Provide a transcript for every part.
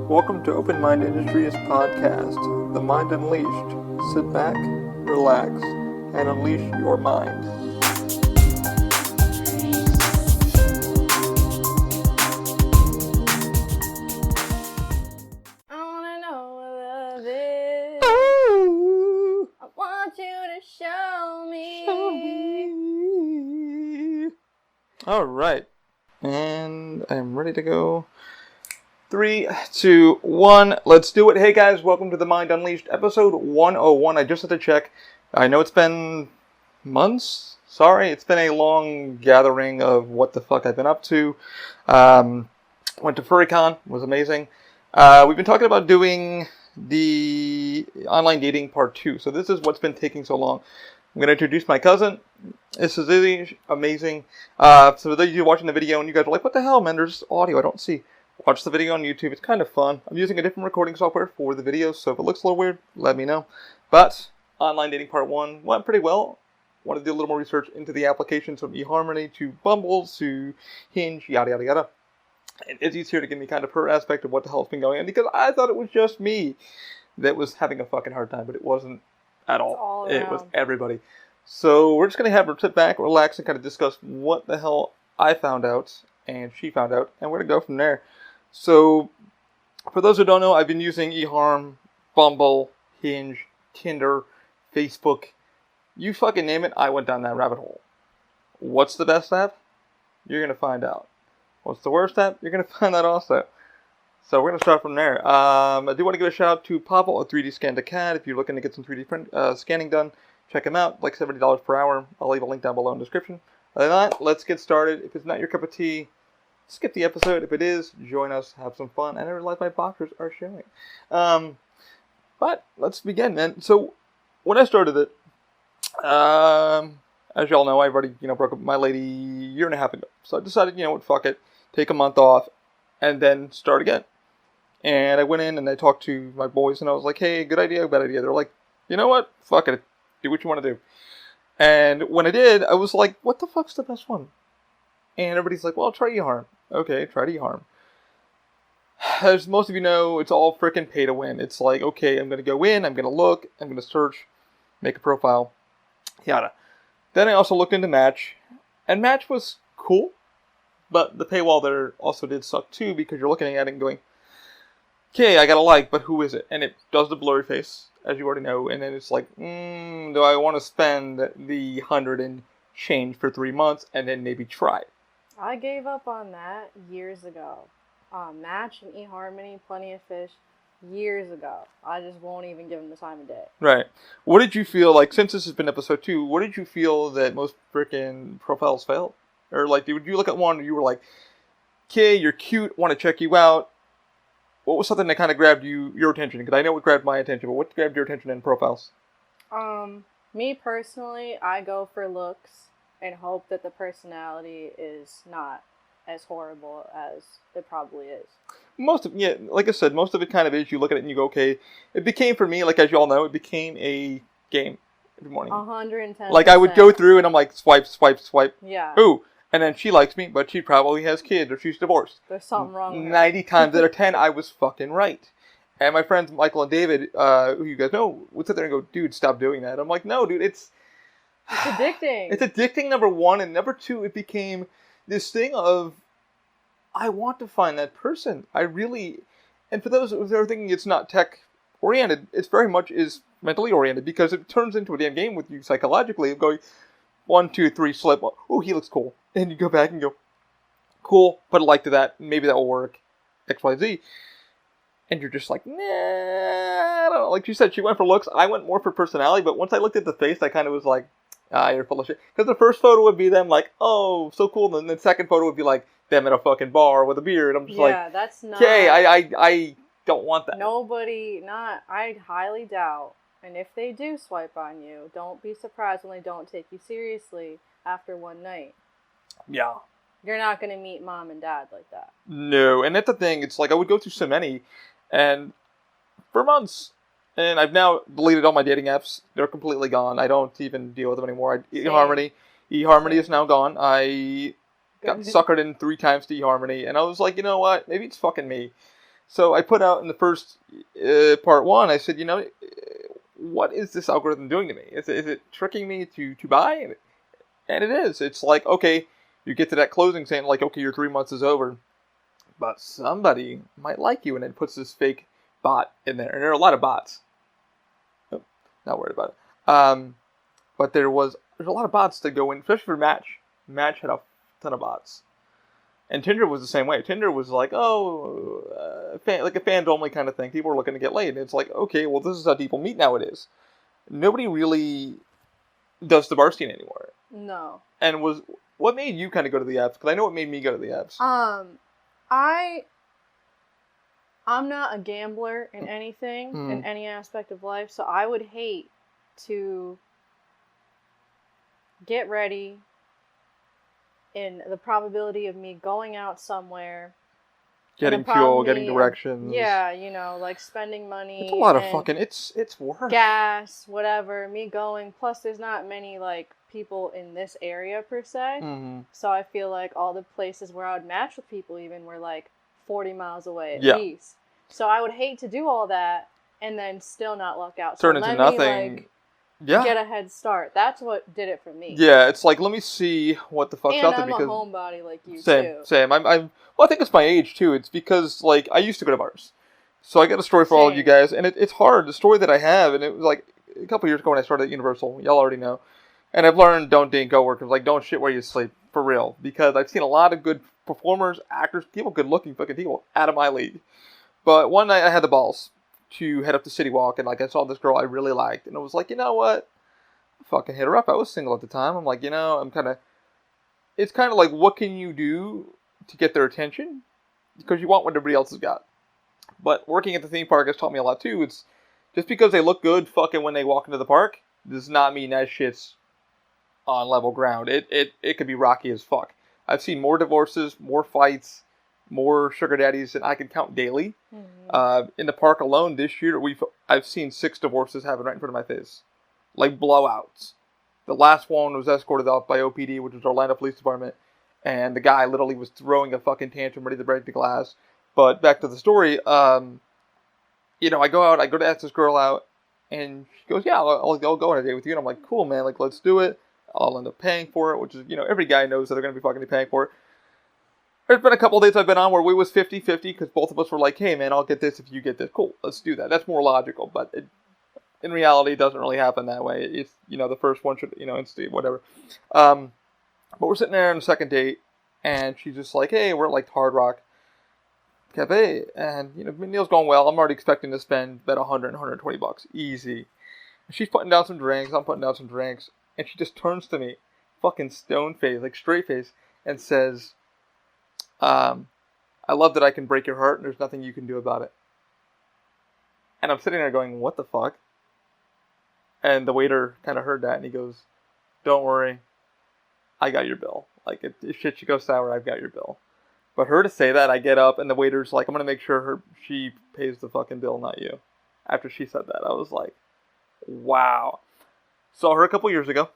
Welcome to Open Mind Industries podcast, The Mind Unleashed. Sit back, relax, and unleash your mind. I wanna know what love is. Ooh, I want you to show me. Alright, and I'm ready to go. 3, 2, 1, let's do it. Hey guys, welcome to The Mind Unleashed, episode 101. I just had to check. I know it's been months. Sorry, it's been a long gathering of what the fuck I've been up to. Went to FurryCon, was amazing. We've been talking about doing the online dating part 2, so this is what's been taking so long. I'm going to introduce my cousin. This is really amazing. So for those of you watching the video and you guys are like, what the hell, man, there's audio I don't see. Watch the video on YouTube. It's kind of fun. I'm using a different recording software for the videos, so if it looks a little weird, let me know. But online dating part 1 went pretty well. Wanted to do a little more research into the applications from eHarmony to Bumble to Hinge, yada yada yada. And Izzy's here to give me kind of her aspect of what the hell's been going on, because I thought it was just me that was having a fucking hard time, but it wasn't at all. It was everybody. So we're just going to have her sit back, relax, and kind of discuss what the hell I found out and she found out, and we're going to go from there. So, for those who don't know, I've been using eHarm, Bumble, Hinge, Tinder, Facebook. You fucking name it, I went down that rabbit hole. What's the best app? You're going to find out. What's the worst app? You're going to find that also. So we're going to start from there. I do want to give a shout out to Pavel at 3D Scan to CAD. If you're looking to get some 3D print scanning done, check him out. Like $70 per hour. I'll leave a link down below in the description. Other than that, let's get started. If it's not your cup of tea, skip the episode. If it is, join us, have some fun. And I realize my boxers are showing. But let's begin, man. So when I started it, as y'all know, I've already broke up with my lady a year and a half ago. So I decided, what, fuck it, take a month off, and then start again. And I went in and I talked to my boys, and I was like, hey, good idea, bad idea. They're like, you know what, fuck it, do what you want to do. And when I did, I was like, what the fuck's the best one? And everybody's like, well, try eHarm. Okay, try eHarm. As most of you know, it's all freaking pay to win. It's like, okay, I'm going to go in, I'm going to look, I'm going to search, make a profile, yada. Then I also looked into Match, and Match was cool, but the paywall there also did suck too, because you're looking at it and going, okay, I got a like, but who is it? And it does the blurry face, as you already know, and then it's like, do I want to spend the 100 and change for 3 months and then maybe try it? I gave up on that years ago. Match and eHarmony, Plenty of Fish, years ago. I just won't even give them the time of day. Right. What did you feel like, since this has been episode 2, what did you feel that most freaking profiles failed? Or like, did you look at one and you were like, okay, you're cute, want to check you out. What was something that kind of grabbed your attention? Because I know it grabbed my attention, but what grabbed your attention in profiles? Me personally, I go for looks and hope that the personality is not as horrible as it probably is. Like I said, most of it kind of is. You look at it and you go, okay. It became, for me, like as you all know, it became a game every morning. 110%. Like I would go through and I'm like, swipe, swipe, swipe. Yeah. Ooh. And then she likes me, but she probably has kids or she's divorced. There's something wrong with her. 90 times out of 10, I was fucking right. And my friends Michael and David, who you guys know, would sit there and go, dude, stop doing that. I'm like, no, dude, it's addicting. It's addicting, number one. And number two, it became this thing of, I want to find that person. I really, and for those who are thinking it's not tech oriented, it's very much is mentally oriented, because it turns into a damn game with you psychologically of going, 1, 2, 3, slip. Oh, he looks cool. And you go back and go, cool, put a like to that. Maybe that will work. X, Y, Z. And you're just like, nah, I don't know. Like she said, she went for looks. I went more for personality. But once I looked at the face, I kind of was like, you're full of shit. Because the first photo would be them like, oh, so cool. And then the second photo would be like them at a fucking bar with a beard. I'm just yeah, that's not. Okay, I don't want that. I'd highly doubt. And if they do swipe on you, don't be surprised when they don't take you seriously after one night. Yeah. You're not going to meet mom and dad like that. No, and that's the thing. It's like I would go through so many, and for months, and I've now deleted all my dating apps. They're completely gone. I don't even deal with them anymore. eHarmony is now gone. I got suckered in 3 times to eHarmony, and I was like, you know what? Maybe it's fucking me. So I put out in the first part 1, I said, what is this algorithm doing to me? Is it tricking me to buy? And it is. It's like, okay, you get to that closing saying like, okay, your 3 months is over, but somebody might like you, and it puts this fake bot in there. And there are a lot of bots. Oh, not worried about it. But there's a lot of bots that go in, especially for Match. Match had a ton of bots. And Tinder was the same way. Tinder was like, like a fans only kind of thing. People were looking to get laid. And it's like, okay, well, this is how people meet nowadays. Nobody really does the bar scene anymore. No. And what made you kind of go to the apps? Because I know what made me go to the apps. I'm not a gambler in anything, in any aspect of life, so I would hate to get ready in the probability of me going out somewhere, getting fuel, getting directions. Yeah, like spending money. It's a lot of fucking, it's work. Gas, whatever, me going. Plus, there's not many, like, people in this area, per se. Mm-hmm. So I feel like all the places where I would match with people even were, like, 40 miles away at least. So I would hate to do all that and then still not luck out. Turn into nothing. Get a head start. That's what did it for me. Yeah, it's like, let me see what the fuck's out there. And I'm a homebody like you, too. Same. Well, I think it's my age, too. It's because, like, I used to go to bars. So I got a story for all of you guys, and it's hard. The story that I have, and it was, like, a couple years ago when I started at Universal. Y'all already know. And I've learned don't date coworkers. Like, don't shit where you sleep. For real. Because I've seen a lot of good performers, actors, people, good-looking fucking people out of my league. But one night I had the balls to head up to City Walk, and, like, I saw this girl I really liked. And I was like, you know what? Fucking hit her up. I was single at the time. I'm like, it's kind of like, what can you do to get their attention? Because you want what everybody else has got. But working at the theme park has taught me a lot too. It's just because they look good fucking when they walk into the park does not mean that shit's on level ground. It could be rocky as fuck. I've seen more divorces, more fights, more sugar daddies than I can count daily. Mm-hmm. In the park alone this year, I've seen 6 divorces happen right in front of my face. Like blowouts. The last one was escorted out by OPD, which is Orlando Police Department, and the guy literally was throwing a fucking tantrum ready to break the glass. But back to the story, I go to ask this girl out, and she goes, yeah, I'll go on a date with you. And I'm like, cool, man, like, let's do it. I'll end up paying for it, which is, every guy knows that they're going to be fucking paying for it. There's been a couple of dates I've been on where we was 50-50, because both of us were like, hey, man, I'll get this if you get this. Cool, let's do that. That's more logical, but in reality, it doesn't really happen that way. It's, the first one should, instigate, whatever. But we're sitting there on the second date, and she's just like, hey, we're at, like, Hard Rock Cafe, and, meal's going well. I'm already expecting to spend about $100, $120. Easy. She's putting down some drinks, I'm putting down some drinks, and she just turns to me, fucking stone face, like straight face, and says, I love that I can break your heart, and there's nothing you can do about it. And I'm sitting there going, what the fuck? And the waiter kind of heard that, and he goes, don't worry, I got your bill. Like, if shit should go sour, I've got your bill. But her to say that, I get up, and the waiter's like, I'm going to make sure she pays the fucking bill, not you. After she said that, I was like, wow. Saw her a couple years ago.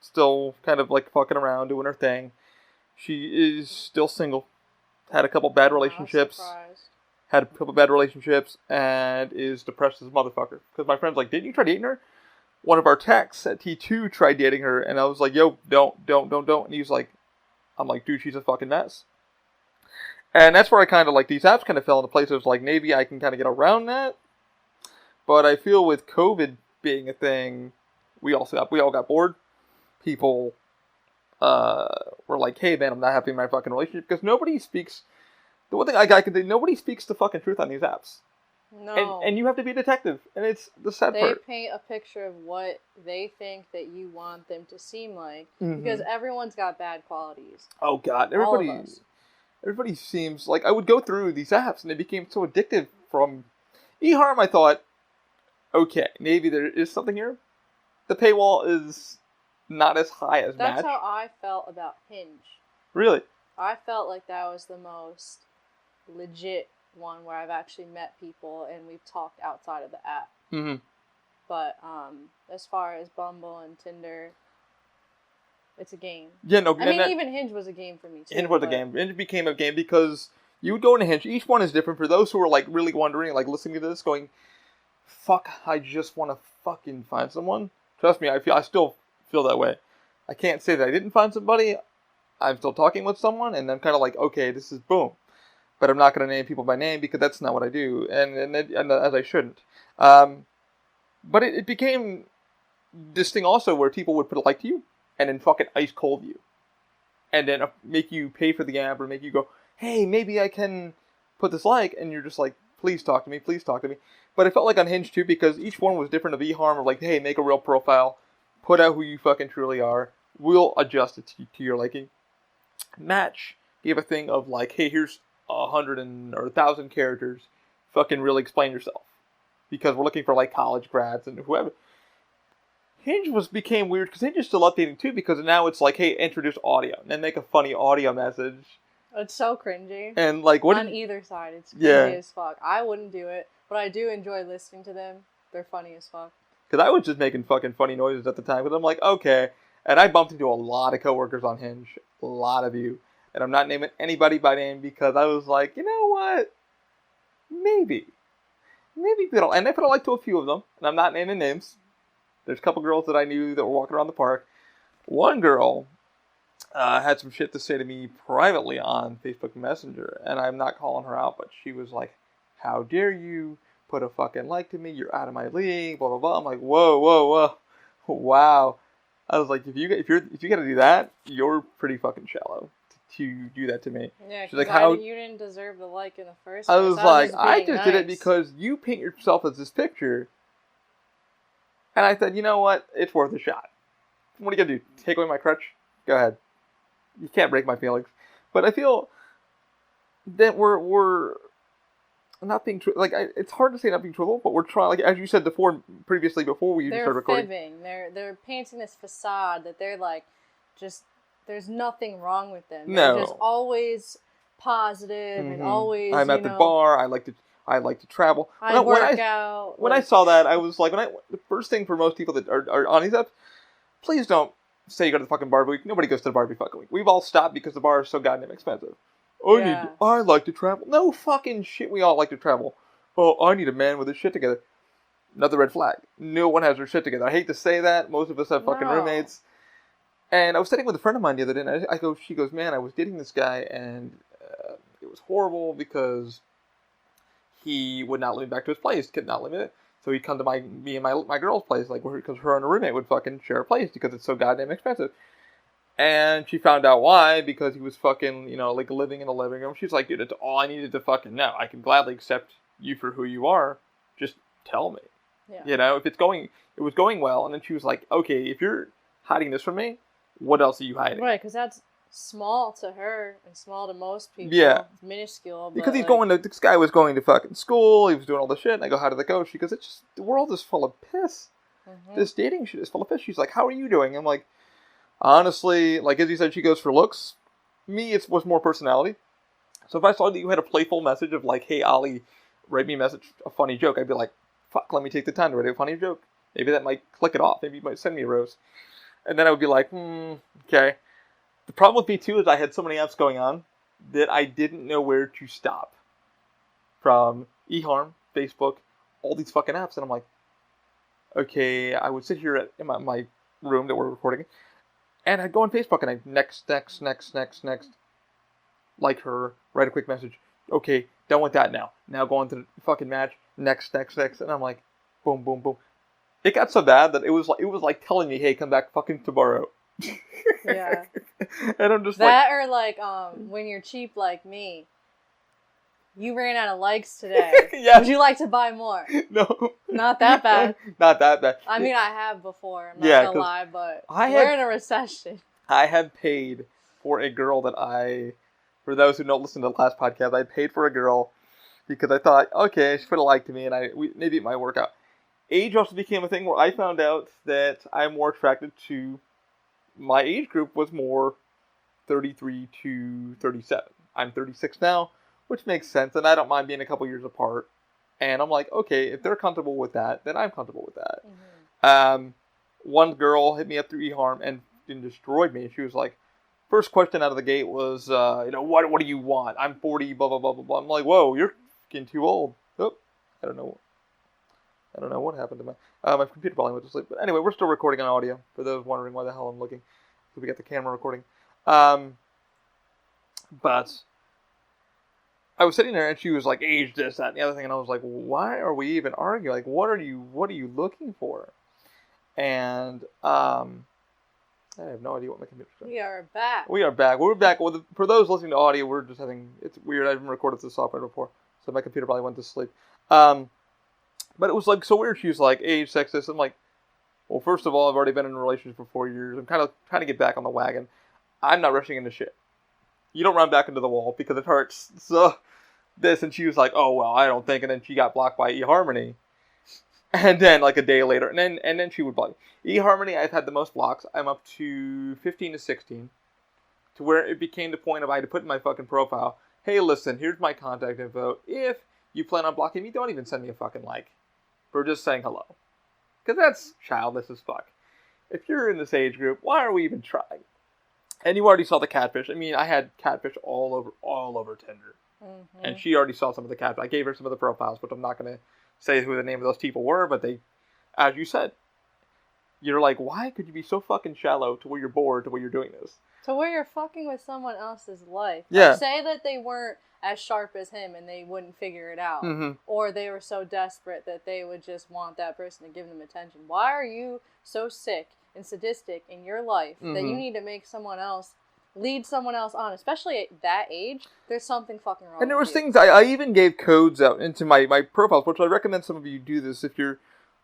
Still kind of, like, fucking around, doing her thing. She is still single. Had a couple bad relationships. And is depressed as a motherfucker. Because my friend's like, didn't you try dating her? One of our techs at T2 tried dating her, and I was like, yo, don't. And he's like, I'm like, dude, she's a fucking mess. And that's where I kind of, like, these apps kind of fell into place. It was like, maybe I can kind of get around that. But I feel with COVID being a thing, we all got bored. People were like, hey, man, I'm not happy in my fucking relationship. Because nobody speaks, the one thing I can do, nobody speaks the fucking truth on these apps. No. And you have to be a detective. And it's the sad part. They paint a picture of what they think that you want them to seem like. Mm-hmm. Because everyone's got bad qualities. Oh, God. Everybody seems like, I would go through these apps and they became so addictive from eHarm. I thought, okay, maybe there is something here. The paywall is not as high as Match. That's how I felt about Hinge. Really? I felt like that was the most legit one where I've actually met people and we've talked outside of the app. Mm-hmm. But as far as Bumble and Tinder, it's a game. Yeah, no. I mean, even Hinge was a game for me too. Hinge was a game. Hinge became a game because You would go into Hinge. Each one is different. For those who are like really wondering, like listening to this, going, "Fuck, I just want to fucking find someone." Trust me, I still feel that way. I can't say that I didn't find somebody. I'm still talking with someone, and I'm kind of like, okay, this is boom. But I'm not going to name people by name because that's not what I do, and as I shouldn't. But it became this thing also where people would put a like to you, and then fucking ice cold you, and then make you pay for the app or make you go, hey, maybe I can put this like, and you're just like, please talk to me, please talk to me. But it felt like on Hinge too, because each one was different of eHarm, or like, hey, make a real profile, put out who you fucking truly are, we'll adjust it to your liking. Match gave a thing of like, hey, here's 100 or 1,000 characters, fucking really explain yourself, because we're looking for like college grads and whoever. Hinge became weird because Hinge is still updating too, because now it's like, hey, introduce audio and then make a funny audio message. It's so cringy. And like, what on either side, it's cringy as fuck. I wouldn't do it, but I do enjoy listening to them. They're funny as fuck. Because I was just making fucking funny noises at the time, because I'm like, okay. And I bumped into a lot of coworkers on Hinge, a lot of you, and I'm not naming anybody by name because I was like, you know what? Maybe people, and I put a like to a few of them, and I'm not naming names. There's a couple girls that I knew that were walking around the park. One girl had some shit to say to me privately on Facebook Messenger, and I'm not calling her out, but she was like, how dare you put a fucking like to me, you're out of my league, blah, blah, blah. I'm like, whoa, wow. I was like, if you gotta do that, you're pretty fucking shallow to do that to me. Yeah, she's like, you didn't deserve the like in the first place. I was like, I just nice. did it because you paint yourself as this picture. And I said, you know what? It's worth a shot. What are you gonna do? Take away my crutch? Go ahead. You can't break my feelings. But I feel that we're not being true. Like, it's hard to say not being truthful, but we're trying. Like, as you said before we started recording, fibbing. They're painting this facade that they're like, just there's nothing wrong with them. They're just always positive and always. I'm at the bar. I like to travel. I work out. When I saw that, I was like, the first thing for most people that are on these apps, please don't say you go to the fucking bar every week. Nobody goes to the bar every fucking week. We've all stopped because the bar is so goddamn expensive. I like to travel. No fucking shit, we all like to travel. Oh, I need a man with his shit together. Another red flag. No one has their shit together. I hate to say that. Most of us have fucking roommates. And I was sitting with a friend of mine the other day, and she goes, man, I was dating this guy, and it was horrible because he would not let me back to his place. Could not let me. So he'd come to me and my girl's place, like, because her and her roommate would fucking share a place because it's so goddamn expensive. And she found out why, because he was fucking, like, living in the living room. She's like, dude, it's all I needed to fucking know. I can gladly accept you for who you are. Just tell me. Yeah. If it was going well. And then she was like, okay, if you're hiding this from me, what else are you hiding? Right, because that's small to her and small to most people. Yeah. It's minuscule. But because this guy was going to fucking school. He was doing all this shit. And I go, how did that go? She goes, the world is full of piss. Mm-hmm. This dating shit is full of piss. She's like, how are you doing? I'm like, honestly, like as you said, she goes for looks. Me, it was more personality. So if I saw that you had a playful message of like, hey, Ollie, write me a message, a funny joke, I'd be like, fuck, let me take the time to write a funny joke. Maybe that might click it off. Maybe you might send me a rose. And then I would be like, okay. The problem with me, too, is I had so many apps going on that I didn't know where to stop. From eHarm, Facebook, all these fucking apps. And I'm like, okay, I would sit here in my room that we're recording, and I'd go on Facebook and I'd next. Like her, write a quick message. Okay, done with that now. Now go on to the fucking match. Next. And I'm like, boom, boom, boom. It got so bad that it was like telling me, hey, come back fucking tomorrow. Yeah. And I'm just or like when you're cheap like me. You ran out of likes today. Yeah. Would you like to buy more? No. Not that bad. Not that bad. I mean, I have before. I'm not gonna lie, but we're in a recession. I had paid for a girl for those who don't listen to the last podcast, I paid for a girl because I thought, okay, she put a like to me, and maybe it might work out. Age also became a thing where I found out that I'm more attracted to, my age group was more 33 to 37. I'm 36 now, which makes sense, and I don't mind being a couple years apart. And I'm like, okay, if they're comfortable with that, then I'm comfortable with that. Mm-hmm. One girl hit me up through eHarm and destroyed me. She was like, first question out of the gate was, what do you want? I'm 40, blah, blah, blah, blah, blah. I'm like, whoa, you're getting too old. Oh, I don't know what happened to my computer probably went to sleep. But anyway, we're still recording on audio, for those wondering why the hell I'm looking. So we got the camera recording. But I was sitting there and she was like, age this, that, and the other thing. And I was like, why are we even arguing? Like, what are you looking for? And, I have no idea what my computer's doing. We are back. We are back. We're back. Well, for those listening to audio, we're just having... It's weird. I haven't recorded this software before. So my computer probably went to sleep. But it was like so weird. She was like, age, sex, this. I'm like, well, first of all, I've already been in a relationship for 4 years. I'm kind of trying to get back on the wagon. I'm not rushing into shit. You don't run back into the wall because it hurts. So this. And she was like, oh, well, I don't think. And then she got blocked by eHarmony. And then, like, a day later, and then she would block. eHarmony, I've had the most blocks. I'm up to 15 to 16. To where it became the point of I had to put in my fucking profile, hey, listen, here's my contact info. If you plan on blocking me, don't even send me a fucking like. For just saying hello. Because that's childish as fuck. If you're in this age group, why are we even trying? And you already saw the catfish. I mean, I had catfish all over Tinder. Mm-hmm. And she already saw some of the catfish. I gave her some of the profiles, but I'm not going to say who the name of those people were, but they, as you said, you're like, why could you be so fucking shallow to where you're bored to where you're doing this? To where you're fucking with someone else's life. Yeah. Like, say that they weren't as sharp as him and they wouldn't figure it out. Mm-hmm. Or they were so desperate that they would just want that person to give them attention. Why are you so sick and sadistic in your life that you need to make someone else lead someone else on, especially at that age? There's something fucking wrong. And there was things I even gave codes out into my profiles, which I recommend some of you do this if you're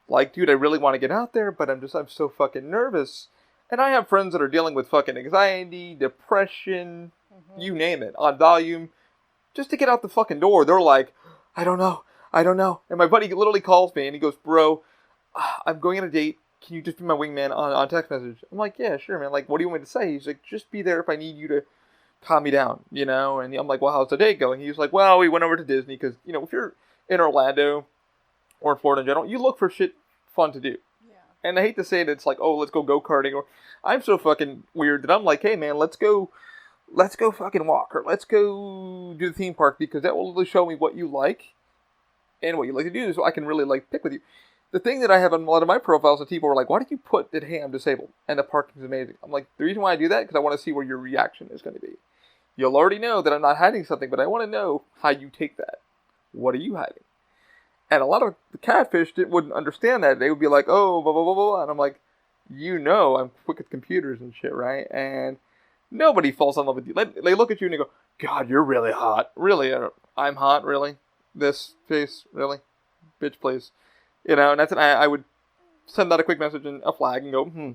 like, dude, I really want to get out there, but I'm so fucking nervous. And I have friends that are dealing with fucking anxiety, depression, you name it, on volume, just to get out the fucking door. They're like, I don't know. And my buddy literally calls me and he goes, bro, I'm going on a date. Can you just be my wingman on text message? I'm like, yeah, sure, man. Like, what do you want me to say? He's like, just be there if I need you to calm me down, you know? And I'm like, well, how's the date going? He's like, well, we went over to Disney because, you know, if you're in Orlando or in Florida in general, you look for shit fun to do. Yeah. And I hate to say it, it's like, oh, let's go go-karting. Or I'm so fucking weird that I'm like, hey, man, let's go fucking walk. Or let's go do the theme park because that will really show me what you like and what you like to do so I can really, like, pick with you. The thing that I have on a lot of my profiles is people were like, why did you put that, hey, I'm disabled and the parking's amazing? I'm like, the reason why I do that is because I want to see where your reaction is going to be. You'll already know that I'm not hiding something, but I want to know how you take that. What are you hiding? And a lot of the catfish wouldn't understand that. They would be like, oh, blah, blah, blah, blah. And I'm like, you know I'm quick at computers and shit, right? And nobody falls in love with you. They look at you and they go, God, you're really hot. Really? I'm hot? Really? This face? Really? Bitch, please. You know, and that's it. I would send out a quick message and a flag and go,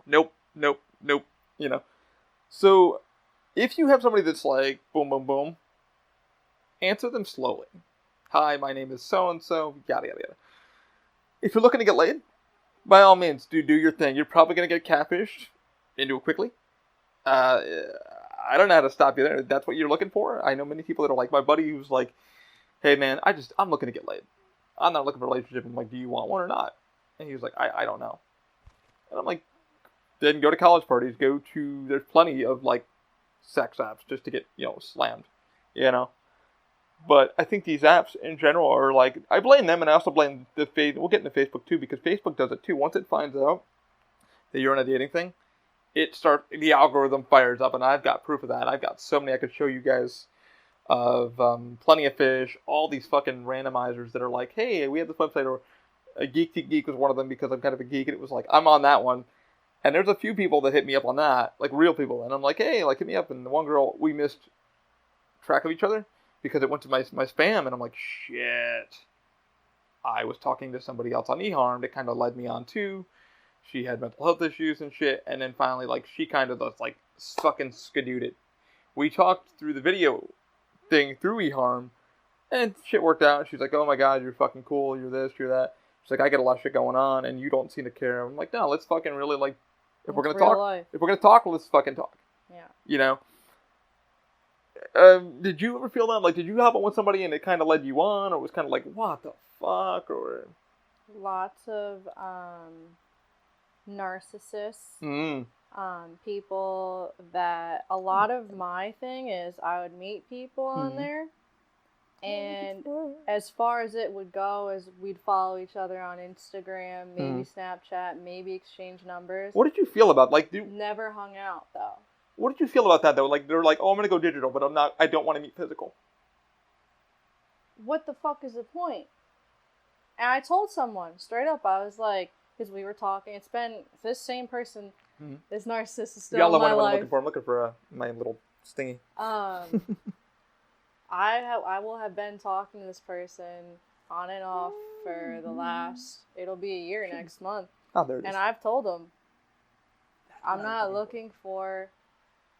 nope, you know. So, if you have somebody that's like, boom, boom, boom, answer them slowly. Hi, my name is so-and-so, yada, yada, yada. If you're looking to get laid, by all means, do your thing. You're probably going to get catfished into it quickly. I don't know how to stop you there. That's what you're looking for. I know many people that are like my buddy who's like, hey, man, I'm looking to get laid. I'm not looking for a relationship. I'm like, do you want one or not? And he was like, I don't know. And I'm like, then go to college parties. There's plenty of, like, sex apps just to get, you know, slammed. You know? But I think these apps in general are like, I blame them and I also blame we'll get into Facebook too because Facebook does it too. Once it finds out that you're in a dating thing, the algorithm fires up and I've got proof of that. I've got so many I could show you guys of Plenty of Fish, all these fucking randomizers that are like, hey, we have this website, or a Geek to Geek was one of them because I'm kind of a geek, and it was like, I'm on that one. And there's a few people that hit me up on that, like real people, and I'm like, hey, like, hit me up. And the one girl, we missed track of each other because it went to my spam, and I'm like, shit. I was talking to somebody else on eHarm that kind of led me on too. She had mental health issues and shit, and then finally, like, she kind of just, like, fucking skidooed it. We talked through the video thing through eHarm, and shit worked out. She's like, oh my God, you're fucking cool, you're this, you're that. She's like, I get a lot of shit going on, and you don't seem to care. I'm like, no, let's fucking really, like, if we're gonna talk, let's fucking talk. Yeah. You know? Did you ever feel that? Like, did you hop on with somebody and it kind of led you on, or was kind of like, what the fuck, or? Lots of, narcissists. People that a lot of my thing is I would meet people on there, and as far as it would go is we'd follow each other on Instagram, maybe Snapchat, maybe exchange numbers. What did you feel about never hung out though? What did you feel about that though? Like they're like, oh, I'm gonna go digital, but I don't want to meet physical. What the fuck is the point? And I told someone straight up, I was like, because we were talking, it's been this same person. This narcissist is still in my life. I'm looking for my little stingy. I will have been talking to this person on and off for the last. It'll be a year next month. Oh, there it is. And I've told him I'm not looking for,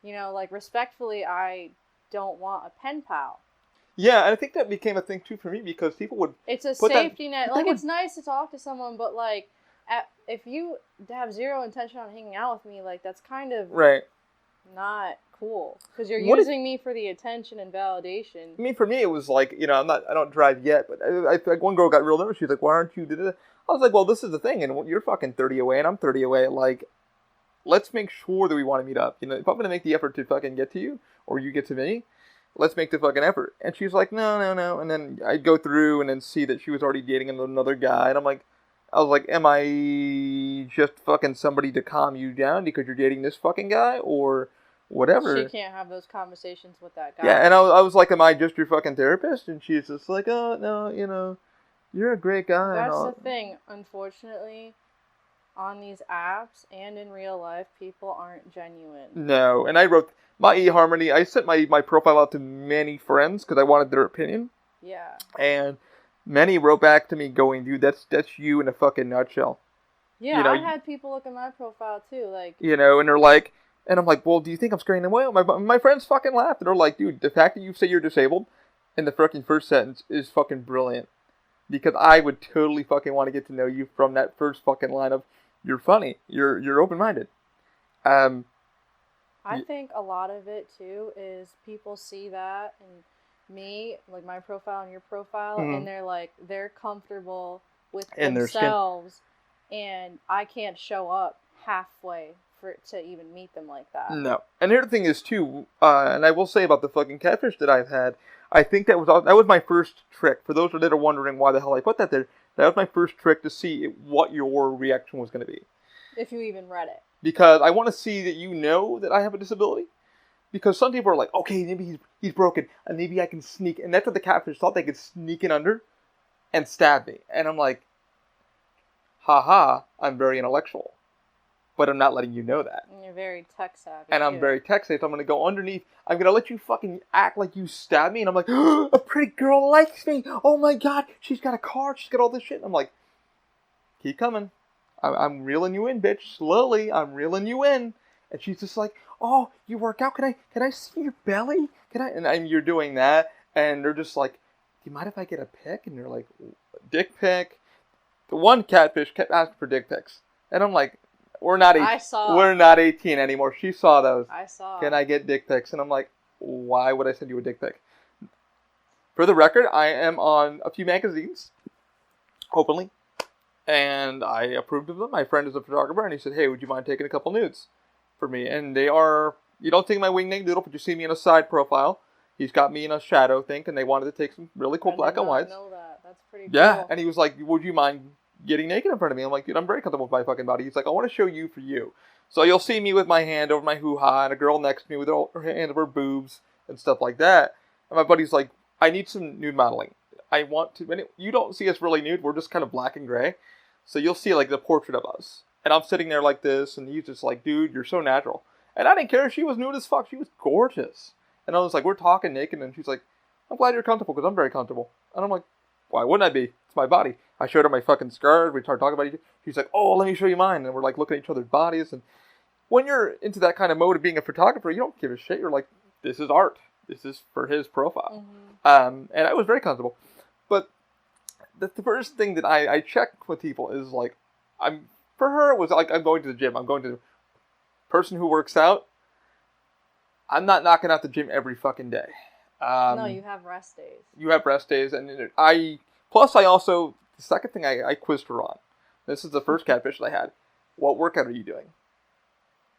like respectfully, I don't want a pen pal. Yeah, and I think that became a thing too for me because people would. It's a safety net. Like it's nice to talk to someone, but like. If you have zero intention on hanging out with me, like that's kind of not cool because you're using me for the attention and validation. I mean, for me, it was like I don't drive yet, but I like one girl got real nervous. She was like, "Why aren't you?" I was like, "Well, this is the thing, and you're fucking 30 away, and I'm 30 away. Like, let's make sure that we want to meet up. If I'm gonna make the effort to fucking get to you, or you get to me, let's make the fucking effort." And she's like, "No," and then I'd go through and then see that she was already dating another guy, and I was like, am I just fucking somebody to calm you down because you're dating this fucking guy or whatever? She can't have those conversations with that guy. Yeah, and I was like, am I just your fucking therapist? And she's just like, oh, no, you're a great guy. That's the thing. Unfortunately, on these apps and in real life, people aren't genuine. No, and I wrote my eHarmony. I sent my profile out to many friends because I wanted their opinion. Yeah. And many wrote back to me going, dude, that's you in a fucking nutshell. Yeah, I had people look at my profile too, like... and they're like... And I'm like, well, do you think I'm scaring them away? My friends fucking laughed. And they're like, dude, the fact that you say you're disabled in the fucking first sentence is fucking brilliant. Because I would totally fucking want to get to know you from that first fucking line of, you're funny, you're open-minded. I think a lot of it, too, is people see that and... me, like my profile and your profile, and they're comfortable with themselves, and I can't show up halfway to even meet them like that. No. And the other thing is too, and I will say about the fucking catfish that I've had, I think that was my first trick. For those that are wondering why the hell I put that there, that was my first trick to see what your reaction was going to be. If you even read it. Because I want to see that you know that I have a disability. Because some people are like, okay, maybe he's broken, and maybe I can sneak. And that's what the catfish thought, they could sneak in under and stab me. And I'm like, haha, I'm very intellectual. But I'm not letting you know that. And you're very tech savvy. And I'm very tech savvy, so I'm going to go underneath. I'm going to let you fucking act like you stabbed me. And I'm like, oh, a pretty girl likes me. Oh my god, she's got a car, she's got all this shit. And I'm like, keep coming. I'm reeling you in, bitch. Slowly, I'm reeling you in. And she's just like, oh, you work out? Can I see your belly? And you're doing that, and they're just like, do you mind if I get a pic? And they're like, dick pic. The one catfish kept asking for dick pics, and I'm like, we're not 18 anymore. She saw those. I saw. Can I get dick pics? And I'm like, why would I send you a dick pic? For the record, I am on a few magazines, openly, and I approved of them. My friend is a photographer, and he said, hey, would you mind taking a couple nudes for me? And they are, you don't see my wing name doodle, but you see me in a side profile. He's got me in a shadow thing, and they wanted to take some really cool black and whites. I know that. That's pretty cool. Yeah, and he was like, would you mind getting naked in front of me? I'm like, dude, I'm very comfortable with my fucking body. He's like, I want to show you for you. So you'll see me with my hand over my hoo-ha, and a girl next to me with her hand over her boobs and stuff like that. And my buddy's like, I need some nude modeling. I want to, and you don't see us really nude. We're just kind of black and gray. So you'll see like the portrait of us. And I'm sitting there like this, and he's just like, dude, you're so natural. And I didn't care. She was nude as fuck. She was gorgeous. And I was like, we're talking naked, and she's like, I'm glad you're comfortable, because I'm very comfortable. And I'm like, why wouldn't I be? It's my body. I showed her my fucking scars. We started talking about each other. She's like, oh, let me show you mine. And we're like looking at each other's bodies. And when you're into that kind of mode of being a photographer, you don't give a shit. You're like, this is art. This is for his profile. Mm-hmm. And I was very comfortable. But the first thing that I check with people is like, for her, it was like, I'm going to the gym. I'm going to the person who works out. I'm not knocking out the gym every fucking day. No, you have rest days. You have rest days. And the second thing I quizzed her on. This is the first catfish that I had. What workout are you doing?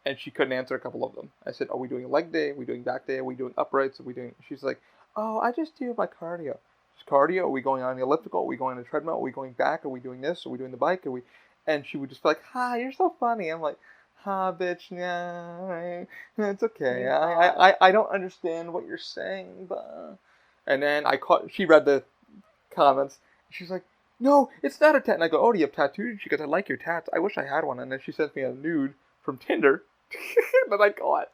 and she couldn't answer a couple of them. I said, are we doing leg day? Are we doing back day? Are we doing uprights? Are we doing... She's like, oh, I just do my cardio. Just cardio? Are we going on the elliptical? Are we going on the treadmill? Are we going back? Are we doing this? Are we doing the bike? Are we... And she would just be like, ha, you're so funny. I'm like, ha, bitch, yeah, it's okay. I don't understand what you're saying, but... And then she read the comments. She's like, no, it's not a tat. And I go, oh, do you have tattoos? She goes, I like your tats. I wish I had one. And then she sent me a nude from Tinder that I caught.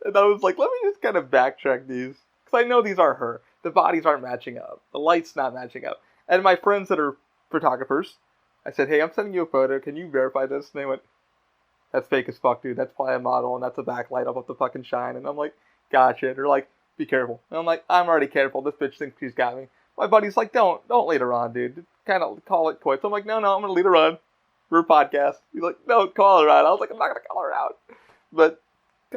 And I was like, let me just kind of backtrack these. Because I know these are her. The bodies aren't matching up. The light's not matching up. And my friends that are photographers, I said, hey, I'm sending you a photo. Can you verify this? And they went, that's fake as fuck, dude. That's probably a model, and that's a backlight up the fucking shine. And I'm like, gotcha. They're like, be careful. And I'm like, I'm already careful. This bitch thinks she's got me. My buddy's like, don't lead her on, dude. Kind of call it quits. I'm like, no, I'm going to lead her on for a podcast. He's like, no, call her out. I was like, I'm not going to call her out. But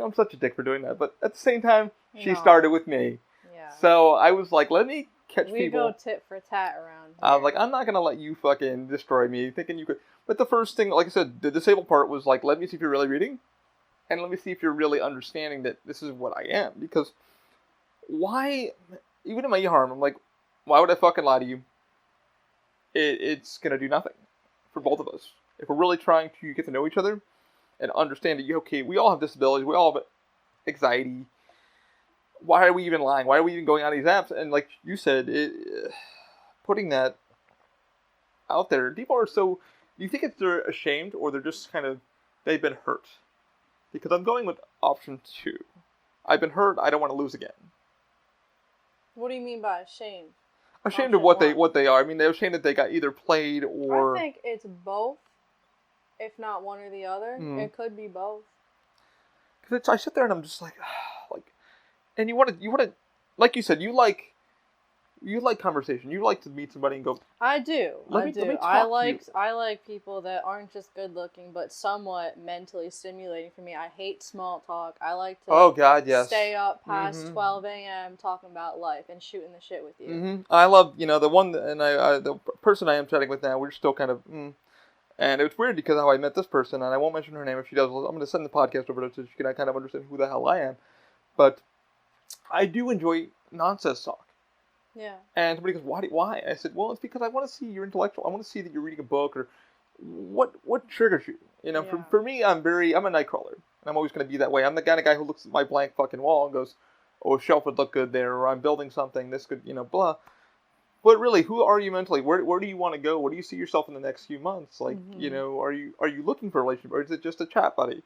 I'm such a dick for doing that. But at the same time, she started with me. Yeah. So I was like, let me catch people. We go tit for tat around here. I was like, I'm not going to let you fucking destroy me thinking you could. But the first thing, like I said, the disabled part was like, let me see if you're really reading. And let me see if you're really understanding that this is what I am. Because why, even in my e-harm, I'm like, why would I fucking lie to you? It's going to do nothing for both of us. If we're really trying to get to know each other and understand that, okay, we all have disabilities, we all have anxiety. Why are we even lying? Why are we even going on these apps? And like you said, putting that out there, people are so... Do you think they're ashamed or they're just kind of... They've been hurt? Because I'm going with option 2. I've been hurt, I don't want to lose again. What do you mean by ashamed? Ashamed of what they are. I mean, they're ashamed that they got either played or... I think it's both, if not one or the other. It could be both. Because I sit there and I'm just like, and you want to, like you said, you like conversation. You like to meet somebody and go. I do. Let me talk I like people that aren't just good looking, but somewhat mentally stimulating for me. I hate small talk. I like to stay up past 12 a.m. talking about life and shooting the shit with you. Mm-hmm. I love, the one, and the person I am chatting with now, we're still kind of, and it's weird because how I met this person, and I won't mention her name if she does. I'm going to send the podcast over to her so she can kind of understand who the hell I am. But I do enjoy nonsense talk. Yeah. And somebody goes, why? I said, well, it's because I want to see you're intellectual. I want to see that you're reading a book or what triggers you. For me, I'm a nightcrawler. And I'm always going to be that way. I'm the kind of guy who looks at my blank fucking wall and goes, oh, a shelf would look good there, or I'm building something, this could, blah. But really, who are you mentally? Where do you want to go? Where do you see yourself in the next few months? Like, are you looking for a relationship, or is it just a chat buddy?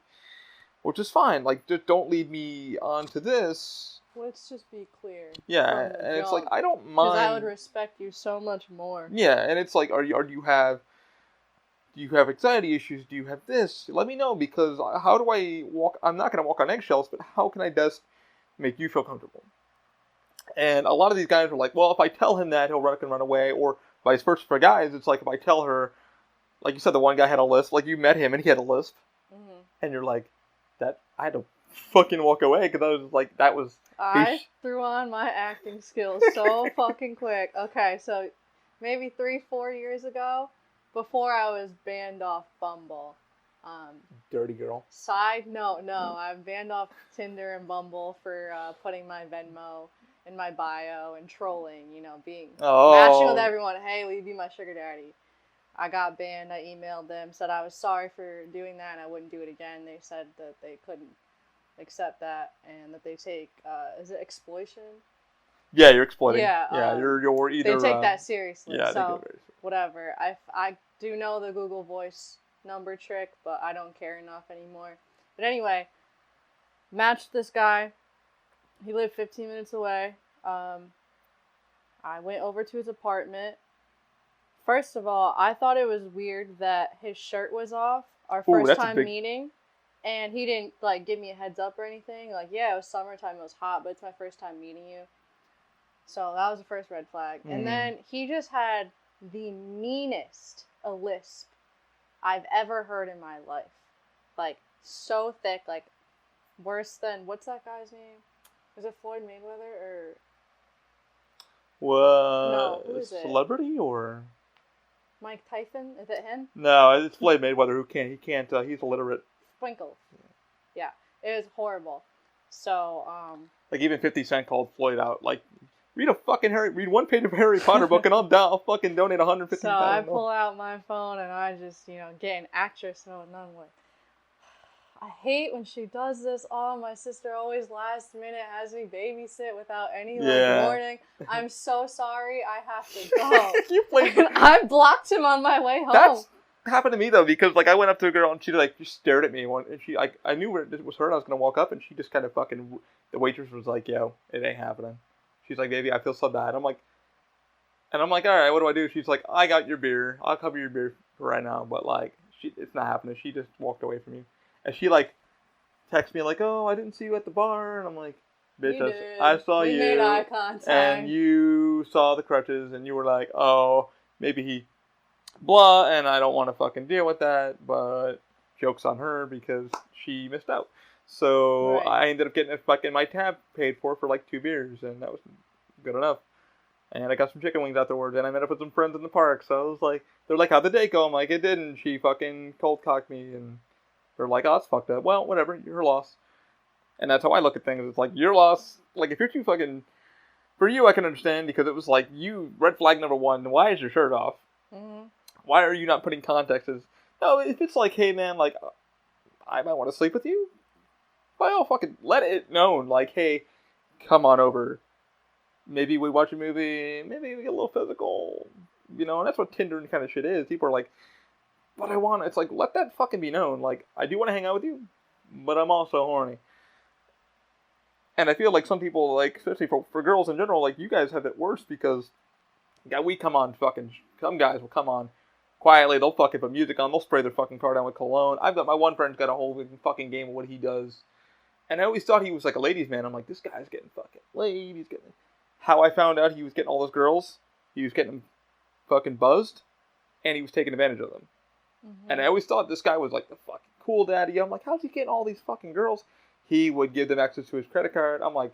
Which is fine. Like, just don't lead me on to this. Let's just be clear. Yeah, and it's like, I don't mind. Because I would respect you so much more. Yeah, and it's like, do you have anxiety issues? Do you have this? Let me know, because how do I walk? I'm not going to walk on eggshells, but how can I best make you feel comfortable? And a lot of these guys are like, well, if I tell him that, he'll run away, or vice versa for guys. It's like, if I tell her, like you said, the one guy had a lisp, like you met him and he had a lisp, and you're like, I had to fucking walk away, because I was like, that was... I threw on my acting skills so fucking quick. Okay, so maybe 3-4 years ago, before I was banned off Bumble. Dirty girl. Side note, no, I've banned off Tinder and Bumble for putting my Venmo in my bio and trolling, matching with everyone. Hey, will you be my sugar daddy? I got banned. I emailed them, said I was sorry for doing that and I wouldn't do it again. They said that they couldn't accept that and that they take, is it exploitation? Yeah, you're exploiting. Yeah, you're either... They take that seriously. Yeah, so, they go very seriously. Whatever. I do know the Google Voice number trick, but I don't care enough anymore. But anyway, matched this guy. He lived 15 minutes away. I went over to his apartment. First of all, I thought it was weird that his shirt was off our first time meeting. And he didn't, give me a heads up or anything. It was summertime, it was hot, but it's my first time meeting you. So that was the first red flag. And then he just had the meanest lisp I've ever heard in my life. So thick, worse than, what's that guy's name? Is it Floyd Mayweather or... What? No, who is it? Celebrity or... Mike Tyson? Is it him? No, it's Floyd Mayweather he's illiterate. Sprinkles. Yeah, it was horrible. So, like even 50 Cent called Floyd out. Like, read one page of Harry Potter book, and I'll fucking donate 150. So I pull out my phone and I just, get in actress mode, and I'm like, I hate when she does this. Oh, my sister always last minute has me babysit without any warning. I'm so sorry. I have to go. You played. I blocked him on my way home. That's happened to me though, because like I went up to a girl and she like just stared at me, and she I knew it was her, and I was gonna walk up, and she just kind of fucking. The waitress was like, "Yo, it ain't happening." She's like, "Baby, I feel so bad." I'm like, all right, what do I do? She's like, "I got your beer. I'll cover your beer for right now, but like, it's not happening." She just walked away from me. And she, like, texts me, like, "Oh, I didn't see you at the bar." And I'm like, "Bitch, I saw you. We made eye contact. And you saw the crutches, and you were like, oh, maybe he blah, and I don't want to fucking deal with that, but joke's on her because she missed out." So I ended up getting my tab paid for like 2 beers, and that was good enough. And I got some chicken wings afterwards, and I met up with some friends in the park. So I was like, they're like, "How'd the date go?" I'm like, "It didn't. She fucking cold cocked me," and they're like, "Oh, it's fucked up." Well, whatever, your loss. And that's how I look at things. It's like, your loss. Like, if you're too fucking... For you, I can understand, because it was like, red flag number 1, why is your shirt off? Mm-hmm. Why are you not putting context as... No, if it's like, hey, man, like, I might want to sleep with you, by all fucking... Let it known, like, hey, come on over. Maybe we watch a movie, maybe we get a little physical, and that's what Tinder and kind of shit is. People are like, "What I want," it's like, let that fucking be known. Like, I do want to hang out with you, but I'm also horny. And I feel like some people, like, especially for girls in general, like, you guys have it worse because, some guys will come on quietly, they'll fucking put music on, they'll spray their fucking car down with cologne. I've got my one friend's got a whole fucking game of what he does. And I always thought he was like a ladies' man. I'm like, this guy's getting fucking laid, he's getting... How I found out he was getting all those girls, he was getting them fucking buzzed, and he was taking advantage of them. Mm-hmm. And I always thought this guy was like the fucking cool daddy. I'm like, how's he getting all these fucking girls? He would give them access to his credit card. I'm like,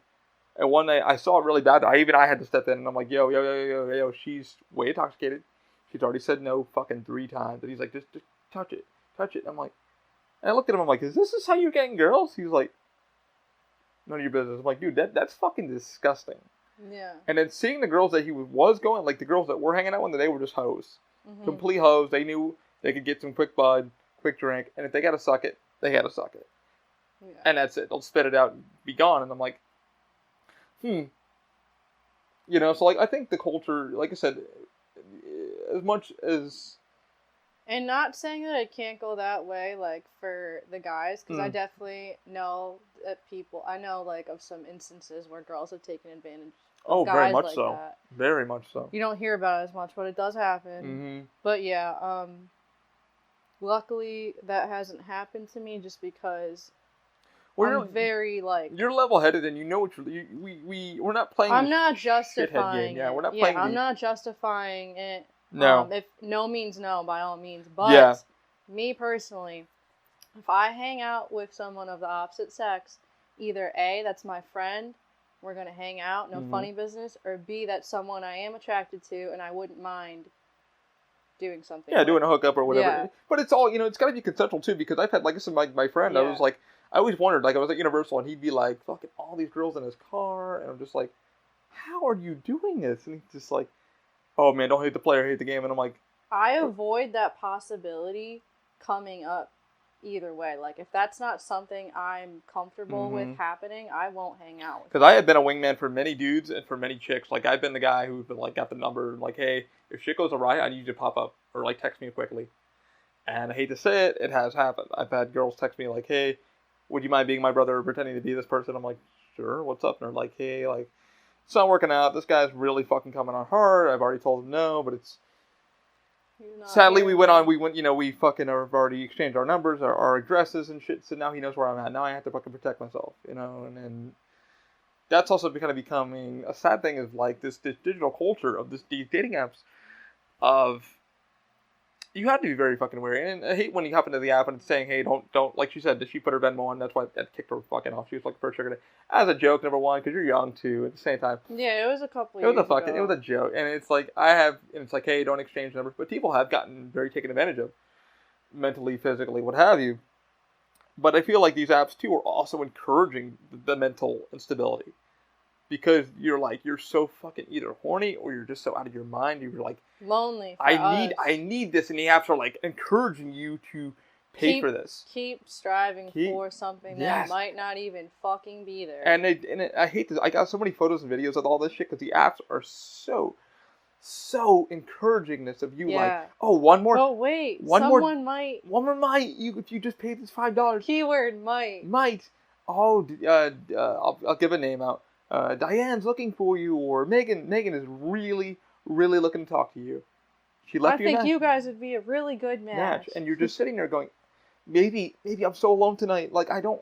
and one night I saw it really bad. I had to step in, and I'm like, yo, she's way intoxicated. She's already said no fucking 3 times. And he's like, just touch it. I'm like, and I looked at him, I'm like, is this how you're getting girls? He's like, none of your business. I'm like, dude, that's fucking disgusting. Yeah. And then seeing the girls that he was going, like the girls that were hanging out with, they were just hoes. Mm-hmm. Complete hoes. They knew they could get some quick bud, quick drink, and if they gotta suck it, they had to suck it. Yeah. And that's it. They'll spit it out and be gone. And I'm like, so like, I think the culture, like I said, as much as... And not saying that it can't go that way, like, for the guys, because I definitely know that I know, like, of some instances where girls have taken advantage of guys very much like so. that. Very much so. You don't hear about it as much, but it does happen. Mm-hmm. But yeah, luckily that hasn't happened to me just because I'm very, like... You're level-headed and you know what we're not playing... I'm not justifying it. Yeah, we're not playing I'm not justifying it. No. If no means no, by all means. But me personally, if I hang out with someone of the opposite sex, either A, that's my friend, we're going to hang out, no funny business, or B, that's someone I am attracted to and I wouldn't mind doing something. Yeah, doing a hookup or whatever. Yeah. But it's all, it's got to be consensual too, because I've had, like I said, my friend, I was like, I always wondered, like I was at Universal and he'd be like, fucking all these girls in his car, and I'm just like, how are you doing this? And he's just like, oh man, don't hate the player, hate the game. And I'm like... I avoid that possibility coming up either way. Like, if that's not something I'm comfortable with happening, I won't hang out with. Because I have been a wingman for many dudes and for many chicks. Like, I've been the guy who's been, like, got the number, like, hey, if shit goes awry, I need you to pop up. Or, like, text me quickly. And I hate to say it, it has happened. I've had girls text me, like, hey, would you mind being my brother or pretending to be this person? I'm like, sure, what's up? And they're like, hey, like... It's not working out. This guy's really fucking coming on hard. I've already told him no, but it's... Sadly, we fucking have already exchanged our numbers, our addresses and shit, so now he knows where I'm at. Now I have to fucking protect myself, and that's also kind of becoming... A sad thing is, like, this digital culture of these dating apps of... You have to be very fucking wary. And I hate when you hop into the app and it's saying, hey, don't, like she said, she put her Venmo on, that's why that kicked her fucking off. She was looking for a sugar daddy. As a joke, number one, because you're young too, at the same time. Yeah, it was a couple years ago. It was a joke. And it's like, it's like, hey, don't exchange numbers. But people have gotten very taken advantage of. Mentally, physically, what have you. But I feel like these apps, too, are also encouraging the mental instability. Because you're so fucking either horny or you're just so out of your mind. You're like... Lonely for I need this. And the apps are, like, encouraging you to pay for this. Keep striving for something that might not even fucking be there. And I hate this. I got so many photos and videos of all this shit because the apps are so encouragingness of you like, oh, one more. Oh wait, someone might. One more might. If you just pay this $5. Keyword might. Might. Oh, I'll give a name out. Diane's looking for you, or Megan. Megan is really looking to talk to you. She left you. I think you guys would be a really good match. And you're just sitting there going, maybe I'm so alone tonight. Like I don't.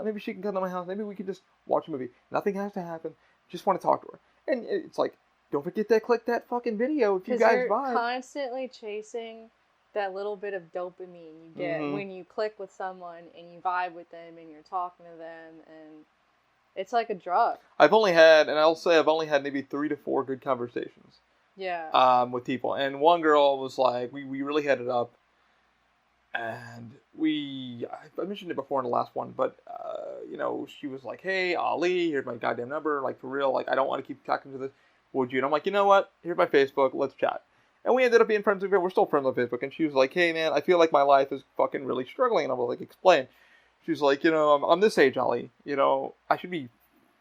Maybe she can come to my house. Maybe we can just watch a movie. Nothing has to happen. Just want to talk to her. And it's like, don't forget to click that fucking video if you guys vibe. You're constantly chasing that little bit of dopamine you get when you click with someone and you vibe with them and you're talking to them, and it's like a drug. I've only had maybe 3 to 4 good conversations. Yeah. With people, and one girl was like, we really had it up, and I mentioned it before in the last one, but she was like, hey, Ali, here's my goddamn number, like for real, like I don't want to keep talking to this. Would you? And I'm like, you know what? Here's my Facebook. Let's chat. And we ended up being friends. We're still friends on Facebook. And she was like, hey, man, I feel like my life is fucking really struggling. And I was like, explain. She's like, I'm this age, Ollie. I should be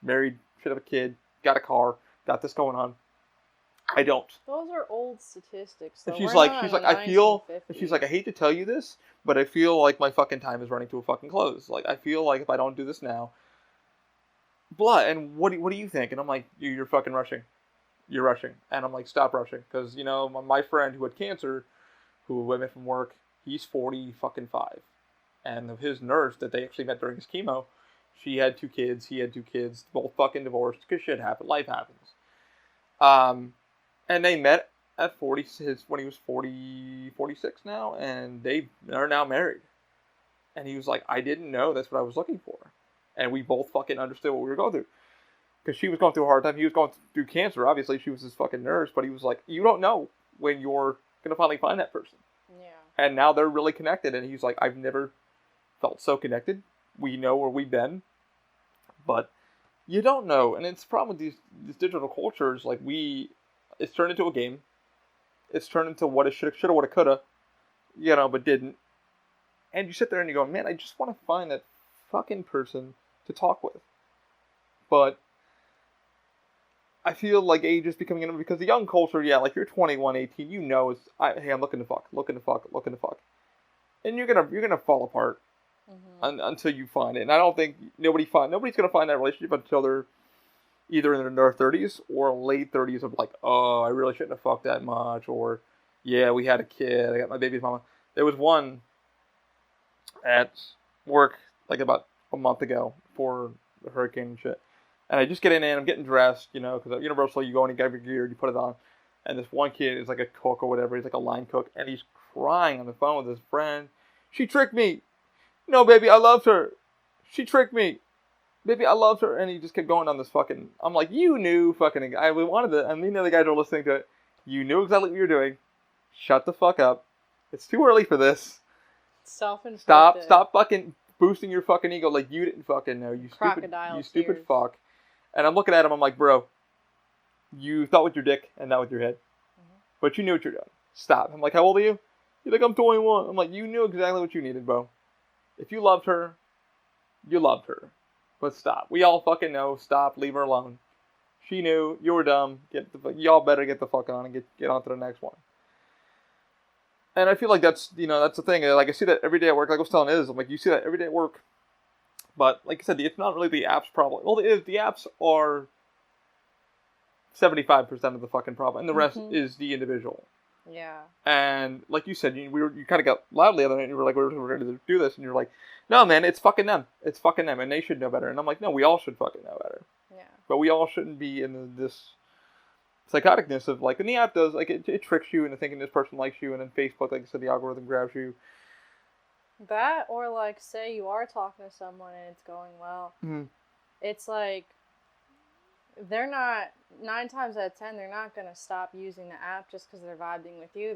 married, should have a kid, got a car, got this going on. I don't. Those are old statistics. Though. And she's like, I hate to tell you this, but I feel like my fucking time is running to a fucking close. Like, I feel like if I don't do this now, blah. And what do you think? And I'm like, you're fucking rushing. You're rushing. And I'm like, stop rushing. Because, my friend who had cancer, who I met from work, he's 45. And his nurse that they actually met during his chemo, she had 2 kids, he had 2 kids, both fucking divorced, because shit happened, life happens. And they met at when he was 46 now, and they are now married. And he was like, I didn't know that's what I was looking for. And we both fucking understood what we were going through. Because she was going through a hard time. He was going through cancer. Obviously, she was his fucking nurse. But he was like, you don't know when you're going to finally find that person. Yeah. And now they're really connected. And he's like, I've never felt so connected. We know where we've been. But you don't know. And it's the problem with these digital cultures. Like, it's turned into a game. It's turned into what it shoulda, woulda, coulda. But didn't. And you sit there and you go, man, I just want to find that fucking person to talk with. But I feel like age is becoming an because the young culture, like you're 21, 18, hey, I'm looking to fuck. And you're gonna fall apart until you find it. And I don't think nobody's gonna find that relationship until they're either in their 30s or late 30s of like, oh, I really shouldn't have fucked that much, or yeah, we had a kid, I got my baby's mama. There was one at work like about a month ago before the hurricane and shit. And I just get in and I'm getting dressed, because at Universal you go and you get your gear, you put it on. And this one kid is like a cook or whatever, he's like a line cook, and he's crying on the phone with his friend. She tricked me. No, baby, I loved her. She tricked me. Baby, I loved her. And he just kept going on this fucking... I'm like, you knew fucking... the guys are listening to it. You knew exactly what you were doing. Shut the fuck up. It's too early for this. Self-inflicted. Stop fucking boosting your fucking ego like you didn't fucking know. You stupid fuck. And I'm looking at him, I'm like, bro, you thought with your dick and not with your head. But you knew what you're doing. Stop. I'm like, how old are you? You're like, I'm 21. I'm like, you knew exactly what you needed, bro. If you loved her, you loved her. But stop. We all fucking know. Stop. Leave her alone. She knew. You were dumb. Y'all better get the fuck on and get on to the next one. And I feel like that's the thing. Like, I see that every day at work. Like I was telling Iz, I'm like, you see that every day at work. But, like I said, it's not really the app's problem. Well, the apps are 75% of the fucking problem. And the rest is the individual. Yeah. And, like you said, you kind of got loud the other night, and you were like, we're going to do this. And you're like, no, man, it's fucking them. It's fucking them. And they should know better. And I'm like, no, we all should fucking know better. Yeah. But we all shouldn't be in this psychoticness of, like, and the app does, like, it tricks you into thinking this person likes you. And then Facebook, like I said, the algorithm grabs you. That, or like, say you are talking to someone and it's going well. It's like, they're not, 9 times out of 10, they're not going to stop using the app just because they're vibing with you.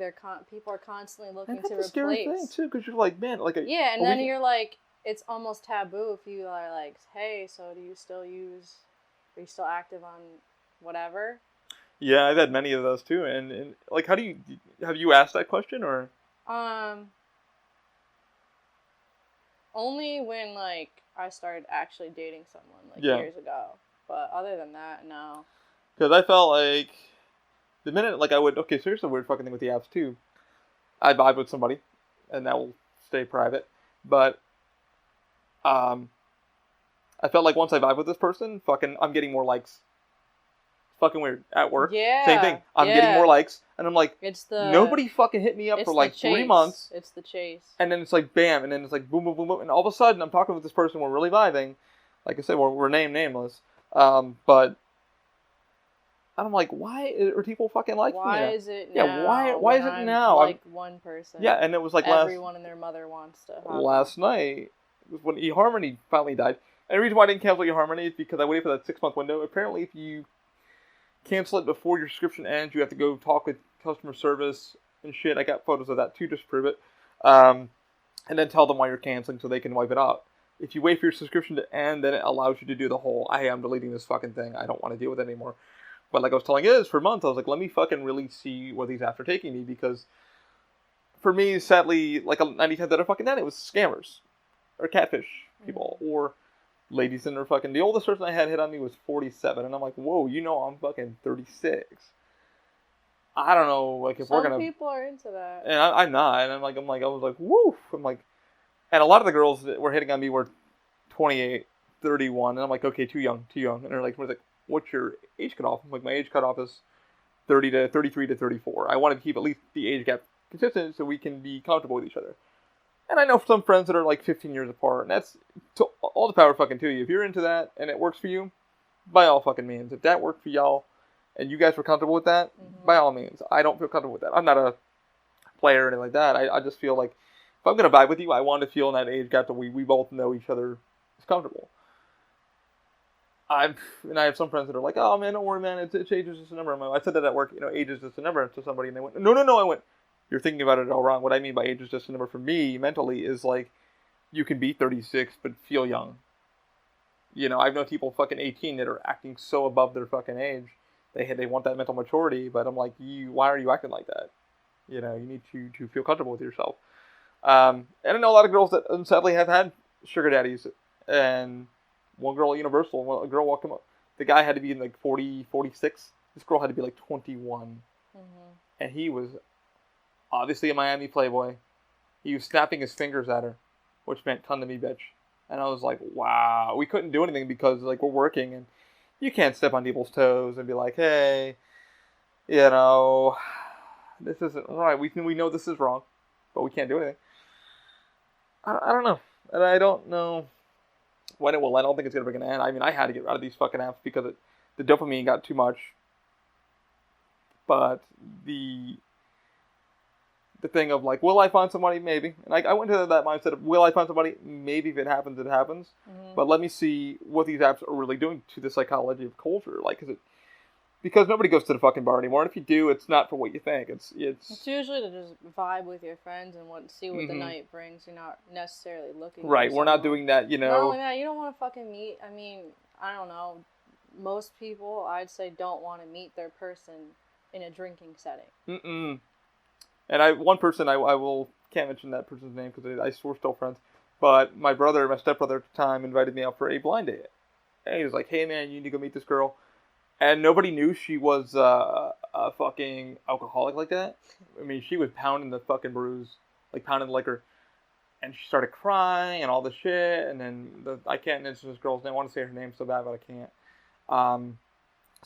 People are constantly looking to replace. That's a scary thing, too, because you're like, man, like... Yeah, and then you're like, it's almost taboo if you are like, hey, so are you still active on whatever? Yeah, I've had many of those, too, and like, have you asked that question, or? Only when, like, I started actually dating someone, like, years ago. But other than that, no. Because I felt like the minute, like, okay, so here's the weird fucking thing with the apps, too. I vibe with somebody, and that will stay private. But, I felt like once I vibe with this person, fucking, I'm getting more likes. It's fucking weird. At work, same thing. I'm getting more likes, and I'm like, nobody fucking hit me up for like 3 months. It's the chase. And then it's like, bam, and then it's like, boom, boom, boom, boom, and all of a sudden, I'm talking with this person, we're really vibing. Like I said, we're nameless. But I'm like, why are people fucking liking me? Why is it now? Yeah, why is it now? Like one person. Yeah, and it was like everyone and their mother wants to. Last night was when eHarmony finally died. And the reason why I didn't cancel eHarmony is because I waited for that 6-month window. Apparently, if you cancel it before your subscription ends, you have to go talk with customer service and shit. I got photos of that too, just to prove it. And then tell them why you're canceling so they can wipe it out. If you wait for your subscription to end, then it allows you to do the whole, I am deleting this fucking thing. I don't want to deal with it anymore. But like I was telling Iz, for months, I was like, let me fucking really see where these apps are taking me. Because for me, sadly, like 90 times out of fucking 10, it was scammers. Or catfish people. Mm-hmm. Or ladies in their fucking... The oldest person I had hit on me was 47. And I'm like, whoa, you know I'm fucking 36. I don't know, like, if we're gonna... Some people are into that. And I'm not. And I was like, woof. I'm like... And a lot of the girls that were hitting on me were 28, 31. And I'm like, okay, too young. And they're like, what's your age cutoff? I'm like, my age cutoff is 33 to 34. I wanted to keep at least the age gap consistent so we can be comfortable with each other. And I know some friends that are like 15 years apart, and that's all the power fucking to you. If you're into that and it works for you, by all fucking means. If that worked for y'all and you guys were comfortable with that, by all means. I don't feel comfortable with that. I'm not a player or anything like that. I just feel like if I'm going to vibe with you, I want to feel in that age gap that we both know each other is comfortable. I have some friends that are like, oh man, don't worry, man, it's age is just a number. I said that at work, age is just a number to somebody, and they went, no. I went, you're thinking about it all wrong. What I mean by age is just a number for me mentally is like, you can be 36 but feel young. I've known people fucking 18 that are acting so above their fucking age. They want that mental maturity, but I'm like, why are you acting like that? You need to feel comfortable with yourself. And I know a lot of girls that sadly have had sugar daddies, and one girl at Universal, a girl walked him up. The guy had to be in like 40, 46. This girl had to be like 21. Mm-hmm. And he was obviously a Miami playboy. He was snapping his fingers at her, which meant come to me, bitch. And I was like, wow. We couldn't do anything because like we're working and you can't step on people's toes and be like, hey, this isn't right. We know this is wrong, but we can't do anything. I don't know. And I don't know when it will end. I don't think it's ever going to end. I mean, I had to get out of these fucking apps because the dopamine got too much. But the thing of like, will I find somebody? Maybe. And I went to that mindset of, will I find somebody? Maybe. If it happens, it happens. Mm-hmm. But let me see what these apps are really doing to the psychology of culture. Like, because nobody goes to the fucking bar anymore. And if you do, it's not for what you think. It's usually to just vibe with your friends and see what the night brings. You're not necessarily looking. Right. We're not doing that. Not only that, you don't want to fucking meet. I mean, I don't know. Most people, I'd say, don't want to meet their person in a drinking setting. Mm-mm. And one person, I can't mention that person's name because we're still friends. But my stepbrother at the time, invited me out for a blind date. And he was like, hey man, you need to go meet this girl. And nobody knew she was a fucking alcoholic like that. I mean, she was pounding the fucking brews, like pounding the liquor. And she started crying and all this shit. And then I can't mention this girl's name. I want to say her name so bad, but I can't. I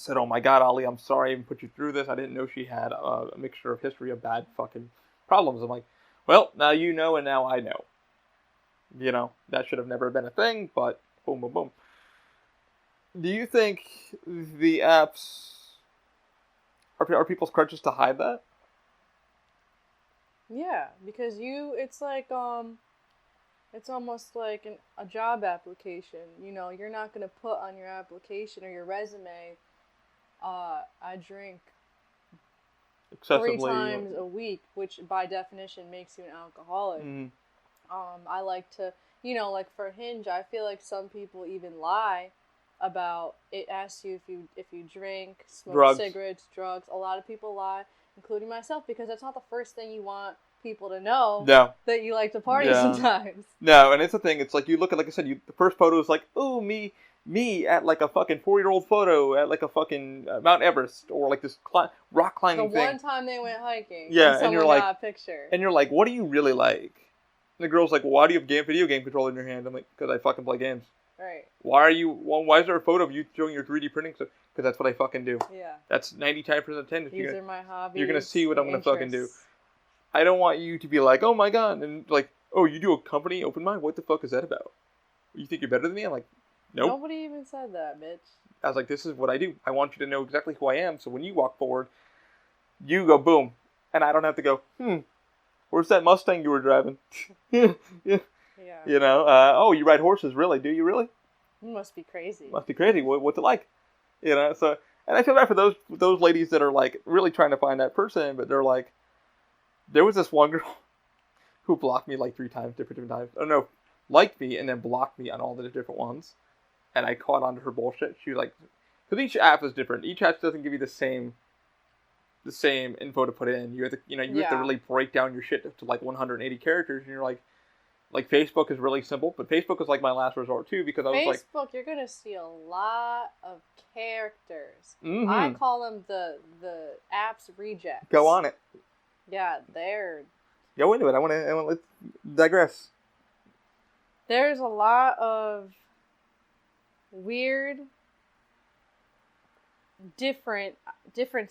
said, oh my God, Ali, I'm sorry I even put you through this. I didn't know she had a mixture of history of bad fucking problems. I'm like, well, now you know and now I know. That should have never been a thing, but boom, boom, boom. Do you think the apps are people's crutches to hide that? Yeah, because it's like, It's almost like a job application. You know, you're not going to put on your application or your resume, I drink three Excessively. times a week, which by definition makes you an alcoholic. Mm. I like to, like for Hinge, I feel like some people even lie about it. Asks you if you drink, smoke cigarettes, drugs. A lot of people lie, including myself, because that's not the first thing you want people to know. No. That you like to party sometimes. No, and it's the thing. It's like you look at, like I said, the first photo is like, oh, me at like a fucking 4-year-old photo at like a fucking Mount Everest or like this rock climbing thing. The one time they went hiking. Yeah, and you're like, got a picture. And you're like, what do you really like? And the girl's like, well, why do you have video game controller in your hand? I'm like, because I fucking play games. Right. Why is there a photo of you showing your 3D printing stuff? Because that's what I fucking do. Yeah. That's 99% of the time. These are my hobbies. You're going to see what I'm going to fucking do. I don't want you to be like, oh my god, and like, oh, you do a company open mind? What the fuck is that about? You think you're better than me? I'm like, nope. Nobody even said that, bitch. I was like, this is what I do. I want you to know exactly who I am, so when you walk forward, you go boom. And I don't have to go, where's that Mustang you were driving? Yeah. You know, oh, you ride horses, really? Do you really? You must be crazy. Must be crazy. What's it like? You know, so, and I feel bad for those ladies that are like really trying to find that person, but they're like, there was this one girl who blocked me like 3 times, different times. Oh no, liked me and then blocked me on all the different ones. And I caught on to her bullshit. She was like, because each app is different. Each app doesn't give you the same info to put in. You have to, you have to really break down your shit to like 180 characters. And you're like Facebook is really simple, but Facebook is like my last resort too, because I was like, Facebook, you're gonna see a lot of characters. Mm-hmm. I call them the app's rejects. Go on it. Yeah, they're... Go into it. I want to let's digress. There's a lot of weird, different's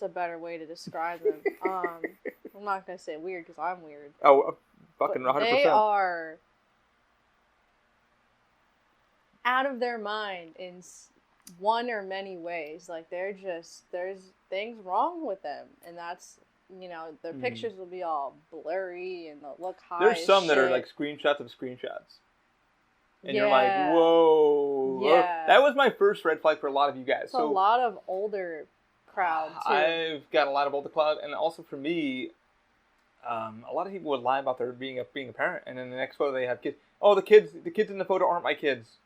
a better way to describe them. I'm not going to say weird because I'm weird. Oh, fucking 100%. They are out of their mind in one or many ways. Like, there's things wrong with them, and that's... their pictures will be all blurry and they'll look high. There's some that are like screenshots of screenshots. And you're like, whoa. Yeah. That was my first red flag for a lot of you guys. So a lot of older crowd, too. I've got a lot of older crowd. And also for me, a lot of people would lie about their being a parent. And then the next photo they have kids. Oh, the kids in the photo aren't my kids.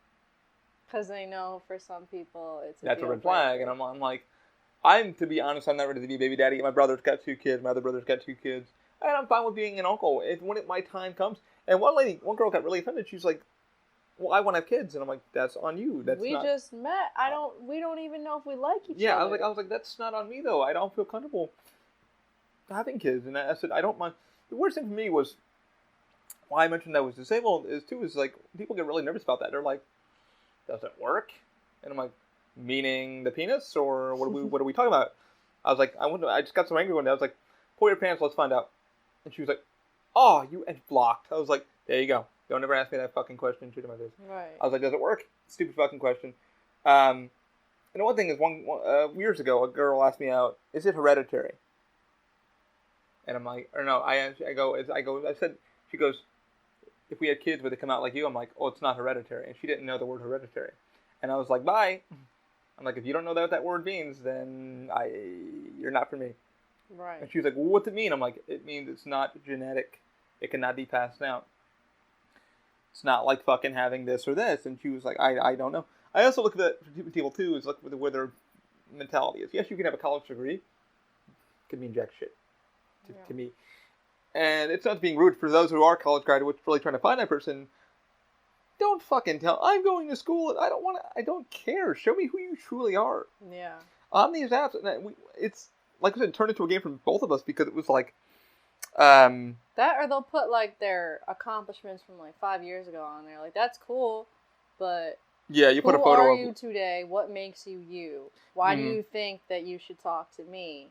Because they know for some people that's a red flag. And I'm like, to be honest, I'm not ready to be a baby daddy. My brother's got 2 kids. My other brother's got 2 kids. And I'm fine with being an uncle when my time comes. And one girl got really offended. She's like, well, I want to have kids. And I'm like, that's on you. We just met. We don't even know if we like each other. Yeah, I was like, that's not on me, though. I don't feel comfortable having kids. And I said, I don't mind. The worst thing for me was, why I mentioned I was disabled is like, people get really nervous about that. They're like, does it work? And I'm like, meaning the penis, or what are we talking about? I was like, I just got so angry one day. I was like, pull your pants, let's find out. And she was like, oh, you and blocked. I was like, there you go. Don't ever ask me that fucking question. Shoot in my face. Right. I was like, does it work? Stupid fucking question. And the one thing is, years ago, a girl asked me out, is it hereditary? And I'm like, or no, she goes, if we had kids, would they come out like you? I'm like, oh, it's not hereditary. And she didn't know the word hereditary. And I was like, bye. I'm like, if you don't know what that word means, then you're not for me. Right. And she was like, well, what's it mean? I'm like, it means it's not genetic. It cannot be passed down. It's not like fucking having this or this. And she was like, I don't know. I also look at that people too, is look where their mentality is. Yes, you can have a college degree. It could mean jack shit to me. And it's not being rude for those who are college graduates really trying to find that person. Don't fucking tell. I'm going to school and I don't care. Show me who you truly are. Yeah. On these apps, it's like I said, turned into a game for both of us because it was like, that, or they'll put like their accomplishments from like 5 years ago on there. Like, that's cool, but yeah, you put a photo. Who are you today? What makes you you? Why do you think that you should talk to me?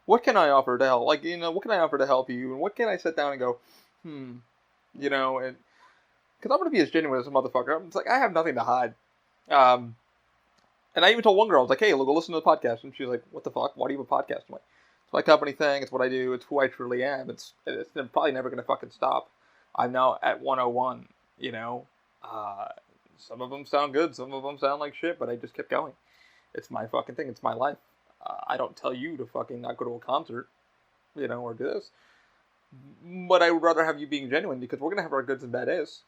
What can I offer to help? Like, what can I offer to help you? And what can I sit down and go, and because I'm gonna be as genuine as a motherfucker. It's like I have nothing to hide. And I even told one girl, I was like, hey, go listen to the podcast. And she was like, what the fuck? Why do you have a podcast? I'm like, it's my company thing. It's what I do. It's who I truly am. It's probably never going to fucking stop. I'm now at 101. You know, uh, some of them sound good, some of them sound like shit, but I just kept going. It's my fucking thing. It's my life. I don't tell you to fucking not go to a concert, you know, or do this. But I would rather have you being genuine because we're gonna have our goods and bad days,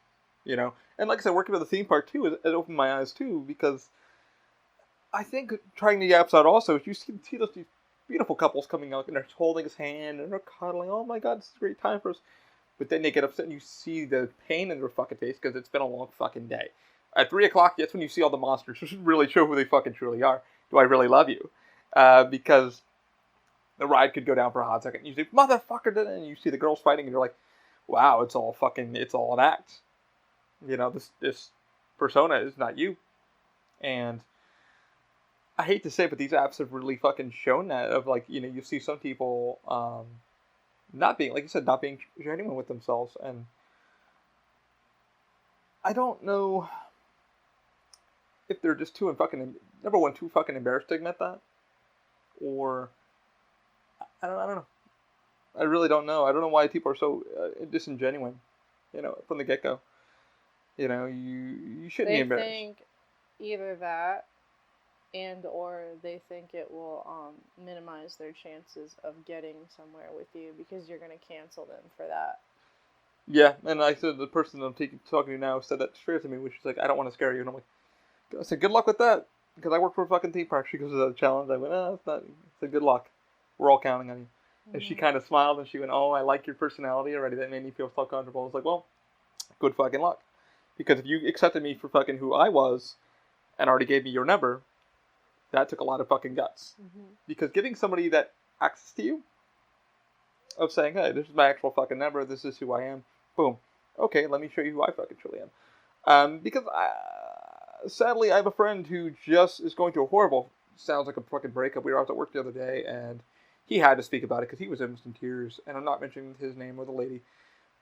you know. And like I said, working at the theme park too, it opened my eyes too because I think trying the apps out also, you see those beautiful couples coming out and they're holding his hand and they're cuddling. Oh my god, this is a great time for us. But then they get upset and you see the pain in their fucking face because it's been a long fucking day. At 3 o'clock, that's when you see all the monsters really show who they fucking truly are. Do I really love you? Because the ride could go down for a hot second. You say, motherfucker, and you see the girls fighting and you're like, wow, it's all an act. You know, this persona is not you. And I hate to say it, but these apps have really fucking shown that of like, you know, you see some people not being, like you said, not being genuine with themselves. And I don't know if they're just too fucking, number one, too fucking embarrassed to admit that. Or, I don't know. I really don't know. I don't know why people are so disingenuine, you know, from the get-go. You know, you shouldn't be embarrassed. They think either that and or they think it will minimize their chances of getting somewhere with you because you're going to cancel them for that. Yeah, and I said the person I'm talking to now said that straight to me, which is like, I don't want to scare you. And I'm like, I said, good luck with that. Because I work for a fucking theme park. She goes, is that a challenge? I went, it's not. I said, good luck. We're all counting on you. Mm-hmm. And she kind of smiled and she went, oh, I like your personality already. That made me feel so comfortable. I was like, well, good fucking luck. Because if you accepted me for fucking who I was and already gave me your number, that took a lot of fucking guts. Mm-hmm. Because giving somebody that access to you, of saying, hey, this is my actual fucking number, this is who I am, boom. Okay, let me show you who I fucking truly am. Because sadly, I have a friend who just is going through a horrible, sounds like a fucking breakup. We were out at work the other day, and he had to speak about it because he was almost in tears. And I'm not mentioning his name or the lady,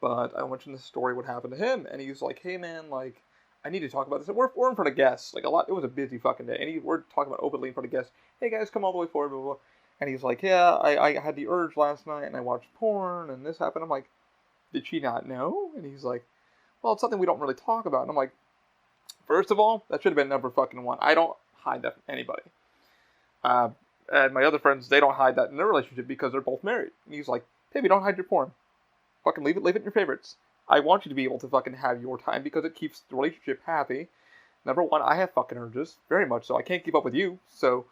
but I mentioned the story, what happened to him. And he was like, hey, man, like, I need to talk about this. We're in front of guests. Like, it was a busy fucking day. And we're talking about openly in front of guests. Hey, guys, come all the way forward, blah, blah, blah. And he's like, yeah, I had the urge last night, and I watched porn, and this happened. I'm like, did she not know? And he's like, well, it's something we don't really talk about. And I'm like, first of all, that should have been number fucking one. I don't hide that from anybody. And my other friends, they don't hide that in their relationship because they're both married. And he's like, baby, don't hide your porn. Fucking leave it in your favorites. I want you to be able to fucking have your time because it keeps the relationship happy. Number one, I have fucking urges, very much so. I can't keep up with you, so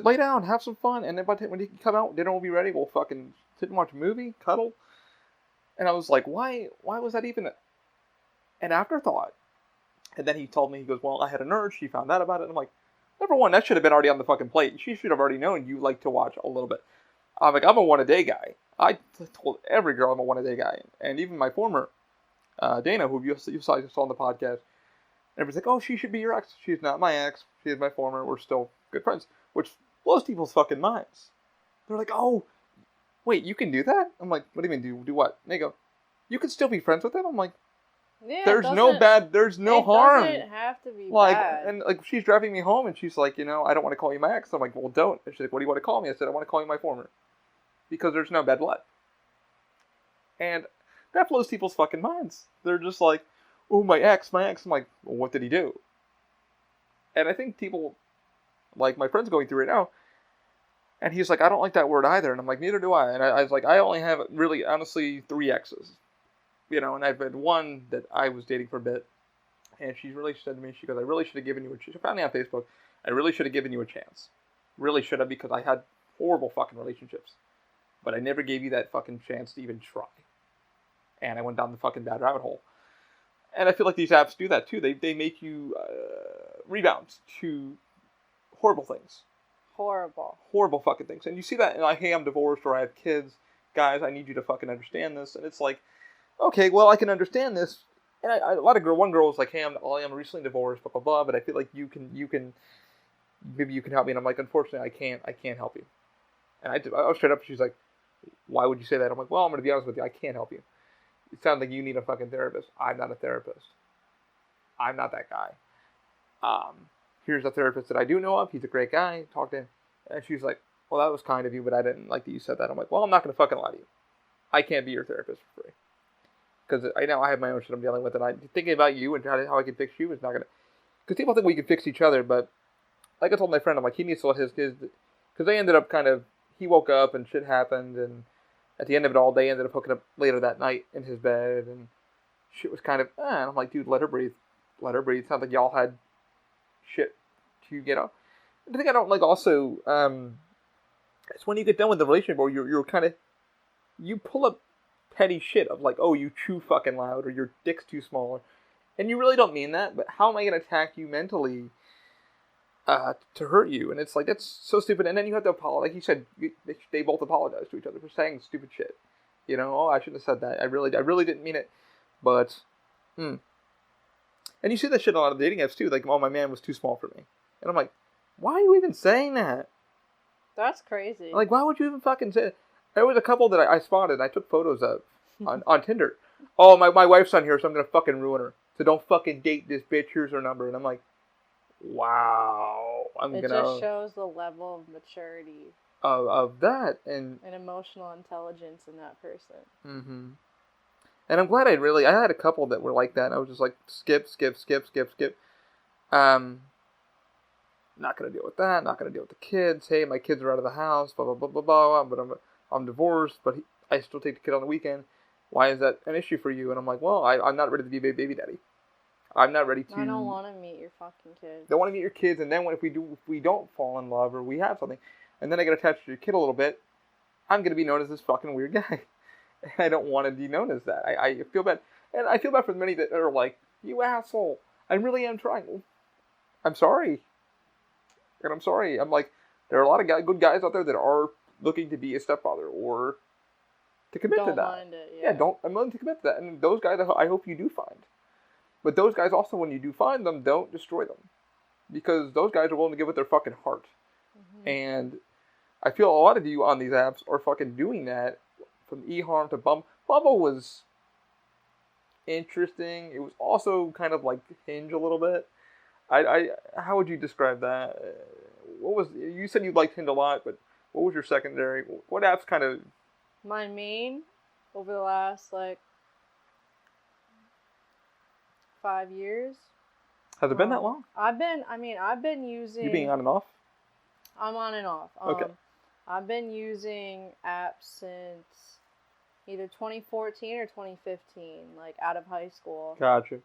lay down, have some fun, and then when you come out, dinner will be ready. We'll fucking sit and watch a movie, cuddle. And I was like, why was that even an afterthought? And then he told me, he goes, well, I had an urge. She found out about it. And I'm like, number one, that should have been already on the fucking plate. She should have already known you like to watch a little bit. I'm like, I'm a one-a-day guy. I told every girl I'm a one-a-day guy. And even my former, Dana, who you saw on the podcast, everybody's like, oh, she should be your ex. She's not my ex. She is my former. We're still good friends. Which blows people's fucking minds. They're like, oh, wait, you can do that? I'm like, what do you mean, do what? And they go, you can still be friends with him? I'm like, yeah, there's no harm. It doesn't have to be like, bad. And like, she's driving me home, and she's like, you know, I don't want to call you my ex. I'm like, well, don't. And she's like, what do you want to call me? I said, I want to call you my former, because there's no bad blood. And that blows people's fucking minds. They're just like, oh, my ex. I'm like, well, what did he do? And I think people, like my friend's going through it now, and he's like, I don't like that word either. And I'm like, neither do I. And I was like, I only have really, honestly, 3 exes. You know, and I've had one that I was dating for a bit, and she really said to me, she goes, I really should have given you a chance. She found me on Facebook. I really should have given you a chance. Really should have, because I had horrible fucking relationships. But I never gave you that fucking chance to even try. And I went down the fucking bad rabbit hole. And I feel like these apps do that too. They make you rebound to horrible things. Horrible fucking things. And you see that, like, hey, I'm divorced or I have kids. Guys, I need you to fucking understand this. And it's like, okay, well, I can understand this. And one girl was like, hey, I'm recently divorced, blah, blah, blah, but I feel like you can, maybe you can help me. And I'm like, unfortunately, I can't help you. And I was straight up, she's like, why would you say that? I'm like, well, I'm going to be honest with you, I can't help you. It sounds like you need a fucking therapist. I'm not a therapist. I'm not that guy. Here's a therapist that I do know of. He's a great guy. Talk to him. And she's like, well, that was kind of you, but I didn't like that you said that. I'm like, well, I'm not going to fucking lie to you. I can't be your therapist for free. because I know I have my own shit I'm dealing with, and I thinking about you and how I can fix you is not gonna. Because people think we can fix each other, but like I told my friend, I'm like, he needs to let his because they ended up kind of, he woke up and shit happened, and at the end of it all, they ended up hooking up later that night in his bed, and shit was kind of, and I'm like, dude, let her breathe. Let her breathe. Sounds like y'all had shit to get off. The thing I don't like also, it's when you get done with the relationship, or you're kind of, you pull up petty shit of like, oh, you chew fucking loud, or your dick's too small, and you really don't mean that, but how am I going to attack you mentally to hurt you? And it's like, that's so stupid. And then you have to apologize. Like you said, they both apologize to each other for saying stupid shit. You know, oh, I shouldn't have said that. I really didn't mean it. But, And you see that shit on a lot of dating apps too. Like, oh, my man was too small for me. And I'm like, why are you even saying that? That's crazy. Like, why would you even fucking say it? There was a couple that I spotted and I took photos of on Tinder. Oh, my wife's on here, so I'm going to fucking ruin her. So don't fucking date this bitch. Here's her number. And I'm like, wow. It just shows the level of maturity. Of that. And emotional intelligence in that person. Mm-hmm. And I'm glad I had a couple that were like that. And I was just like, skip. Not going to deal with that. Not going to deal with the kids. Hey, my kids are out of the house. Blah, blah, blah, blah, blah. But I'm divorced, but I still take the kid on the weekend. Why is that an issue for you? And I'm like, well, I'm not ready to be a baby daddy. I'm not ready to. I don't want to meet your fucking kids. Don't want to meet your kids, and then if we don't fall in love or we have something, and then I get attached to your kid a little bit, I'm going to be known as this fucking weird guy. I don't want to be known as that. I feel bad. And I feel bad for the many that are like, you asshole. I really am trying. I'm sorry. And I'm sorry. I'm like, there are a lot of good guys out there that are looking to be a stepfather or to commit to that. Don't mind it, yeah. I'm willing to commit to that. And those guys, I hope you do find. But those guys also, when you do find them, don't destroy them. Because those guys are willing to give it their fucking heart. Mm-hmm. And I feel a lot of you on these apps are fucking doing that. From eHarm to Bumble. Bumble was interesting. It was also kind of like Hinge a little bit. How would you describe that? You said you liked Hinge a lot, but what was your secondary? What apps kind of... My main, over the last, 5 years. Has it been that long? I've been using... You being on and off? I'm on and off. Okay. I've been using apps since either 2014 or 2015, out of high school. Gotcha.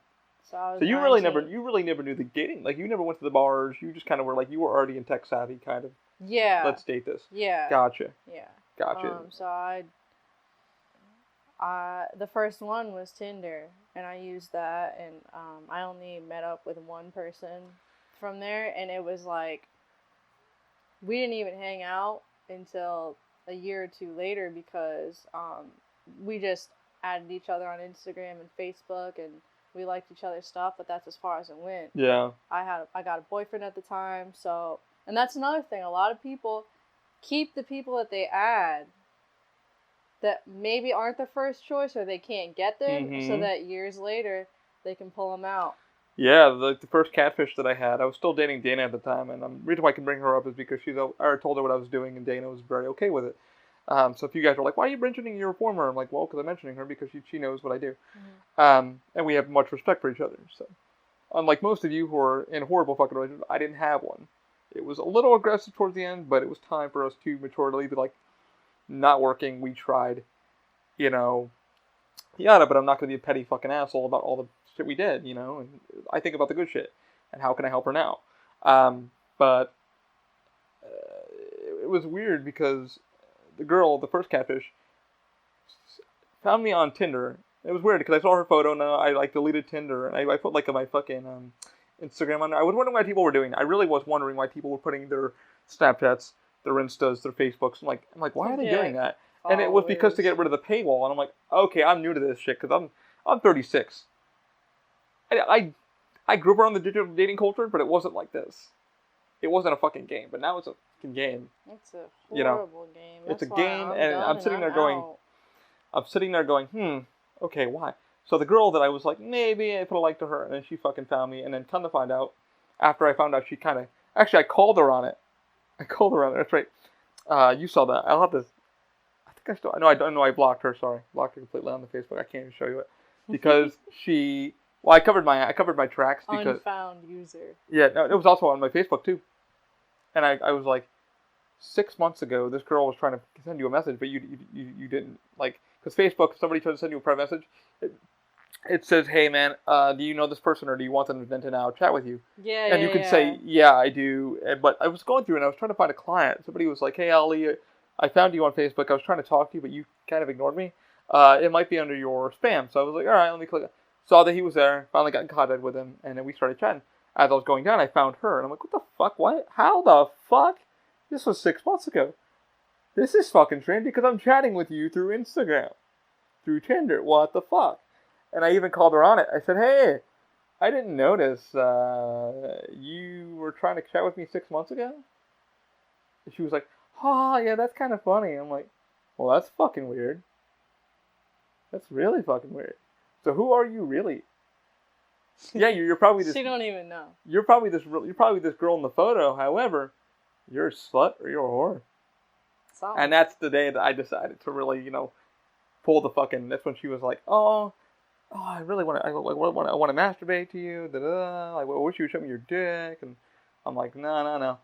So you really never knew the dating. Like, you never went to the bars. You just kind of were like, you were already in tech savvy, kind of. Yeah. Let's date this. Yeah. Gotcha. Yeah. Gotcha. So the first one was Tinder, and I used that, and I only met up with one person from there, and it was we didn't even hang out until a year or two later because we just added each other on Instagram and Facebook, and we liked each other's stuff, but that's as far as it went. Yeah. I got a boyfriend at the time, so, and that's another thing. A lot of people keep the people that they add that maybe aren't the first choice or they can't get them, so that years later they can pull them out. Yeah, the first catfish that I had, I was still dating Dana at the time, and the reason why I can bring her up is because I told her what I was doing, and Dana was very okay with it. So if you guys are like, why are you mentioning your former? I'm like, well, because I'm mentioning her because she knows what I do. Mm-hmm. And we have much respect for each other. So unlike most of you who are in horrible fucking relationships, I didn't have one. It was a little aggressive towards the end, but it was time for us to maturely be like, not working, we tried, yada, but I'm not going to be a petty fucking asshole about all the shit we did, and I think about the good shit, and how can I help her now? But it was weird because the girl, the first catfish, found me on Tinder. It was weird because I saw her photo and I deleted Tinder and I put my fucking Instagram on there. I was wondering why people were doing it. I really was wondering why people were putting their Snapchats, their Instas, their Facebooks. I'm like, why are they doing that? And it was because to get rid of the paywall. And I'm like, okay, I'm new to this shit because I'm 36. I grew up around the digital dating culture, but it wasn't like this. It wasn't a fucking game, but now it's a fucking game. It's a horrible game. It's a game, and I'm sitting there going, okay, why? So the girl that I was like, maybe I put a like to her, and then she fucking found me, and then come to find out, after I found out she kind of, actually I called her on it. That's right. You saw that. I'll have this. I think I still, no, I don't know. I blocked her. Sorry, blocked her completely on the Facebook. I can't even show you it. because she. Well, I covered my tracks because unfound user. Yeah, no, it was also on my Facebook too, and I was like, 6 months ago, this girl was trying to send you a message, but you didn't like because Facebook. If somebody tried to send you a private message, it says, "Hey man, do you know this person, or do you want them to now chat with you?" Yeah, and you can say, "Yeah, I do." But I was going through and I was trying to find a client. Somebody was like, "Hey, Ali, I found you on Facebook. I was trying to talk to you, but you kind of ignored me. It might be under your spam." So I was like, "All right, let me click." Saw that he was there. Finally got in contact with him, and then we started chatting. As I was going down, I found her, and I'm like, "What the fuck? What? How the fuck? This was 6 months ago. This is fucking strange because I'm chatting with you through Instagram, through Tinder. What the fuck?" And I even called her on it. I said, "Hey, I didn't notice you were trying to chat with me 6 months ago." And she was like, "Oh, yeah, that's kind of funny." I'm like, "Well, that's fucking weird. That's really fucking weird. So who are you really?" Yeah, you're probably this. She don't even know. You're probably this girl in the photo. However, you're a slut or you're a whore. Something. And that's the day that I decided to really, pull the fucking. That's when she was like, "Oh, I really want to. I want to masturbate to you. Da da. Like, I wish you would show me your dick." And I'm like, no.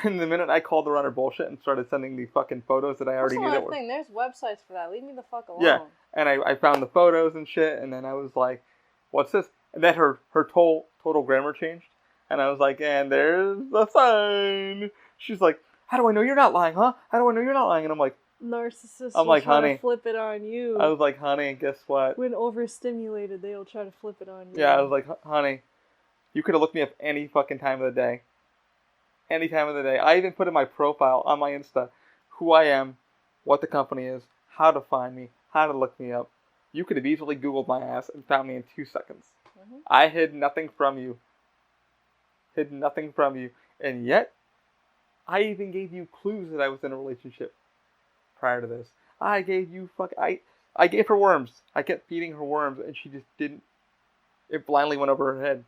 And the minute I called her on her bullshit and started sending the fucking photos that I already knew that were. Thing. There's websites for that. Leave me the fuck alone. Yeah, and I found the photos and shit, and then I was like, "What's this?" And then her total grammar changed, and I was like, "And there's the sign." She's like, "How do I know you're not lying, huh? How do I know you're not lying?" And I'm like, narcissists I'm will like, try "Honey." to flip it on you. I was like, "Honey, guess what?" When overstimulated, they'll try to flip it on you. Yeah, I was like, "Honey, you could have looked me up any fucking time of the day. Any time of the day." I even put in my profile on my Insta who I am, what the company is, how to find me, how to look me up. You could have easily Googled my ass and found me in 2 seconds. Mm-hmm. I hid nothing from you. And yet, I even gave you clues that I was in a relationship prior to this. I gave you I gave her worms. I kept feeding her worms, and she just didn't. It blindly went over her head.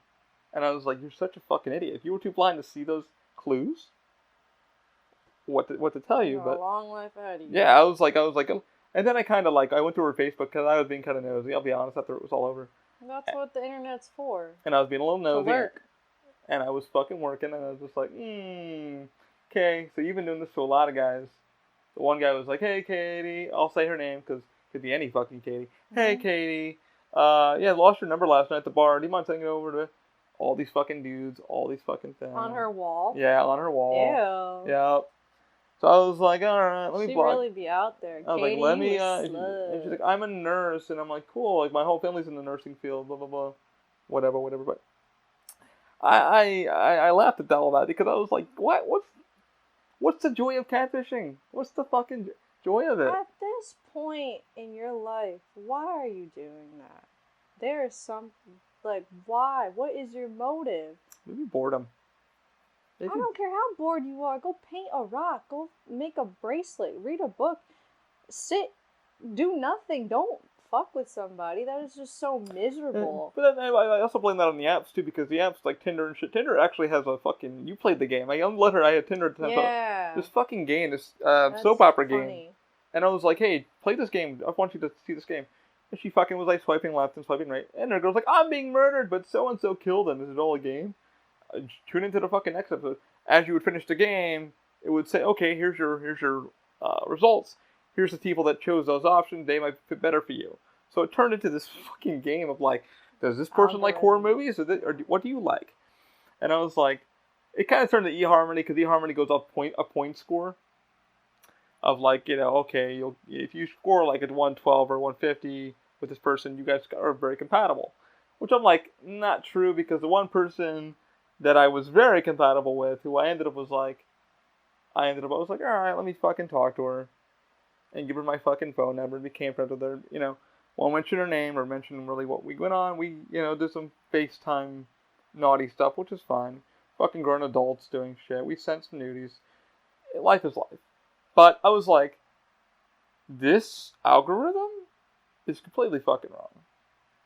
And I was like, "You're such a fucking idiot. If you were too blind to see those clues, what to tell you?" But a long life ahead of you. Yeah, I was like, and then I kind of I went to her Facebook because I was being kind of nosy. I'll be honest, after it was all over. That's what the internet's for. And I was being a little nosy. To lurk. And I was fucking working, and I was just like, okay. So you've been doing this to a lot of guys. The one guy was like, "Hey, Katie," I'll say her name because it could be any fucking Katie. Mm-hmm. "Hey, Katie, yeah, lost your number last night at the bar. Do you mind sending it over to all these fucking dudes, all these fucking things?" On her wall? Yeah, on her wall. Ew. Yeah. So I was like, "All right, let me block." She really be out there. I was Katie, like, "Let me," and she's like, "I'm a nurse," and I'm like, "Cool, like my whole family's in the nursing field, blah blah blah, whatever." But I laughed at all that because I was like, what's the joy of catfishing? What's the fucking joy of it? At this point in your life, why are you doing that? There is something, why? What is your motive? Maybe boredom. I don't care how bored you are. Go paint a rock. Go make a bracelet. Read a book. Sit. Do nothing. Don't fuck with somebody. That is just so miserable. But then I also blame that on the apps too, because the apps like Tinder and shit. Tinder actually has a fucking. You played the game. I had Tinder to have this fucking game, this soap opera game, and I was like, "Hey, play this game. I want you to see this game." And she fucking was like swiping left and swiping right, and the girl's like, "I'm being murdered, but so and so killed him. Is it all a game?" Tune into the fucking next episode. As you would finish the game, it would say, "Okay, here's your results. Here's the people that chose those options. They might fit better for you." So it turned into this fucking game of like, does this person like horror movies, or what do you like? And I was like, it kind of turned to eHarmony, because eHarmony goes off a point score of like, okay, if you score like at 112 or 150 with this person, you guys are very compatible. Which I'm like, not true, because the one person that I was very compatible with, who I was like, all right, let me fucking talk to her and give her my fucking phone number, and became friends with her, won't mention her name or mention really what we went on. We, did some FaceTime naughty stuff, which is fine. Fucking grown adults doing shit. We sent some nudies. Life is life. But I was like, this algorithm is completely fucking wrong.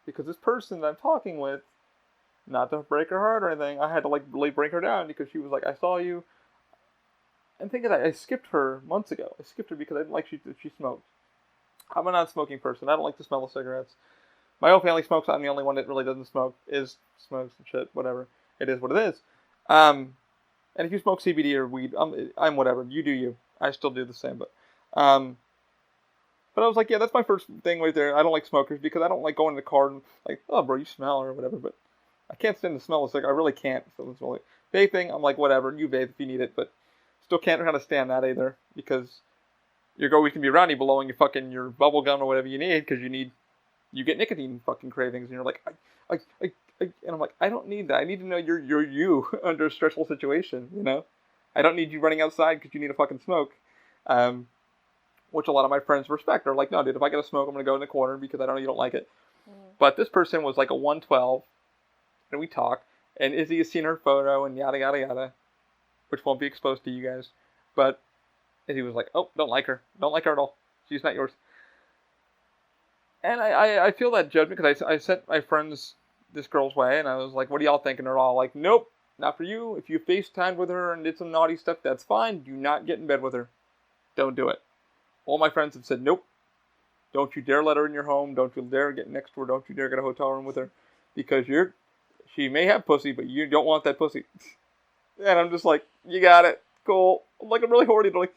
Because this person that I'm talking with, not to break her heart or anything, I had to like really break her down, because she was like, "I saw you." And think of that, I skipped her months ago. I skipped her because I didn't like she smoked. I'm a non-smoking person. I don't like the smell of cigarettes. My whole family smokes. I'm the only one that really doesn't smoke. Smokes and shit. Whatever. It is what it is. And if you smoke CBD or weed, I'm whatever. You do you. I still do the same. But I was like, yeah, that's my first thing right there. I don't like smokers because I don't like going in the car and like, oh, bro, you smell or whatever. But I can't stand the smell of cigarette. I really can't. So it's really vaping. I'm like, whatever. You vape if you need it, but still can't kind of stand that either because we can be around you blowing your bubble gum or whatever you need because you get nicotine fucking cravings and you're like, and I'm like, I don't need that. I need to know you're you under a stressful situation, you know? I don't need you running outside because you need a fucking smoke. Which a lot of my friends respect. They're like, no, dude, if I get a smoke, I'm going to go in the corner because you don't like it. But this person was like a 112, and we talked, and Izzy has seen her photo and yada, yada, yada, which won't be exposed to you guys. But Izzy was like, oh, don't like her. Don't like her at all. She's not yours. And I feel that judgment because I sent my friends this girl's way, and I was like, what are y'all thinking? They're all like, nope, not for you. If you FaceTimed with her and did some naughty stuff, that's fine. Do not get in bed with her. Don't do it. All my friends have said, nope. Don't you dare let her in your home. Don't you dare get next to her. Don't you dare get a hotel room with her. Because she may have pussy, but you don't want that pussy. And I'm just like, you got it. Cool. I'm really horny. They're like,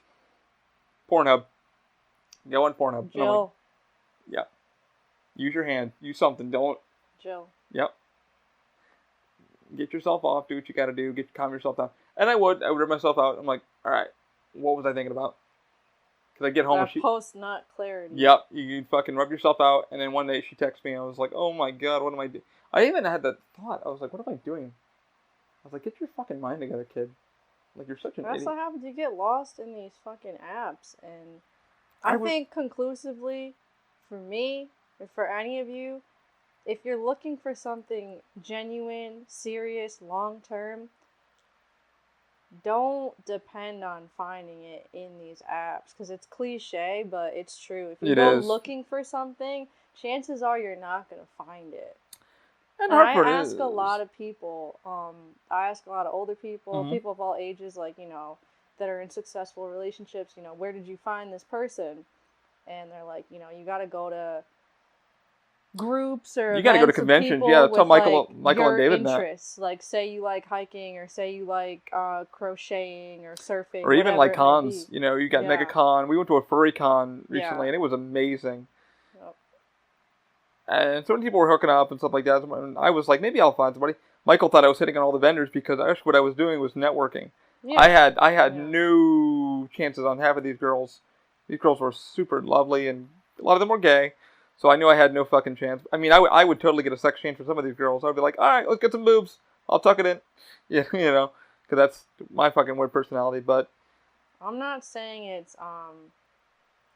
Pornhub. Go on Pornhub. Jill. Like, yeah. Use your hand. Use something. Don't. Jill. Yep. Get yourself off. Do what you got to do. Calm yourself down. And I would rip myself out. I'm like, all right. What was I thinking about? Because I get home and post-nut clarity. Yep. You fucking rub yourself out. And then one day she texts me. And I was like, oh my God, what am I doing? I even had that thought. I was like, what am I doing? I was like, get your fucking mind together, kid. Like, you're such an idiot. That's what happens. You get lost in these fucking apps. And I think conclusively, for me, or for any of you, if you're looking for something genuine, serious, long-term, don't depend on finding it in these apps. Because it's cliche, but it's true. If you go looking for something, chances are you're not going to find it. And I ask a lot of people, I ask a lot of older people, people of all ages, like, you know, that are in successful relationships, you know, where did you find this person? And they're like, you know, you got to go to groups or you got to go to conventions. Yeah, tell Michael and David interests. Like, say you like hiking, or say you like crocheting or surfing, or even like cons. You know, you got MegaCon. We went to a furry con recently, and it was amazing. Yep. And so many people were hooking up and stuff like that. And I was like, maybe I'll find somebody. Michael thought I was hitting on all the vendors because actually what I was doing was networking. Yeah. I had no chances on half of these girls. These girls were super lovely, and a lot of them were gay. So I knew I had no fucking chance. I mean, I would totally get a sex change for some of these girls. I'd be like, all right, let's get some boobs. I'll tuck it in. Yeah, you know, because that's my fucking weird personality. But I'm not saying it's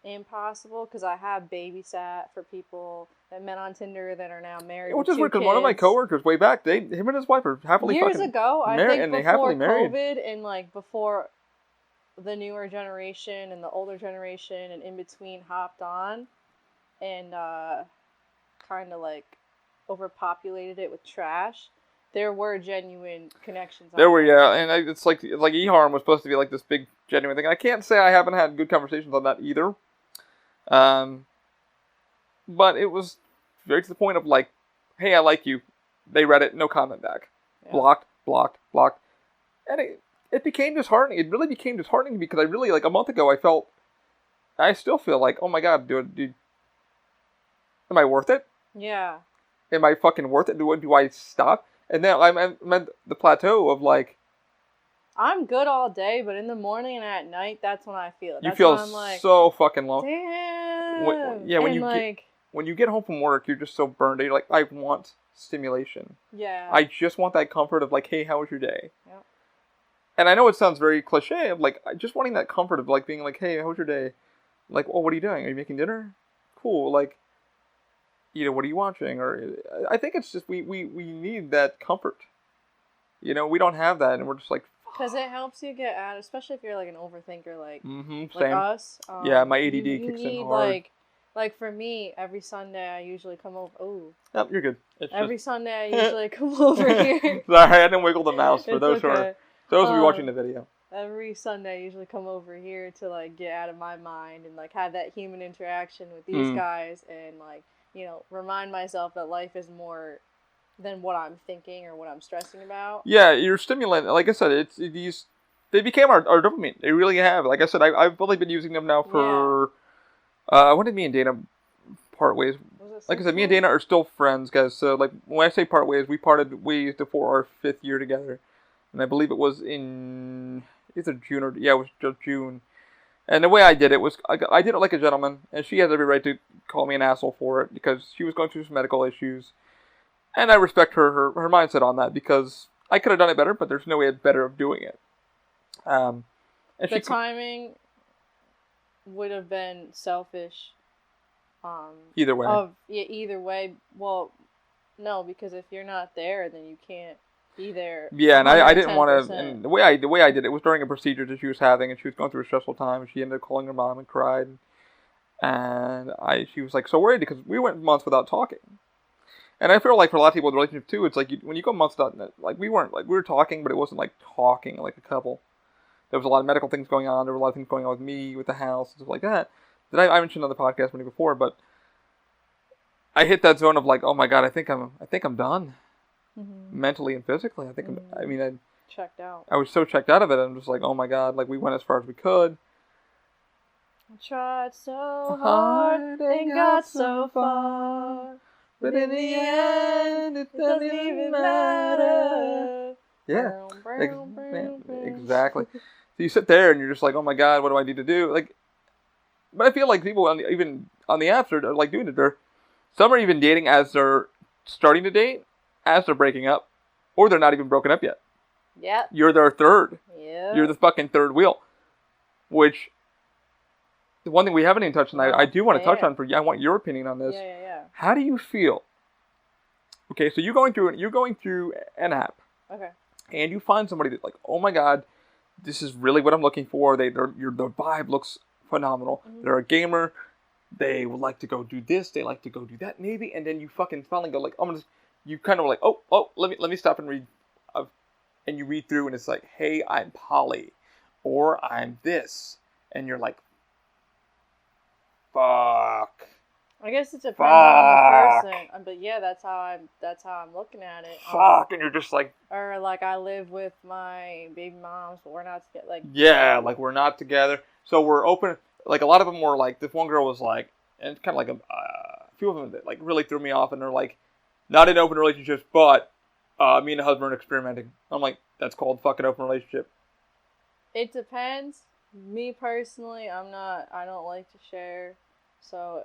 impossible, because I have babysat for people that met on Tinder that are now married. Which is weird, because one of my coworkers way back, him and his wife are happily years fucking ago. I think and before COVID and like before the newer generation and the older generation and in between hopped on. And kind of like overpopulated it with trash. There were genuine connections. There were, yeah, and it's like eHarm was supposed to be like this big genuine thing. I can't say I haven't had good conversations on that either. But it was very to the point of like, hey, I like you. They read it, no comment back. Yeah. Blocked. And it became disheartening. It really became disheartening because I really, like a month ago, I still feel like, oh my God, dude. Am I worth it? Yeah. Am I fucking worth it? Do I stop? And then I'm at the plateau of like, I'm good all day, but in the morning and at night, that's when I feel it. You feel so fucking low. Damn. When you get home from work, you're just so burned out. You're like, I want stimulation. Yeah. I just want that comfort of like, hey, how was your day? Yep. And I know it sounds very cliche of like, just wanting that comfort of like being like, hey, how was your day? Like, oh, what are you doing? Are you making dinner? Cool. Like, you know, what are you watching? Or I think it's just we need that comfort. You know, we don't have that, and we're just like. Because it helps you get out, especially if you're like an overthinker, like same. Us. Yeah, my ADD kicks in hard. Like for me, every Sunday I usually come over. Oh, yep, you're good. Every Sunday I usually come over here. Sorry, I didn't wiggle the mouse for those who are watching the video. Every Sunday I usually come over here to like get out of my mind and like have that human interaction with these guys and like remind myself that life is more than what I'm thinking or what I'm stressing about. Yeah, you're stimulating. Like I said, they became our dopamine. They really have. Like I said, I've only been using them now for. When did me and Dana part ways? Like I said, me and Dana are still friends, guys. So like when I say part ways, we parted ways before our 5th year together, and I believe it was in either June or it was just June. And the way I did it was I did it like a gentleman, and she has every right to call me an asshole for it because she was going through some medical issues, and I respect her mindset on that because I could have done it better, but there's no way better of doing it. And the timing would have been selfish. Either way. Either way. Well, no, because if you're not there, then you can't be there. Yeah, and I didn't want to. And the way I did it was during a procedure that she was having, and she was going through a stressful time. And she ended up calling her mom and cried, and she was like so worried because we went months without talking. And I feel like for a lot of people in the relationship too, it's like when you go months without, like we were talking, but it wasn't like talking like a couple. There was a lot of medical things going on. There were a lot of things going on with me, with the house, and stuff like that. That I mentioned on the podcast before, but I hit that zone of like, oh my god, I think I'm done, mentally and physically. I checked out. I was so checked out of it. I'm just like, oh my god, like we went as far as we could. I tried so hard and got so far, but in the end, it doesn't even matter. Yeah, exactly. So you sit there and you're just like, oh my god, what do I need to do? Like, but I feel like people even on the apps are like doing it. Some are even dating as they're starting to date, as they're breaking up, or they're not even broken up yet. Yeah. You're their third. Yeah. You're the fucking third wheel. Which, the one thing we haven't even touched on, I do want to touch on for you. I want your opinion on this. Yeah. How do you feel? Okay, so you're going through an app. Okay. And you find somebody that's like, oh my god, this is really what I'm looking for. The vibe looks phenomenal. Mm-hmm. They're a gamer. They would like to go do this. They like to go do that maybe. And then you fucking finally go like, you kind of like, oh, let me stop and read. And you read through and it's like, hey, I'm Polly. Or I'm this. And you're like, fuck. I guess it depends on the person, but yeah, that's how I'm looking at it. Fuck, and you're just like, or like I live with my baby moms, but we're not together. Like like we're not together, so we're open. Like a lot of them were like, this one girl was like, and it's kind of like a few of them that like really threw me off, and they're like, not in open relationships, but me and the husband are experimenting. I'm like, that's called fucking open relationship. It depends. Me personally, I don't like to share. So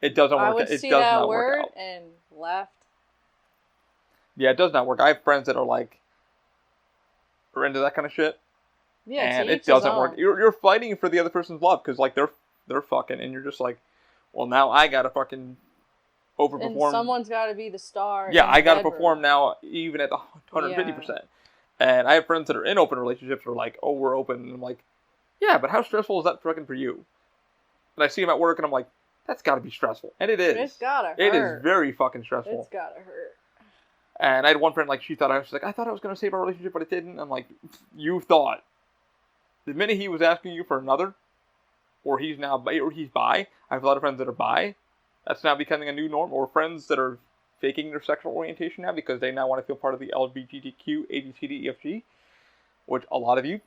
it doesn't work. I would see that word and left. Yeah, it does not work. I have friends that are into that kind of shit. Yeah, and it doesn't work. You're fighting for the other person's love because like they're fucking, and you're just like, well, now I gotta fucking overperform. And someone's got to be the star. Yeah, I gotta perform now, even at the 150%. And I have friends that are in open relationships who are like, oh, we're open, and I'm like, yeah, but how stressful is that fucking for you? And I see him at work, and I'm like, that's got to be stressful. And it is. It's got to hurt. It is very fucking stressful. It's got to hurt. And I had one friend, like, I thought I was going to save our relationship, but it didn't. I'm like, you thought. The minute he was asking you for another, or he's bi, I have a lot of friends that are bi. That's now becoming a new norm. Or friends that are faking their sexual orientation now because they now want to feel part of the LGBTQ, ABCD, EFG, which a lot of you,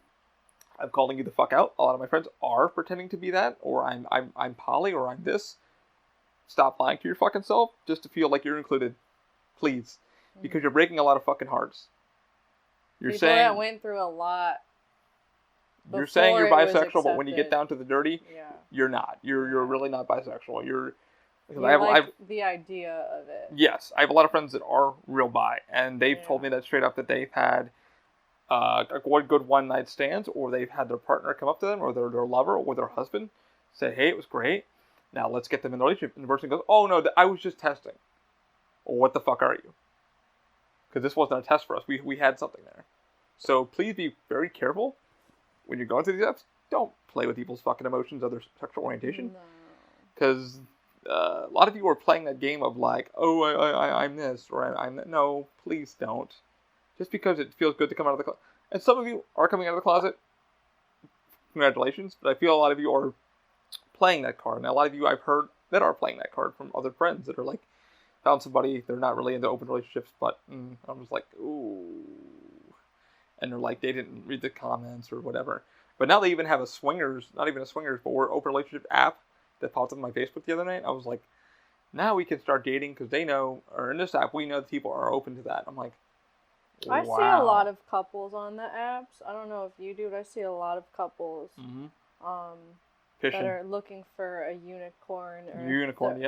I'm calling you the fuck out. A lot of my friends are pretending to be that, or I'm poly, or I'm this. Stop lying to your fucking self just to feel like you're included, please, because you're breaking a lot of fucking hearts. People that went through a lot. You're saying you're bisexual, but when you get down to the dirty, you're not. You're really not bisexual. I have the idea of it. Yes, I have a lot of friends that are real bi, and they've told me that straight up that they've had a good one-night stands, or they've had their partner come up to them, or their lover, or their husband, say, hey, it was great, now let's get them in the relationship. And the person goes, oh no, I was just testing. Well, what the fuck are you? Because this wasn't a test for us. We had something there. So please be very careful when you're going through these apps. Don't play with people's fucking emotions or their sexual orientation. Because a lot of you are playing that game of like, oh, I'm this, or I'm that. No, please don't. Just because it feels good to come out of the closet. And some of you are coming out of the closet. Congratulations. But I feel a lot of you are playing that card. And a lot of you, I've heard that are playing that card from other friends that are like, found somebody, they're not really into open relationships, but I'm just like, ooh. And they're like, they didn't read the comments or whatever. But now they even have a swingers, not even a swingers, but we're open relationship app that popped up on my Facebook the other night. I was like, now we can start dating because they know, or in this app, we know that people are open to that. I'm like, wow. I see a lot of couples on the apps. I don't know if you do, but I see a lot of couples that are looking for a unicorn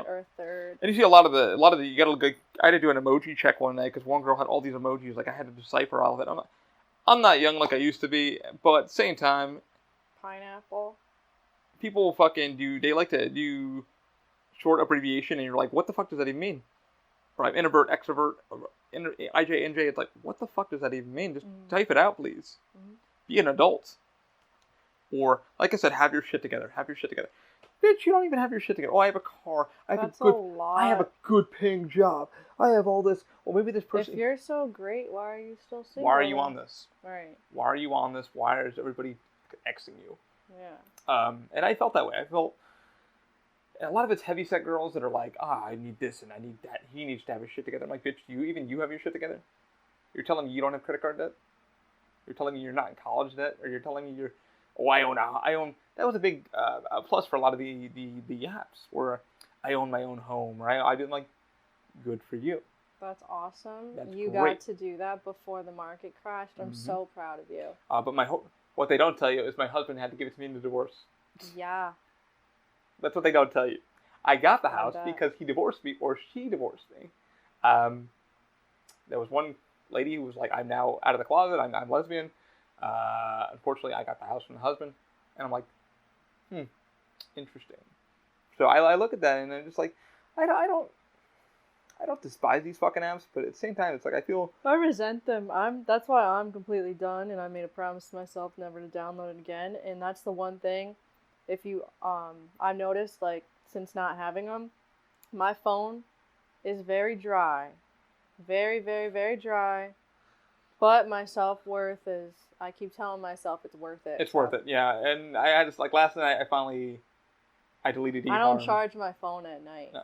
or third. And you see a lot of the you gotta look. I had to do an emoji check one night because one girl had all these emojis. Like I had to decipher all of it. I'm not young like I used to be, but at the same time, pineapple. People fucking do. They like to do short abbreviation, and you're like, what the fuck does that even mean? Right, introvert, extrovert, IJ, NJ. It's like, what the fuck does that even mean? Just type it out, please. Be an adult. Or, like I said, have your shit together. Have your shit together. Bitch, you don't even have your shit together. Oh, I have a car. I have a good paying job. I have all this. Well, maybe this person... If you're so great, why are you still single? Why are you on this? Right. Why are you on this? Why is everybody Xing you? Yeah. And I felt that way. I felt... A lot of it's heavyset girls that are like, I need this and I need that. He needs to have his shit together. I'm like, bitch, you have your shit together? You're telling me you don't have credit card debt? You're telling me you're not in college debt? Or you're telling me you're... Oh, I own... That was a big plus for a lot of the apps where I own my own home, right? I didn't like, good for you. That's awesome. That's you great. Got to do that before the market crashed. I'm so proud of you. But what they don't tell you is my husband had to give it to me in the divorce. Yeah. That's what they don't tell you. I got the house because he divorced me or she divorced me. There was one lady who was like, I'm now out of the closet. I'm lesbian. Unfortunately, I got the house from the husband. And I'm like, interesting. So I look at that and I'm just like, I don't despise these fucking apps, but at the same time, it's like I resent them. That's why I'm completely done, and I made a promise to myself never to download it again. And that's the one thing. If you I've noticed, like, since not having them, my phone is very dry, very, very, very dry. But my self-worth is, I keep telling myself it's worth it. It's worth it, yeah. And I just, like, last night I deleted eHarm. I don't charge my phone at night. No.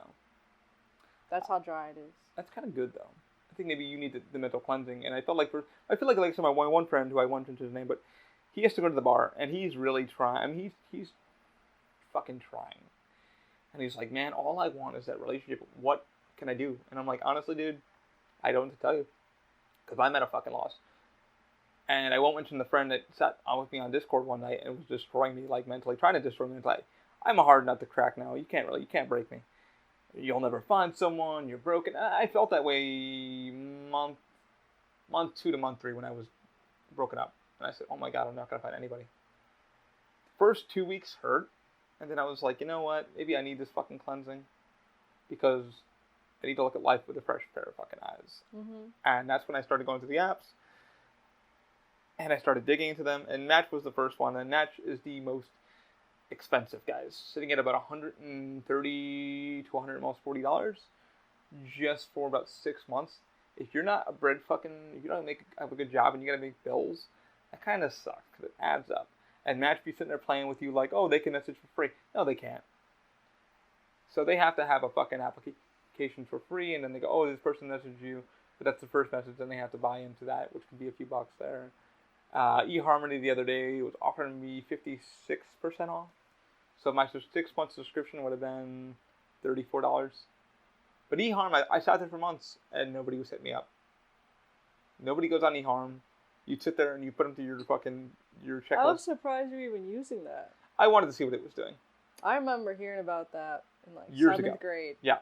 That's how dry it is. That's kind of good, though. I think maybe you need the mental cleansing. And I feel like so my one friend, who I won't mention his name, but he has to go to the bar, and he's really trying. I mean, he's fucking trying. And he's like, man, all I want is that relationship. What can I do? And I'm like, honestly, dude, I don't know what to tell you. Because I'm at a fucking loss. And I won't mention the friend that sat on with me on Discord one night and was destroying me, like, mentally, trying to destroy me. It's like, I'm a hard nut to crack now. You can't break me. You'll never find someone. You're broken. I felt that way month 2 to month 3 when I was broken up. And I said, oh my God, I'm not going to find anybody. First 2 weeks hurt. And then I was like, you know what? Maybe I need this fucking cleansing. Because I need to look at life with a fresh pair of fucking eyes. And that's when I started going to the apps. And I started digging into them. And Match was the first one. And Match is the most expensive, guys. Sitting at about $130 to $140 just for about 6 months. If you're not if you don't have a good job and you gotta make bills, that kind of sucks because it adds up. And Match be sitting there playing with you like, oh, they can message for free. No, they can't. So they have to have a fucking application for free, and then they go, oh, this person messaged you, but that's the first message, then they have to buy into that, which can be a few bucks there. eHarmony the other day was offering me 56% off. So my 6 month subscription would have been $34. But eHarm, I sat there for months, and nobody was hitting me up. Nobody goes on eHarm. You sit there and you put them through your checklist. I was surprised you're even using that. I wanted to see what it was doing. I remember hearing about that in like years 7th ago. grade. Yeah.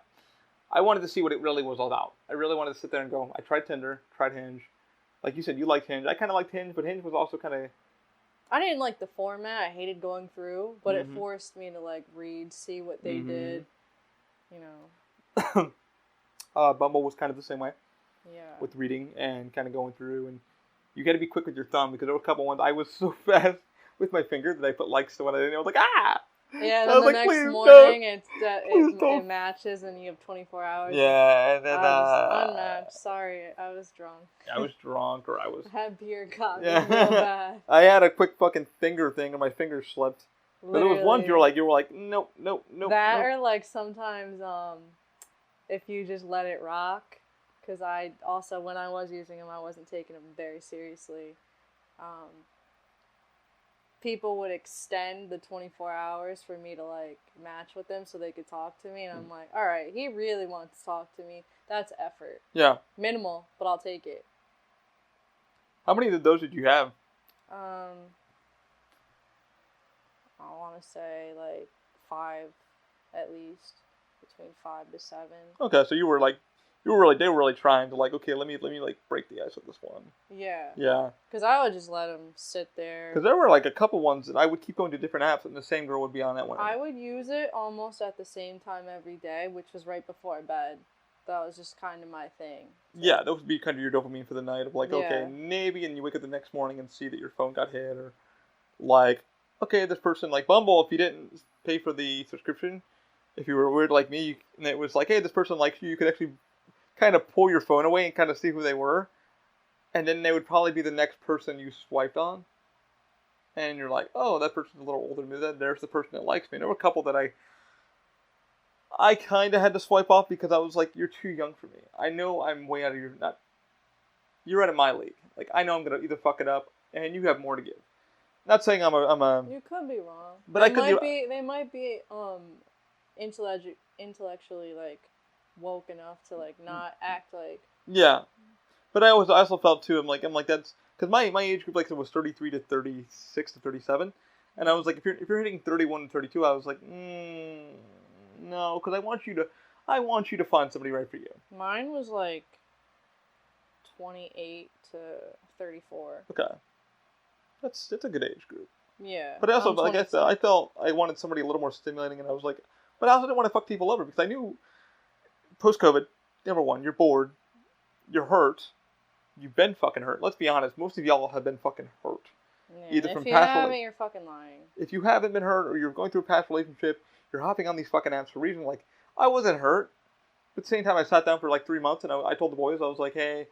I wanted to see what it really was all about. I really wanted to sit there and go, I tried Tinder, tried Hinge. Like you said, you liked Hinge. I kind of liked Hinge, but Hinge was also kind of... I didn't like the format. I hated going through, but it forced me to like read, see what they did, you know. Bumble was kind of the same way. Yeah. With reading and kind of going through, and you got to be quick with your thumb because there were a couple ones I was so fast with my finger that I put likes to one. I was like, ah. Yeah, and then the next morning it matches, and you have 24 hours. Yeah, and then unmatched. Sorry, I was drunk. I was drunk, or I was. I had beer caught me real bad. I had a quick fucking finger thing, and my finger slipped. But there was ones you were like, nope. That nope. or like sometimes if you just let it rock, because I also when I was using them I wasn't taking them very seriously. People would extend the 24 hours for me to like match with them so they could talk to me, and I'm like, all right, he really wants to talk to me. That's effort. Yeah. Minimal, but I'll take it. How many of those did you have? I want to say like 5 at least, between 5 to 7. Okay, so they were really trying to like, okay, let me like break the ice with this one. Yeah. Yeah. Because I would just let them sit there. Because there were like a couple ones that I would keep going to different apps, and the same girl would be on that one. I would use it almost at the same time every day, which was right before bed. That was just kind of my thing. So. Yeah, that would be kind of your dopamine for the night of like, okay, maybe, and you wake up the next morning and see that your phone got hit, or like, okay, this person, like Bumble, if you didn't pay for the subscription, if you were weird like me, and it was like, hey, this person likes you, you could actually kind of pull your phone away and kind of see who they were, and then they would probably be the next person you swiped on, and you're like, oh, that person's a little older than me, there's the person that likes me. And there were a couple that I kind of had to swipe off because I was like, you're too young for me. I know I'm way out of you're out of my league. Like, I know I'm going to either fuck it up, and you have more to give. Not saying I'm a... You could be wrong. But they might be intellectually, like, woke enough to, like, not act like... Yeah. But I also felt, too, I'm like, that's... Because my age group, like, was 33 to 36 to 37. And I was like, if you're hitting 31 to 32, I was like, no, because I want you to find somebody right for you. Mine was, like, 28 to 34. Okay. That's a good age group. Yeah. But I also, like I said, I felt I wanted somebody a little more stimulating, and I was like, but I also didn't want to fuck people over, because I knew post-COVID, number one, you're bored, you're hurt, you've been fucking hurt. Let's be honest, most of y'all have been fucking hurt. Yeah, either from past relationship. You're fucking lying. If you haven't been hurt, or you're going through a past relationship, you're hopping on these fucking apps for a reason. Like, I wasn't hurt, but at the same time, I sat down for like 3 months, and I told the boys, I was like, hey,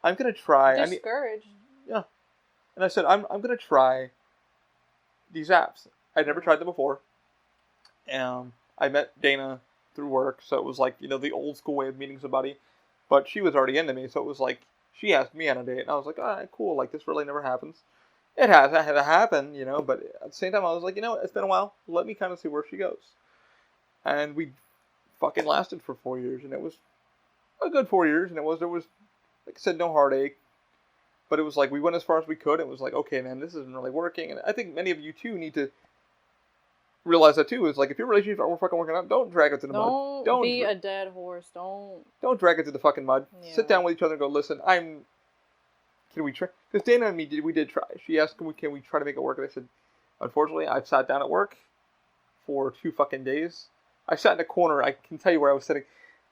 I'm gonna try. Discouraged. Yeah. And I said, I'm going to try these apps. I'd never tried them before. I met Dana through work, so it was like, the old school way of meeting somebody. But she was already into me, so it was like, she asked me on a date, and I was like, all right, cool, like, this really never happens. It had to happen, but at the same time, I was like, it's been a while. Let me kind of see where she goes. And we fucking lasted for 4 years, and it was a good 4 years, and there was, like I said, no heartache. But it was like, we went as far as we could. It was like, okay, man, this isn't really working. And I think many of you, too, need to realize that, too. It's like, if your relationship aren't fucking working out, don't drag it to the mud. Don't be a dead horse. Don't drag it to the fucking mud. Yeah. Sit down with each other and go, listen, can we try? Because Dana and me, we did try. She asked, can we try to make it work? And I said, unfortunately, I've sat down at work for 2 fucking days. I sat in a corner. I can tell you where I was sitting.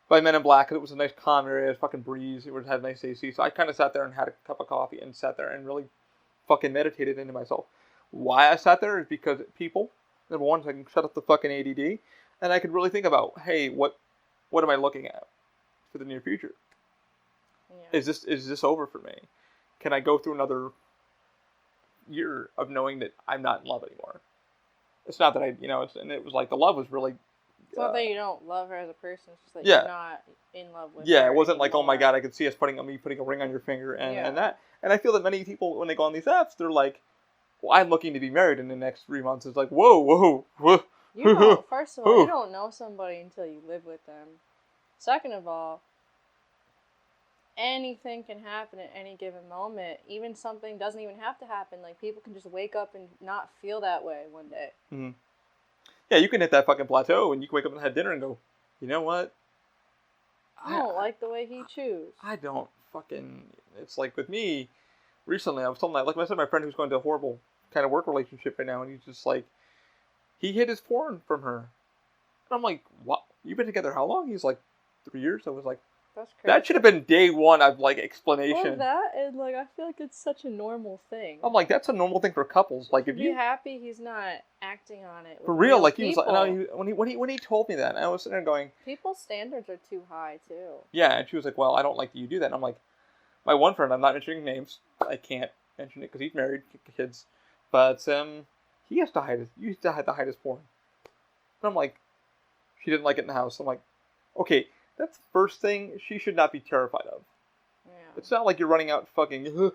By Men in Black, and it was a nice calm area, it was fucking breeze, it had nice AC, so I kind of sat there and had a cup of coffee and sat there and really fucking meditated into myself. Why I sat there is because people, number one, so I can shut up the fucking ADD, and I could really think about, hey, what am I looking at for the near future? Yeah. Is this over for me? Can I go through another year of knowing that I'm not in love anymore? It's not that and it was like, the love was really... It's not that you don't love her as a person. It's just that you're not in love with her. Yeah, it wasn't like, oh my god, I could see us putting a ring on your finger and that. And I feel that many people, when they go on these apps, they're like, well, I'm looking to be married in the next 3 months. It's like, whoa. First of all, you don't know somebody until you live with them. Second of all, anything can happen at any given moment. Even something doesn't even have to happen. Like, people can just wake up and not feel that way one day. Mm-hmm. Yeah, you can hit that fucking plateau, and you can wake up and have dinner and go, you know what? I don't like the way he chews. I don't fucking... It's like with me, recently, I was telling like I said, my friend who's going to a horrible kind of work relationship right now, and he's just like, he hid his porn from her. And I'm like, what? You've been together how long? He's like, 3 years. I was like, that's crazy. That should have been day one of, like, explanation. Well, that, and, like, I feel like it's such a normal thing. I'm like, that's a normal thing for couples. Like, if you... Be happy he's not acting on it. For real, like, he was like, no, when he told me that, I was sitting there going... People's standards are too high, too. Yeah, and she was like, well, I don't like that you do that. And I'm like, my one friend, I'm not mentioning names. I can't mention it because he's married, kids. But, he has to hide his, you have to hide his porn. And I'm like, she didn't like it in the house. I'm like, okay, that's the first thing she should not be terrified of. Yeah. It's not like you're running out fucking,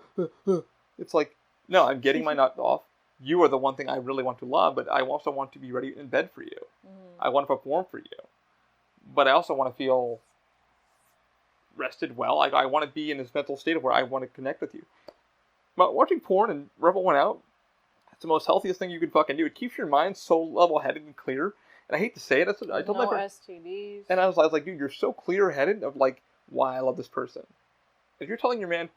it's like, no, I'm getting my nut off. You are the one thing I really want to love, but I also want to be ready in bed for you. Mm-hmm. I want to perform for you. But I also want to feel rested well. I want to be in this mental state of where I want to connect with you. But watching porn and Rebel One Out, it's the most healthiest thing you can fucking do. It keeps your mind so level-headed and clear. And I hate to say it, that's what I told my friend. STDs. And I was like, dude, you're so clear-headed of like why I love this person. If you're telling your man,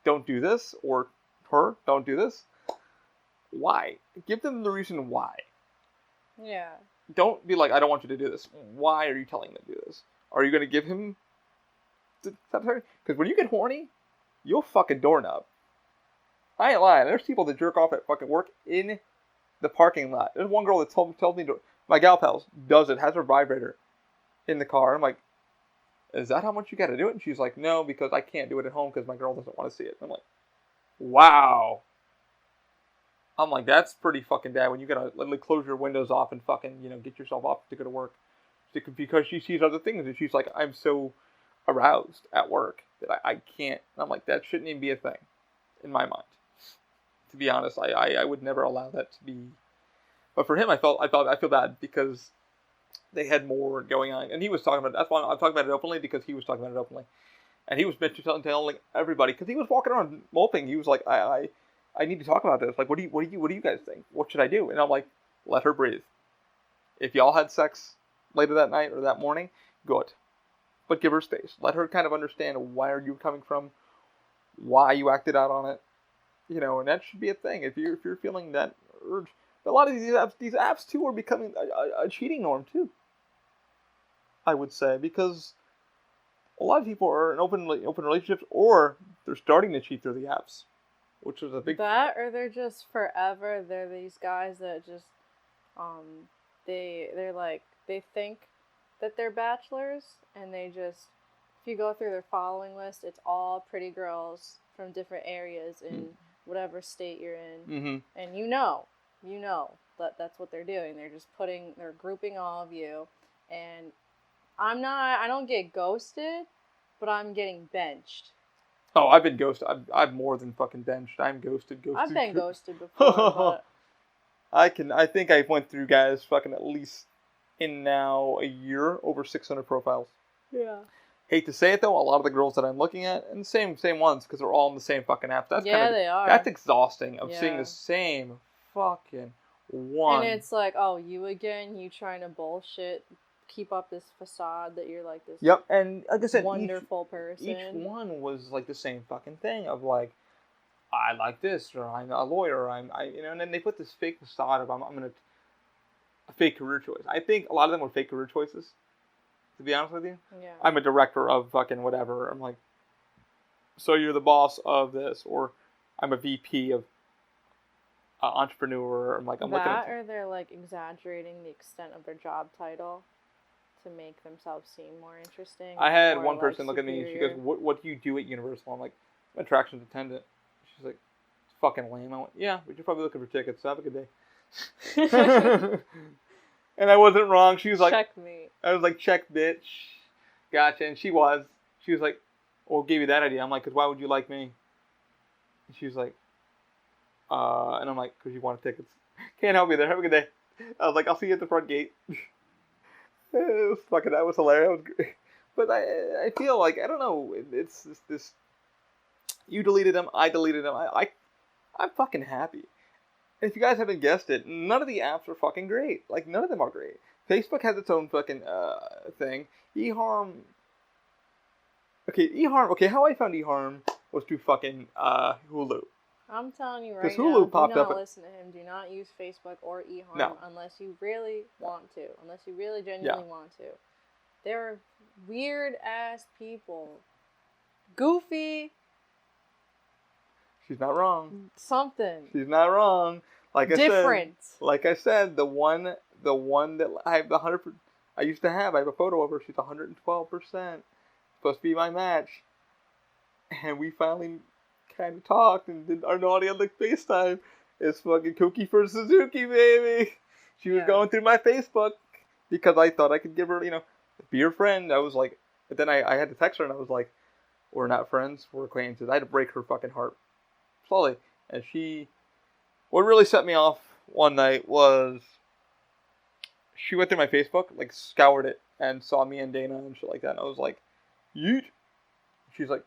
don't do this, or her, don't do this, why? Give them the reason why. Yeah. Don't be like, I don't want you to do this. Why are you telling him to do this? Are you going to give him... Because when you get horny, you'll fucking doorknob. I ain't lying. There's people that jerk off at fucking work in the parking lot. There's one girl that told me, my gal pals does it, has her vibrator in the car. I'm like, is that how much you got to do it? And she's like, no, because I can't do it at home because my girl doesn't want to see it. I'm like, wow. I'm like, that's pretty fucking bad when you gotta literally close your windows off and fucking, get yourself up to go to work. Because she sees other things and she's like, I'm so aroused at work that I can't. And I'm like, that shouldn't even be a thing in my mind. To be honest, I would never allow that to be. But for him, I feel bad because they had more going on. And he was talking about it. That's why I'm talking about it openly, because he was talking about it openly. And he was telling everybody, because he was walking around moping. He was like, I need to talk about this. Like, what do you guys think? What should I do? And I'm like, let her breathe. If y'all had sex later that night or that morning, good. But give her space. Let her kind of understand where you're coming from, why you acted out on it. And that should be a thing. If you're feeling that urge. But a lot of these apps too are becoming a cheating norm too. I would say, because a lot of people are in open relationships, or they're starting to cheat through the apps. Which is a big... That, or they're just forever, they're these guys that just, they're like, they think that they're bachelors, and they just, if you go through their following list, it's all pretty girls from different areas in whatever state you're in. Mm-hmm. And that's what they're doing. They're grouping all of you, and I don't get ghosted, but I'm getting benched. Oh, I've been ghosted. I've more than fucking benched. I'm ghosted. I've been ghosted before, but... I think I went through guys fucking at least in now a year over 600 profiles. Yeah. Hate to say it though, a lot of the girls that I'm looking at, and the same ones, because they're all in the same fucking app. They are. That's exhausting of seeing the same fucking one. And it's like, oh, you again? You trying to bullshit? Keep up this facade that you're like this. Yep, and like I said, wonderful person. Each one was like the same fucking thing of like, I like this, or I'm a lawyer, and then they put this fake facade of a fake career choice. I think a lot of them were fake career choices. To be honest with you, yeah. I'm a director of fucking whatever. I'm like, so you're the boss of this, or I'm a VP of entrepreneur. I'm looking at or they're like exaggerating the extent of their job title to make themselves seem more interesting. I had one person look at me and she goes, what do you do at Universal? I'm like, I'm an attractions attendant. She's like, it's fucking lame. I went, yeah, but you're probably looking for tickets. So have a good day. And I wasn't wrong. She was like, check me. I was like, check, bitch. Gotcha. And she was like, well, gave you that idea. I'm like, because why would you like me? And she was like, and I'm like, because you want tickets. Can't help you there. Have a good day. I was like, I'll see you at the front gate. That was hilarious. That was great. But I feel like, I don't know, it's this, you deleted them, I deleted them, I'm fucking happy. And if you guys haven't guessed it, none of the apps are fucking great. Like, none of them are great. Facebook has its own fucking thing. eHarm, how I found eHarm was through fucking Hulu. I'm telling you right now, Hulu popped do not up. Listen to him. Do not use Facebook or eHarm unless you really want to. Unless you really genuinely want to. They're weird-ass people. Goofy. She's not wrong. Something. She's not wrong. Like I said, the one that I have 100%. I used to have. I have a photo of her. She's 112%. Supposed to be my match. And we finally kind of talked and did our naughty on like FaceTime. It's fucking Kooky for Suzuki, baby. She was going through my Facebook because I thought I could give her, be her friend. I was like, but then I had to text her and I was like, we're not friends, we're acquaintances. I had to break her fucking heart slowly. And what really set me off one night was she went through my Facebook, like scoured it, and saw me and Dana and shit like that. And I was like, yeet. She's like,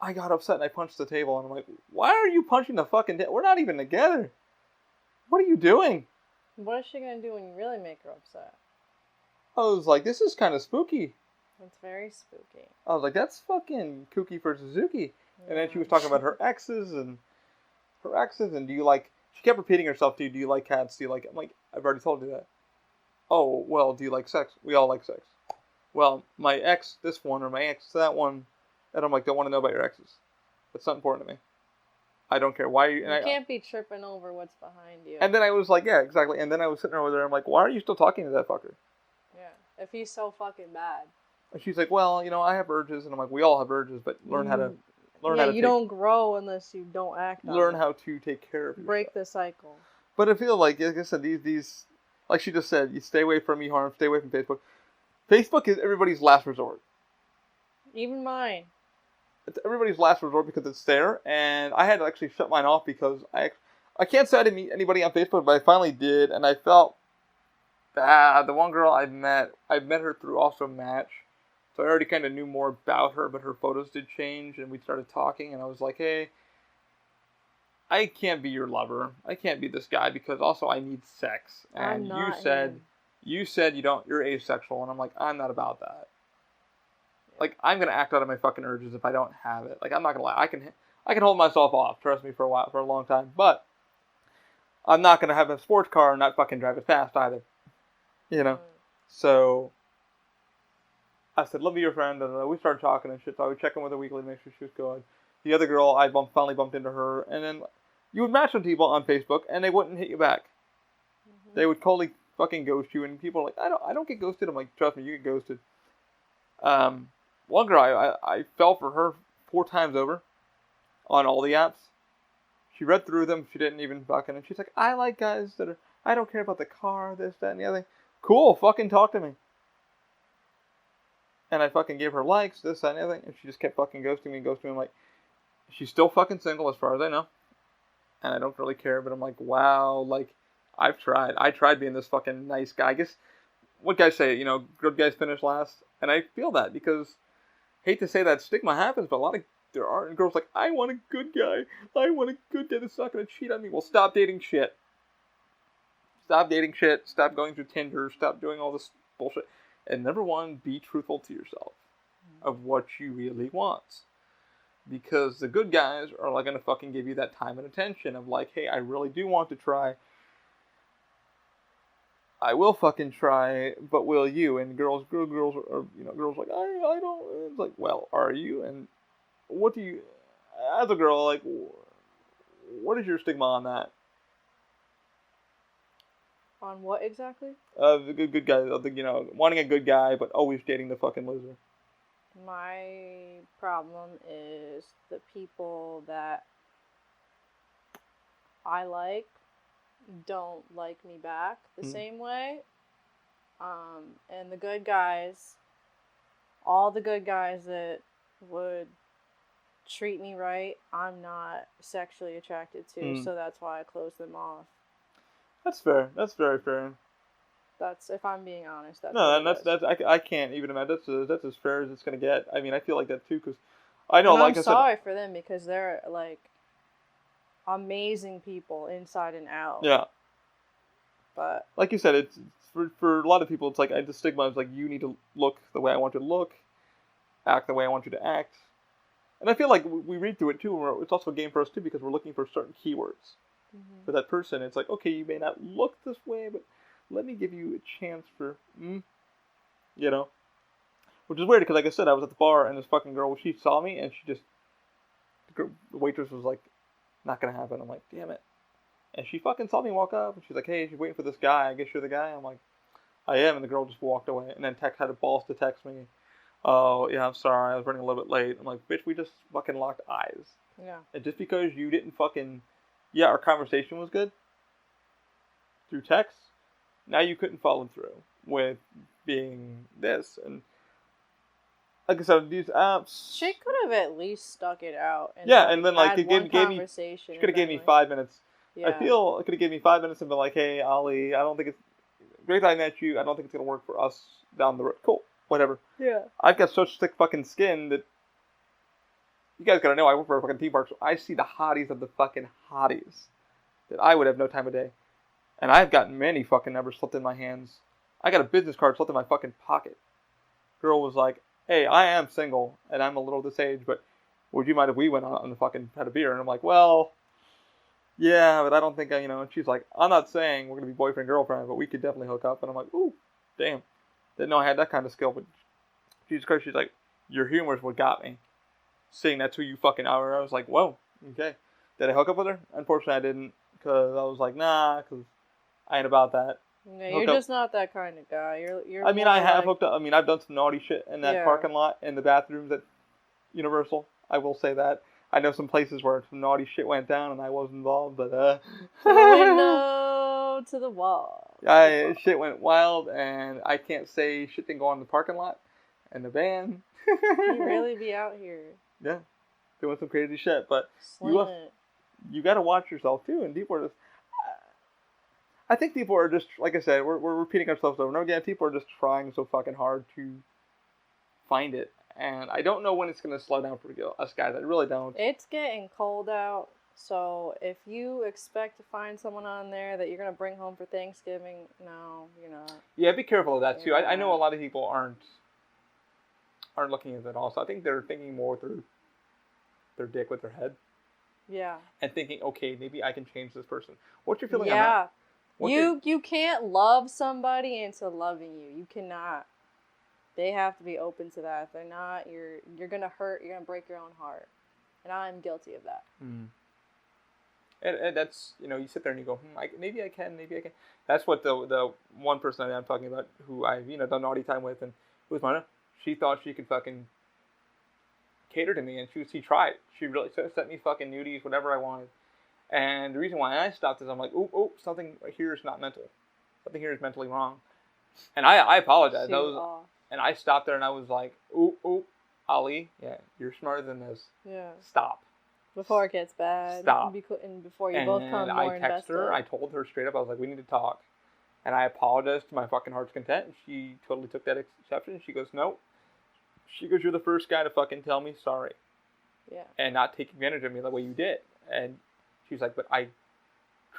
I got upset and I punched the table. And I'm like, why are you punching the fucking table? We're not even together. What are you doing? What is she going to do when you really make her upset? I was like, this is kind of spooky. That's very spooky. I was like, that's fucking Kooky for Suzuki. Yeah. And then she was talking about her exes and do you like, she kept repeating herself to you, do you like cats? Do you like, I'm like, I've already told you that. Oh, well, do you like sex? We all like sex. Well, my ex, this one, or my ex, that one, and I'm like, don't want to know about your exes. That's not important to me. I don't care. Why are you... You can't be tripping over what's behind you. And then I was like, yeah, exactly. And then I was sitting over there, I'm like, why are you still talking to that fucker? Yeah, if he's so fucking bad. And she's like, well, I have urges. And I'm like, we all have urges, but learn how to... you don't grow unless you don't act on it. Learn how to take care of yourself. Break the cycle. But I feel like I said, these... Like she just said, you stay away from eHarm, stay away from Facebook. Facebook is everybody's last resort. Even mine. It's everybody's last resort because it's there, and I had to actually shut mine off because I can't say I didn't meet anybody on Facebook, but I finally did, and I felt bad. The one girl I met her through also Match, so I already kind of knew more about her, but her photos did change, and we started talking, and I was like, hey, I can't be your lover. I can't be this guy because also I need sex. And you said you're asexual, and I'm like, I'm not about that. Like, I'm gonna act out of my fucking urges if I don't have it. Like, I'm not gonna lie. I can hold myself off. Trust me, for a long time. But I'm not gonna have a sports car and not fucking drive it fast either. So I said, "Love you, your friend." And we started talking and shit. So I would check in with her weekly to make sure she was good. The other girl, I finally bumped into her, and then you would match with people on Facebook, and they wouldn't hit you back. Mm-hmm. They would totally fucking ghost you, and people are like, I don't get ghosted. I'm like, trust me, you get ghosted. One girl, I fell for her 4 times over on all the apps. She read through them. She didn't even fucking... And she's like, I like guys that are... I don't care about the car, this, that, and the other thing. Cool, fucking talk to me. And I fucking gave her likes, this, that, and the other thing. And she just kept fucking ghosting me. I'm like, she's still fucking single as far as I know. And I don't really care. But I'm like, wow, like, I've tried. I tried being this fucking nice guy. I guess, what guys say, good guys finish last. And I feel that because... Hate to say that stigma happens, but there are girls like, I want a good guy. I want a good guy that's not going to cheat on me. Well, stop dating shit. Stop dating shit. Stop going through Tinder. Stop doing all this bullshit. And number one, be truthful to yourself of what you really want. Because the good guys are like going to fucking give you that time and attention of like, hey, I really do want to try. I will fucking try, but will you? And girls are, girls like, I don't. It's like, well, are you? And what do you, as a girl, like, what is your stigma on that? On what exactly? The good guy, wanting a good guy, but always dating the fucking loser. My problem is the people that I like don't like me back the same way. And the good guys, all the good guys that would treat me right, I'm not sexually attracted to, so that's why I close them off. That's fair. That's very fair. That's, if I'm being honest. I can't even imagine. That's as fair as it's gonna get. I mean, I feel like that too, because I know, like I said, I'm sorry for them because they're like amazing people inside and out. Yeah. But like you said, it's for a lot of people, it's like the stigma is like you need to look the way I want you to look, act the way I want you to act, and I feel like we read through it too. It's also a game for us too because we're looking for certain keywords for that person. It's like, okay, you may not look this way, but let me give you a chance for, which is weird because, like I said, I was at the bar and this fucking girl, she saw me and she just, the waitress was like, not gonna happen. I'm like, damn it. And she fucking saw me walk up and she's like, hey, she's waiting for this guy. I guess you're the guy. I'm like, I am. And the girl just walked away and then had the balls to text me. Oh, yeah, I'm sorry. I was running a little bit late. I'm like, bitch, we just fucking locked eyes. Yeah. And just because you didn't fucking yeah, our conversation was good through text. Now you couldn't follow through with being this. And like I said, these apps. She could have at least stuck it out. And yeah, and then like had it one gave me. conversation. She could have gave me like, 5 minutes. Yeah. I feel it could have given me 5 minutes and been like, hey, Ollie, I don't think it's great that I met you. I don't think it's gonna work for us down the road. Cool, whatever. Yeah. I've got such thick fucking skin that you guys gotta know I work for a fucking theme park, so I see the hotties of the fucking hotties that I would have no time of day. And I've got many fucking numbers slipped in my hands. I got a business card slipped in my fucking pocket. Girl was like, hey, I am single and I'm a little this age, but would you mind if we went out and fucking had a beer? And I'm like, well, yeah, but I don't think and she's like, I'm not saying we're gonna be boyfriend girlfriend, but we could definitely hook up. And I'm like, ooh, damn, didn't know I had that kind of skill. But Jesus Christ, she's like, your humor is what got me. Seeing that's who you fucking are, I was like, whoa, okay. Did I hook up with her? Unfortunately, I didn't, because I was like, nah, because I ain't about that. Yeah, you're just not that kind of guy. You're. I mean, I have hooked up. I mean, I've done some naughty shit in that Yeah. parking lot, in the bathrooms at Universal. I will say that. I know some places where some naughty shit went down and I was involved, but To the window, to the wall. shit went wild, and I can't say shit didn't go on in the parking lot and the van. You really be out here. Yeah, doing some crazy shit, but Sling it. you got to watch yourself too. And people are just, I think people are just, like I said, we're repeating ourselves over and over again. People are just trying so fucking hard to find it. And I don't know when it's going to slow down for us guys. I really don't. It's getting cold out, so if you expect to find someone on there that you're going to bring home for Thanksgiving, no, you're not. Yeah, be careful of that too. You're I know a not. lot of people aren't looking at that also. I think they're thinking more through their dick with their head. Yeah. And thinking, okay, maybe I can change this person. What's your feeling Yeah. on that? You can't love somebody into loving you. You cannot. They have to be open to that. If they're not, you're gonna hurt. You're gonna break your own heart, and I'm guilty of that. Mm. And that's, you sit there and you go, maybe I can. That's what the one person that I'm talking about, who I've done naughty time with, and who was mine. She thought she could fucking cater to me, and she tried. She really sent me fucking nudies, whatever I wanted. And the reason why I stopped is I'm like, something here is not mental. Something here is mentally wrong. And I apologize. And I stopped there and I was like, Ali, yeah, you're smarter than this. Yeah. Stop. Before it gets bad. Stop. And before you both come more invested. I texted her. I told her straight up. I was like, we need to talk. And I apologized to my fucking heart's content. And she totally took that exception. She goes, no. She goes, you're the first guy to fucking tell me sorry. Yeah. And not take advantage of me the way you did. And she's like, but I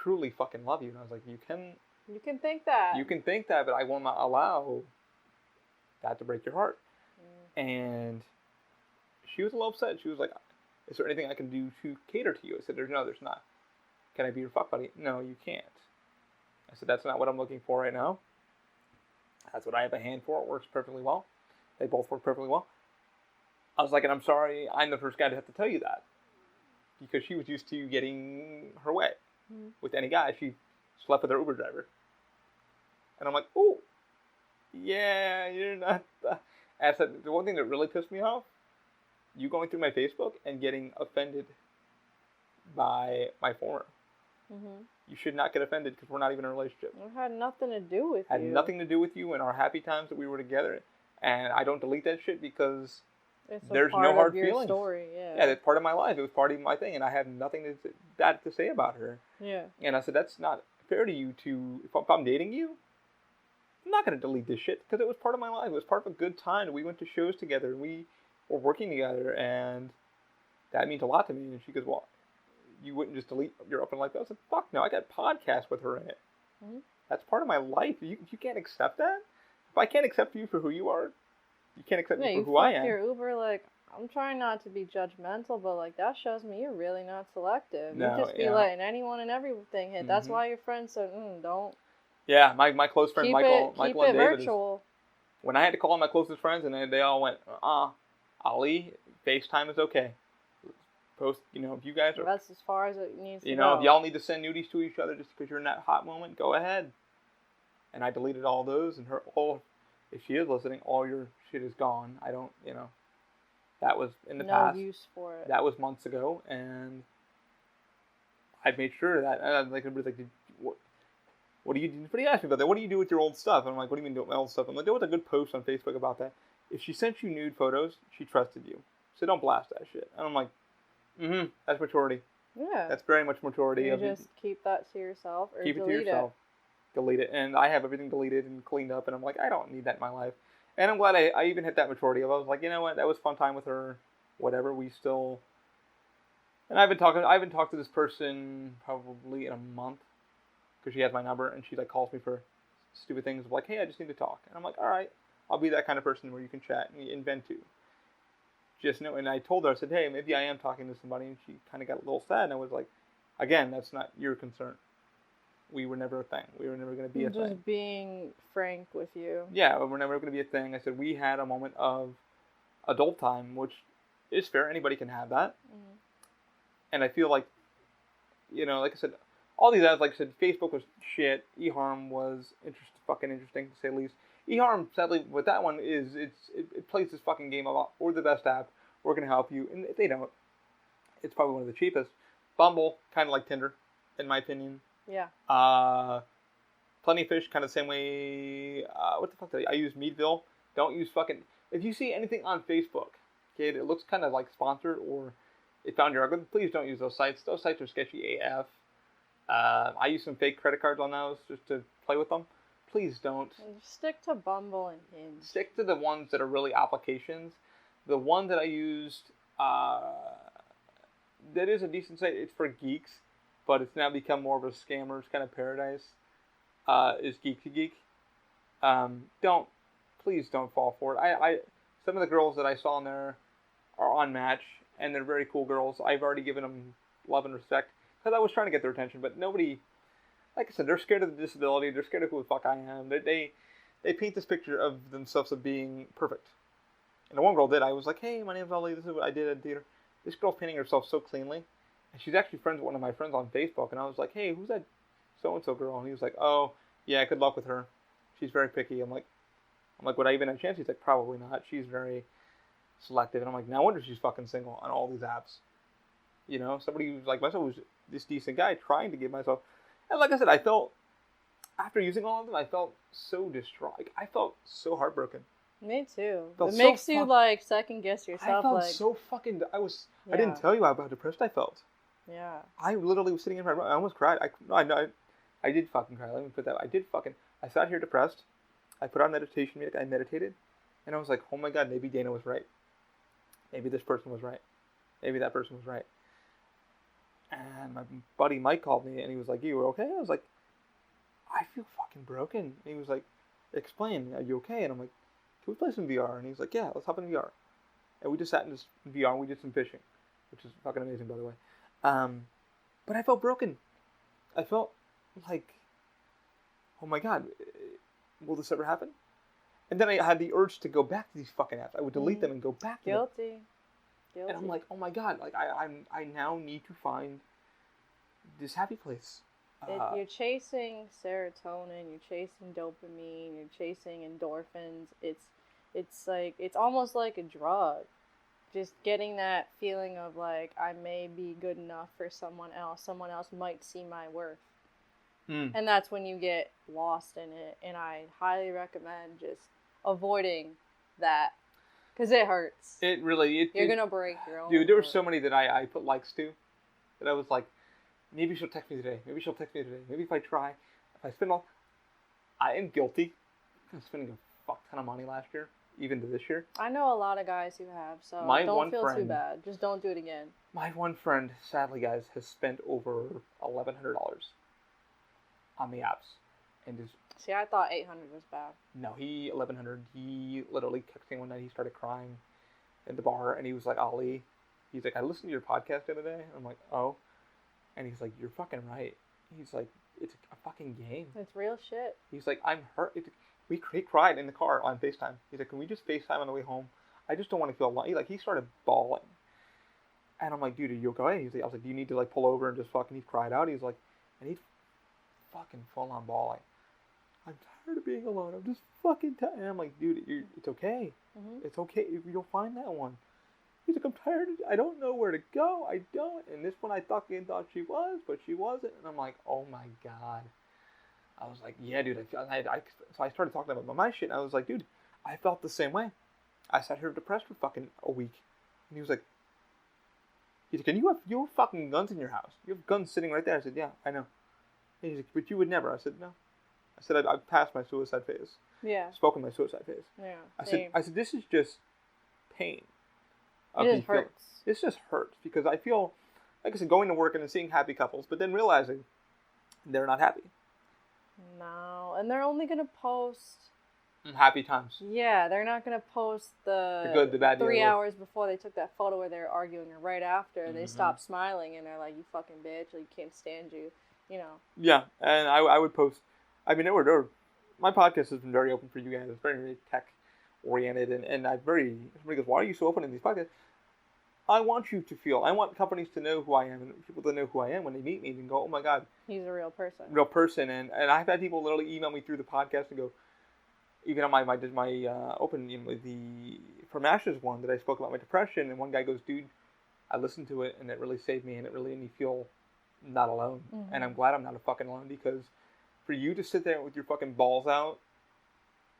truly fucking love you. And I was like, you can think that. You can think that, but I will not allow that to break your heart. And she was a little upset. She was like, is there anything I can do to cater to you? I said, there's not. Can I be your fuck buddy? No, you can't. I said, that's not what I'm looking for right now. That's what I have a hand for. It works perfectly well. They both work perfectly well. I was like, and I'm sorry, I'm the first guy to have to tell you that. Because she was used to getting her way. With any guy, she slept with her Uber driver. And I'm like, ooh. Yeah, you're not. I said, the one thing that really pissed me off, you going through my Facebook and getting offended by my former. You should not get offended because we're not even in a relationship. It had nothing to do with you. Had nothing to do with you and our happy times that we were together. And I don't delete that shit because there's no hard feelings. Story, yeah. Yeah, it's part of my life. It was part of my thing, and I have nothing bad to say about her. Yeah. And I said, that's not fair to you to. If I'm dating you, I'm not going to delete this shit because it was part of my life. It was part of a good time. We went to shows together. And we were working together, and that means a lot to me. And she goes, well, you wouldn't just delete your open life. I said, fuck no, I got podcasts with her in it. That's part of my life. You can't accept that? If I can't accept you for who you are, you can't accept me for who I am. Your Uber, like, I'm trying not to be judgmental, but, like, that shows me you're really not selective. No, you just be letting anyone and everything hit. That's why your friend said, don't. Yeah, my close friend Michael and David. Virtual. When I had to call my closest friends, and they all went, Ali, FaceTime is okay. Post, if you guys are. That's as far as it needs to go. If y'all need to send nudies to each other just because you're in that hot moment, go ahead. And I deleted all those, and if she is listening, all your shit is gone. I don't, that was in the past. No use for it. That was months ago, and I made sure of that. And I'm like, everybody's like, what do you ask me about that? What do you do with your old stuff? And I'm like, what do you mean do with my old stuff? I'm like, there was a good post on Facebook about that. If she sent you nude photos, she trusted you. So don't blast that shit. And I'm like, that's maturity. Yeah. That's very much maturity. You just keep that to yourself or keep it to delete yourself. Delete it. And I have everything deleted and cleaned up. And I'm like, I don't need that in my life. And I'm glad I even hit that maturity of I was like, you know what? That was a fun time with her. Whatever. We still... And I haven't talked to this person probably in a month. Because she has my number. And she like calls me for stupid things. Like, hey, I just need to talk. And I'm like, all right. I'll be that kind of person where you can chat and vent to. Just know, and I told her, I said, hey, maybe I am talking to somebody, and she kind of got a little sad, and I was like, again, that's not your concern. We were never a thing. We were never going to be a thing. Just being frank with you. Yeah, we're never going to be a thing. I said, we had a moment of adult time, which is fair. Anybody can have that. Mm-hmm. And I feel like, like I said, all these ads, like I said, Facebook was shit. eHarm was fucking interesting, to say the least. eHarm, sadly, with that one is it plays this fucking game a lot. We're the best app. We're gonna help you, and if they don't, it's probably one of the cheapest. Bumble, kind of like Tinder, in my opinion. Yeah. Plenty of Fish, kind of the same way. What the fuck did I use? Meadville. Don't use fucking. If you see anything on Facebook, okay, it looks kind of like sponsored or it found your algorithm, please don't use those sites. Those sites are sketchy AF. I use some fake credit cards on those just to play with them. Please don't. Stick to Bumble and Hinge. Stick to the ones that are really applications. The one that I used, that is a decent site. It's for geeks, but it's now become more of a scammer's kind of paradise. Is Geek to Geek. Please don't fall for it. Some of the girls that I saw in there are on Match, and they're very cool girls. I've already given them love and respect because I was trying to get their attention, but nobody. Like I said, they're scared of the disability. They're scared of who the fuck I am. They paint this picture of themselves of being perfect. And the one girl did. I was like, hey, my name's Ali. This is what I did at theater. This girl's painting herself so cleanly. And she's actually friends with one of my friends on Facebook. And I was like, hey, who's that so-and-so girl? And he was like, oh, yeah, good luck with her. She's very picky. I'm like, would I even have a chance? He's like, probably not. She's very selective. And I'm like, no wonder she's fucking single on all these apps. Somebody who's like myself, who's this decent guy trying to give myself... And like I said, I felt, after using all of them, I felt so distraught. I felt so heartbroken. Me too. It makes you, second guess yourself. I felt I didn't tell you how depressed I felt. Yeah. I literally was sitting in my room. I almost cried. I did fucking cry. Let me put that. I sat here depressed. I put on meditation music. I meditated. And I was like, oh my God, maybe Dana was right. Maybe this person was right. Maybe that person was right. And my buddy Mike called me, and he was like, you okay? I was like, I feel fucking broken. And he was like, explain, are you okay? And I'm like, can we play some VR? And he's like, yeah, let's hop in VR. And we just sat in this VR, and we did some fishing, which is fucking amazing, by the way. But I felt broken. I felt like, oh my God, will this ever happen? And then I had the urge to go back to these fucking apps. I would delete them and go back to them. Guilty. And I'm like, oh my God, I now need to find this happy place. You're chasing serotonin, you're chasing dopamine, you're chasing endorphins. It's almost like a drug. Just getting that feeling of like, I may be good enough for someone else. Someone else might see my worth. And that's when you get lost in it. And I highly recommend just avoiding that. Because it hurts. You're going to break your own. Dude, there were so many that I put likes to. That I was like, maybe she'll text me today. Maybe she'll text me today. Maybe if I try. If I spend all... I am guilty. I'm spending a fuck ton of money last year. Even to this year. I know a lot of guys who have. So don't feel too bad. Just don't do it again. My one friend, sadly guys, has spent over $1,100 on the apps. And just... See, I thought 800 was bad. No, 1,100. He literally texted me one night. He started crying in the bar, and he was like, Ali, he's like, I listened to your podcast the other day. I'm like, oh. And he's like, you're fucking right. He's like, it's a fucking game. It's real shit. He's like, I'm hurt. We cried in the car on FaceTime. He's like, can we just FaceTime on the way home? I just don't want to feel alone. He started bawling. And I'm like, dude, are you okay? He's like, I was like, do you need to pull over and just fucking... He cried out. He's like, and he's fucking full on bawling. I'm tired of being alone. I'm just fucking tired. And I'm like, dude, it's okay. Mm-hmm. It's okay. You'll find that one. He's like, I'm tired. I don't know where to go. I don't. And this one I thought she was, but she wasn't. And I'm like, oh my God. I was like, yeah, dude. So I started talking about my shit. And I was like, dude, I felt the same way. I sat here depressed for fucking a week. And he was like, can you have fucking guns in your house? You have guns sitting right there. I said, yeah, I know. And he's like, but you would never. I said, no. I said, I've passed my suicide phase. Yeah. Spoken my suicide phase. Yeah. I said, this is just pain. It just hurts. This just hurts because I feel, like I said, going to work and then seeing happy couples, but then realizing they're not happy. No, and they're only gonna post happy times. Yeah, they're not gonna post the good, the bad, 3 hours before they took that photo where they were arguing, or right after they stopped smiling and they're like, "You fucking bitch! Like, you can't stand you," you know. Yeah, and I would post. I mean, my podcast has been very open for you guys. It's very, very tech oriented, and somebody goes, "Why are you so open in these podcasts?" I want you to feel. I want companies to know who I am, and people to know who I am when they meet me and go, "Oh my God, he's a real person." Real person, and I've had people literally email me through the podcast and go, even on my open, from Ashes one that I spoke about my depression, and one guy goes, "Dude, I listened to it and it really saved me, and it really made me feel not alone, and I'm glad I'm not a fucking alone because for you to sit there with your fucking balls out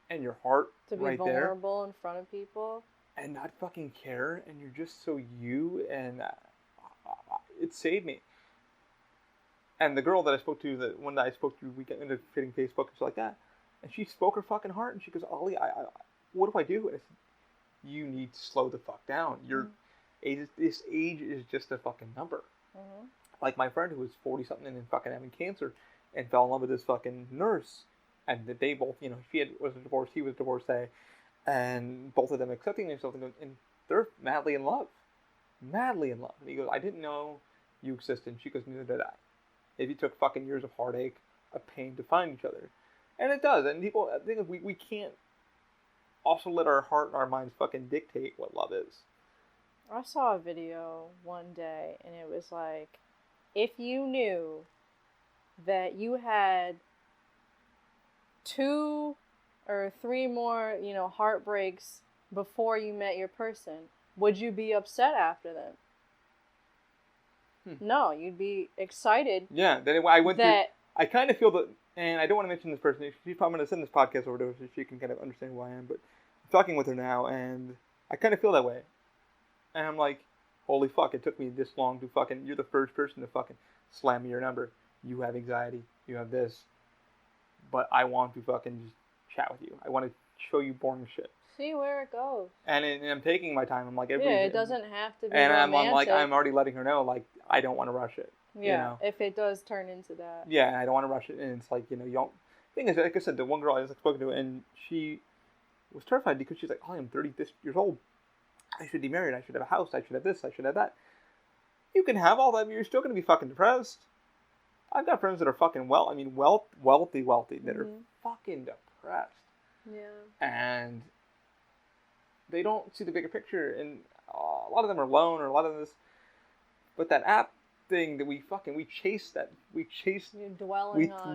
and your heart to be right vulnerable there, in front of people." And not fucking care, and you're just so you, and it saved me. And the girl that I spoke to, the one that I spoke to, we got into hitting Facebook and stuff like that, and she spoke her fucking heart, and she goes, "Ollie, what do I do?" And I said, "You need to slow the fuck down. This age is just a fucking number." Like my friend who was 40-something and fucking having cancer, and fell in love with this fucking nurse, and they both, she was divorced, he was divorced, and both of them accepting themselves, and they're madly in love. Madly in love. And he goes, "I didn't know you existed." And she goes, "Neither did I." It took fucking years of heartache, of pain to find each other. And it does. And people, I think we can't also let our heart and our minds fucking dictate what love is. I saw a video one day, and it was like, if you knew that you had 2 or 3 more, heartbreaks before you met your person, would you be upset after them? No, you'd be excited. Yeah, then I went through. I kind of feel that, and I don't want to mention this person. She's probably going to send this podcast over to her so she can kind of understand who I am. But I'm talking with her now, and I kind of feel that way. And I'm like, holy fuck! It took me this long to fucking. You're the first person to fucking slam me your number. You have anxiety. You have this. But I want to fucking just chat with you. I want to show you boring shit. See where it goes. And I'm taking my time. I'm like, it doesn't have to be and romantic. I'm already letting her know, like, I don't want to rush it. Yeah, if it does turn into that. Yeah, and I don't want to rush it. And it's like, you don't. Thing is, like I said, the one girl I just spoke to, and she was terrified because she's like, "Oh, I'm 30 years old. I should be married. I should have a house. I should have this. I should have that." You can have all that, but you're still going to be fucking depressed. I've got friends that are fucking wealthy, that are fucking depressed. Yeah. And they don't see the bigger picture, and a lot of them are alone, or a lot of this. But that app thing that we chase that. We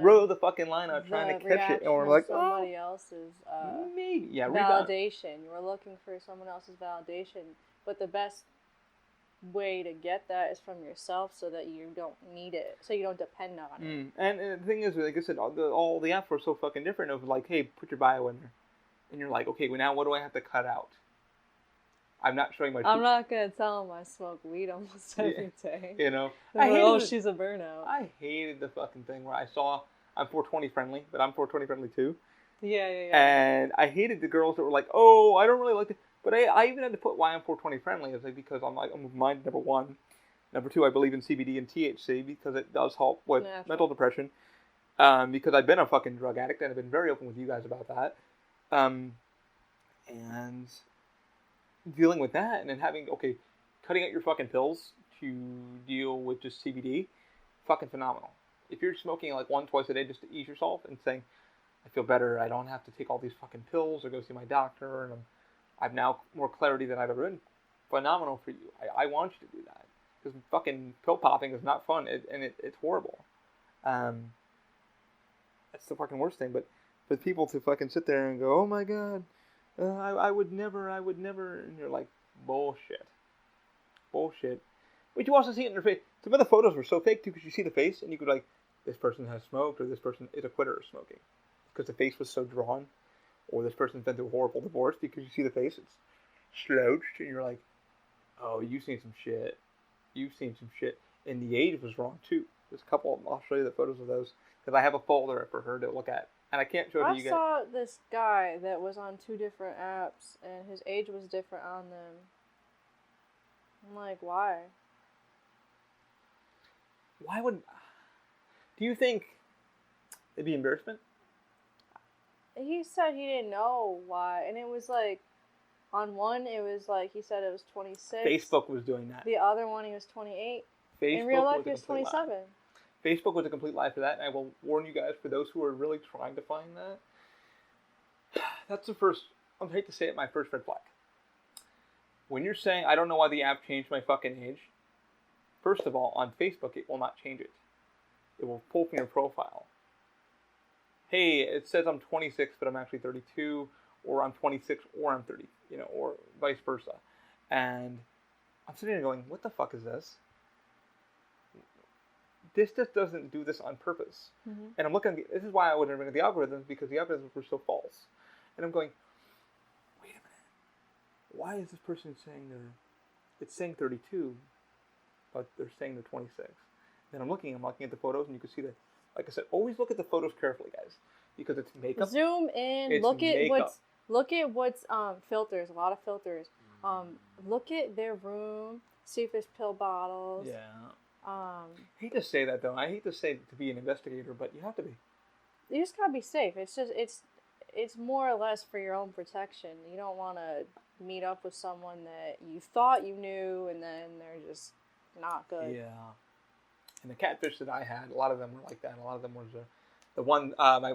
throw the fucking line out trying to catch it, and we're like, somebody else's maybe, validation. You were looking for someone else's validation, but the best way to get that is from yourself, so that you don't need it, so you don't depend on it. And the thing is, like I said, all the apps were so fucking different. Of like, hey, put your bio in there, and you're like, okay, well, now what do I have to cut out? I'm not showing my. I'm not gonna tell them I smoke weed almost every day. She's a burnout. I hated the fucking thing where I saw I'm 420 friendly, but I'm 420 friendly too. Yeah. And I hated the girls that were like, "Oh, I don't really like it." But I even had to put why I'm 420 friendly is like because I'm mind number 1. Number 2, I believe in CBD and THC because it does help with mental depression. Because I've been a fucking drug addict and I've been very open with you guys about that. And dealing with that and then cutting out your fucking pills to deal with just CBD, fucking phenomenal. If you're smoking like twice a day just to ease yourself and saying, I feel better, I don't have to take all these fucking pills or go see my doctor, and I've now more clarity than I've ever been, phenomenal for you. I want you to do that. Because fucking pill popping is not fun, it's horrible. That's the fucking worst thing, but for people to fucking sit there and go, oh my god, I would never, and you're like, bullshit. bullshit. But you also see it in their face. Some of the photos were so fake too, because you see the face and you could like, this person has smoked, or this person is a quitter of smoking, because the face was so drawn, or this person's been through a horrible divorce, because you see the face, it's slouched, and you're like, oh, you've seen some shit. You've seen some shit. And the age was wrong too. There's a couple of them. I'll show you the photos of those, because I have a folder for her to look at. And I can't show it to you guys. I saw this guy that was on 2 different apps, and his age was different on them. I'm like, why? Why would... Do you think it'd be embarrassment? He said he didn't know why. And it was like, on one, it was like, he said it was 26. Facebook was doing that. The other one, he was 28. Facebook in real life, he was 27. Lie. Facebook was a complete lie for that, and I will warn you guys, for those who are really trying to find that, that's the first, I hate to say it, my first red flag. When you're saying, I don't know why the app changed my fucking age, first of all, on Facebook, it will not change it. It will pull from your profile. Hey, it says I'm 26, but I'm actually 32, or I'm 26, or I'm 30, or vice versa. And I'm sitting there going, what the fuck is this? This just doesn't do this on purpose. Mm-hmm. And I'm looking, this is why I wouldn't bring up the algorithms, because the algorithms were so false. And I'm going, wait a minute. Why is this person saying it's saying 32, but they're saying they're 26? Then I'm looking at the photos, and you can see that, like I said, always look at the photos carefully, guys, because it's makeup. Zoom in, look at what's filters, a lot of filters. Look at their room, see if there's pill bottles. Yeah. I hate to say that, though. I hate to say to be an investigator, but you have to be. You just gotta be safe. It's just it's more or less for your own protection. You don't want to meet up with someone that you thought you knew, and then they're just not good. Yeah. And the catfish that I had, a lot of them were like that. A lot of them was the one my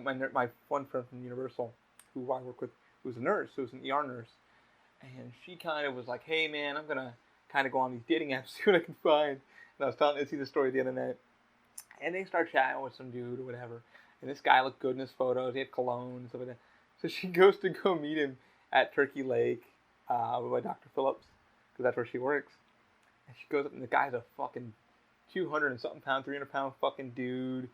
one friend from Universal, who I work with, who was a nurse, who was an ER nurse, and she kind of was like, "Hey man, I'm gonna kind of go on these dating apps, see what I can find." And I was telling Izzy the story the other night, and they start chatting with some dude or whatever, and this guy looked good in his photos. He had cologne and stuff like that. So she goes to go meet him at Turkey Lake by Dr. Phillips, because that's where she works. And she goes up, and the guy's a fucking 200 and something pound, 300 pound fucking dude,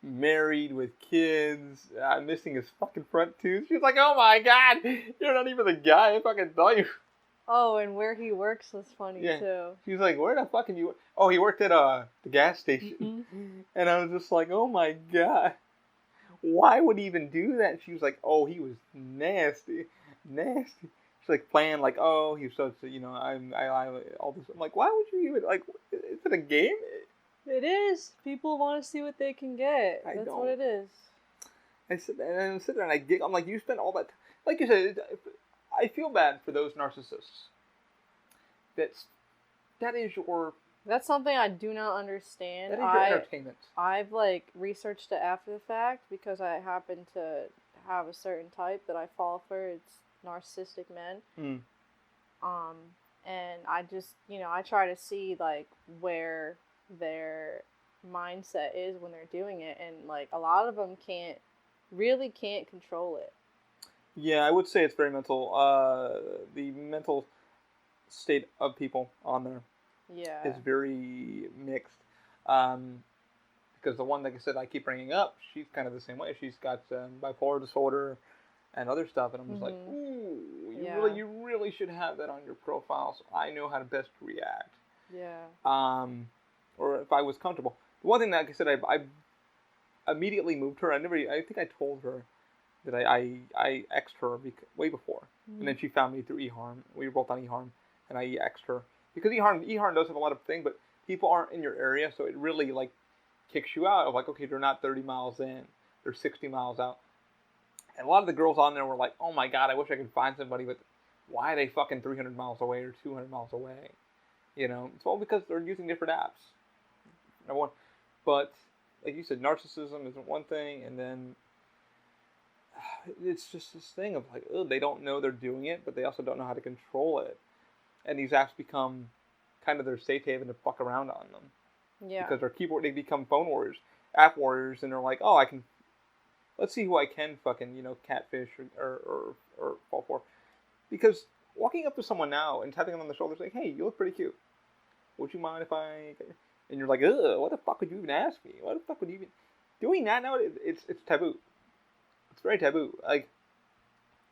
married with kids, missing his fucking front tooth. She's like, "Oh my god, you're not even the guy I fucking thought you." Oh, and where he works was funny too. She's like, "Where the fuck can you?" Oh, he worked at the gas station, mm-hmm. And I was just like, "Oh my god, why would he even do that?" She was like, "Oh, he was nasty." She's like playing like, "Oh, he was so I all this." I'm like, "Why would you even like? Is it a game?" It is. People want to see what they can get. That's what it is. I sit there and I giggle. I'm like, you spent all that, like you said. I feel bad for those narcissists. That is your... That's something I do not understand. That is your entertainment. I've, researched it after the fact, because I happen to have a certain type that I fall for. It's narcissistic men. And I just, I try to see, where their mindset is when they're doing it. And, a lot of them can't control it. Yeah, I would say it's very mental. The mental state of people on there is very mixed. Because the one, like I said, I keep bringing up, she's kind of the same way. She's got bipolar disorder and other stuff, and I'm just like, ooh, you really should have that on your profile, so I know how to best react. Yeah. Or if I was comfortable. The one thing that, like I said, I immediately moved her. I think I told her that I X'd her way before. Mm-hmm. And then she found me through eHarm. We were both on eHarm, and I X'd her. Because eHarm does have a lot of things, but people aren't in your area, so it really, kicks you out of, okay, they're not 30 miles in. They're 60 miles out. And a lot of the girls on there were like, oh my god, I wish I could find somebody, but why are they fucking 300 miles away or 200 miles away? It's all because they're using different apps. Number one. But, like you said, narcissism isn't one thing, and then it's just this thing of they don't know they're doing it, but they also don't know how to control it. And these apps become kind of their safe haven to fuck around on them. Yeah. Because they become phone warriors, app warriors, and they're like, oh, let's see who I can fucking, catfish or fall for. Because walking up to someone now and tapping them on the shoulder saying, hey, you look pretty cute. Would you mind if I... And you're like, ugh, what the fuck would you even ask me? What the fuck would you even... Doing that now, it's taboo. It's very taboo. Like,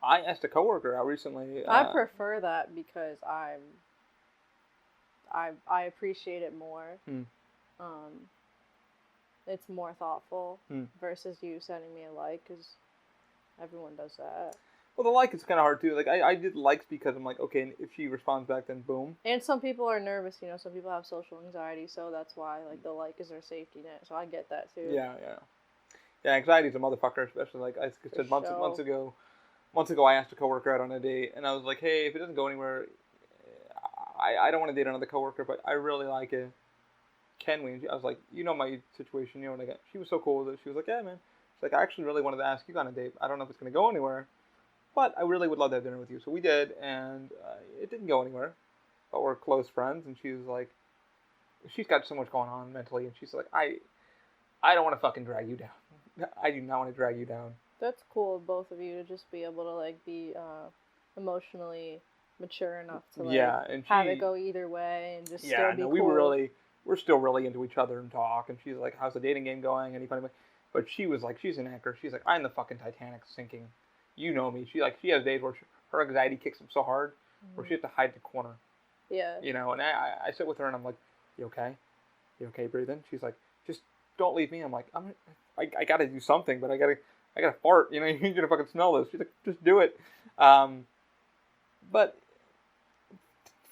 I asked a coworker out recently... I prefer that because I appreciate it more. It's more thoughtful versus you sending me a like, because everyone does that. Well, the like is kind of hard too. Like, I did likes because I'm like, okay, and if she responds back, then boom. And some people are nervous, you know. Some people have social anxiety, so that's why like the like is their safety net. So I get that too. Yeah. Anxiety's a motherfucker, especially like I said months ago. Months ago, I asked a coworker out on a date, and I was like, hey, if it doesn't go anywhere, I don't want to date another coworker, but I really like it. Can we? And I was like, you know my situation, you know what I got. She was so cool with it. She was like, yeah, man. She's like, I actually really wanted to ask you on a date. I don't know if it's going to go anywhere, but I really would love to have dinner with you. So we did, and it didn't go anywhere, but we're close friends, and she was like, she's got so much going on mentally, and she's like, I don't want to fucking drag you down. I do not want to drag you down. That's cool of both of you to just be able to like be emotionally mature enough to like and have it go either way and just still be cool. We're still really into each other and talk, and she's like, how's the dating game going? Any funny way? But she was like, she's an anchor. She's like, I'm the fucking Titanic sinking. You know me. She has days where her anxiety kicks up so hard where she has to hide in the corner. Yeah. You know, and I sit with her and I'm like, you okay? You okay breathing? She's like, just don't leave me. I'm like, I gotta do something, but I gotta fart. You know, you're gonna fucking smell this. She's like, just do it. But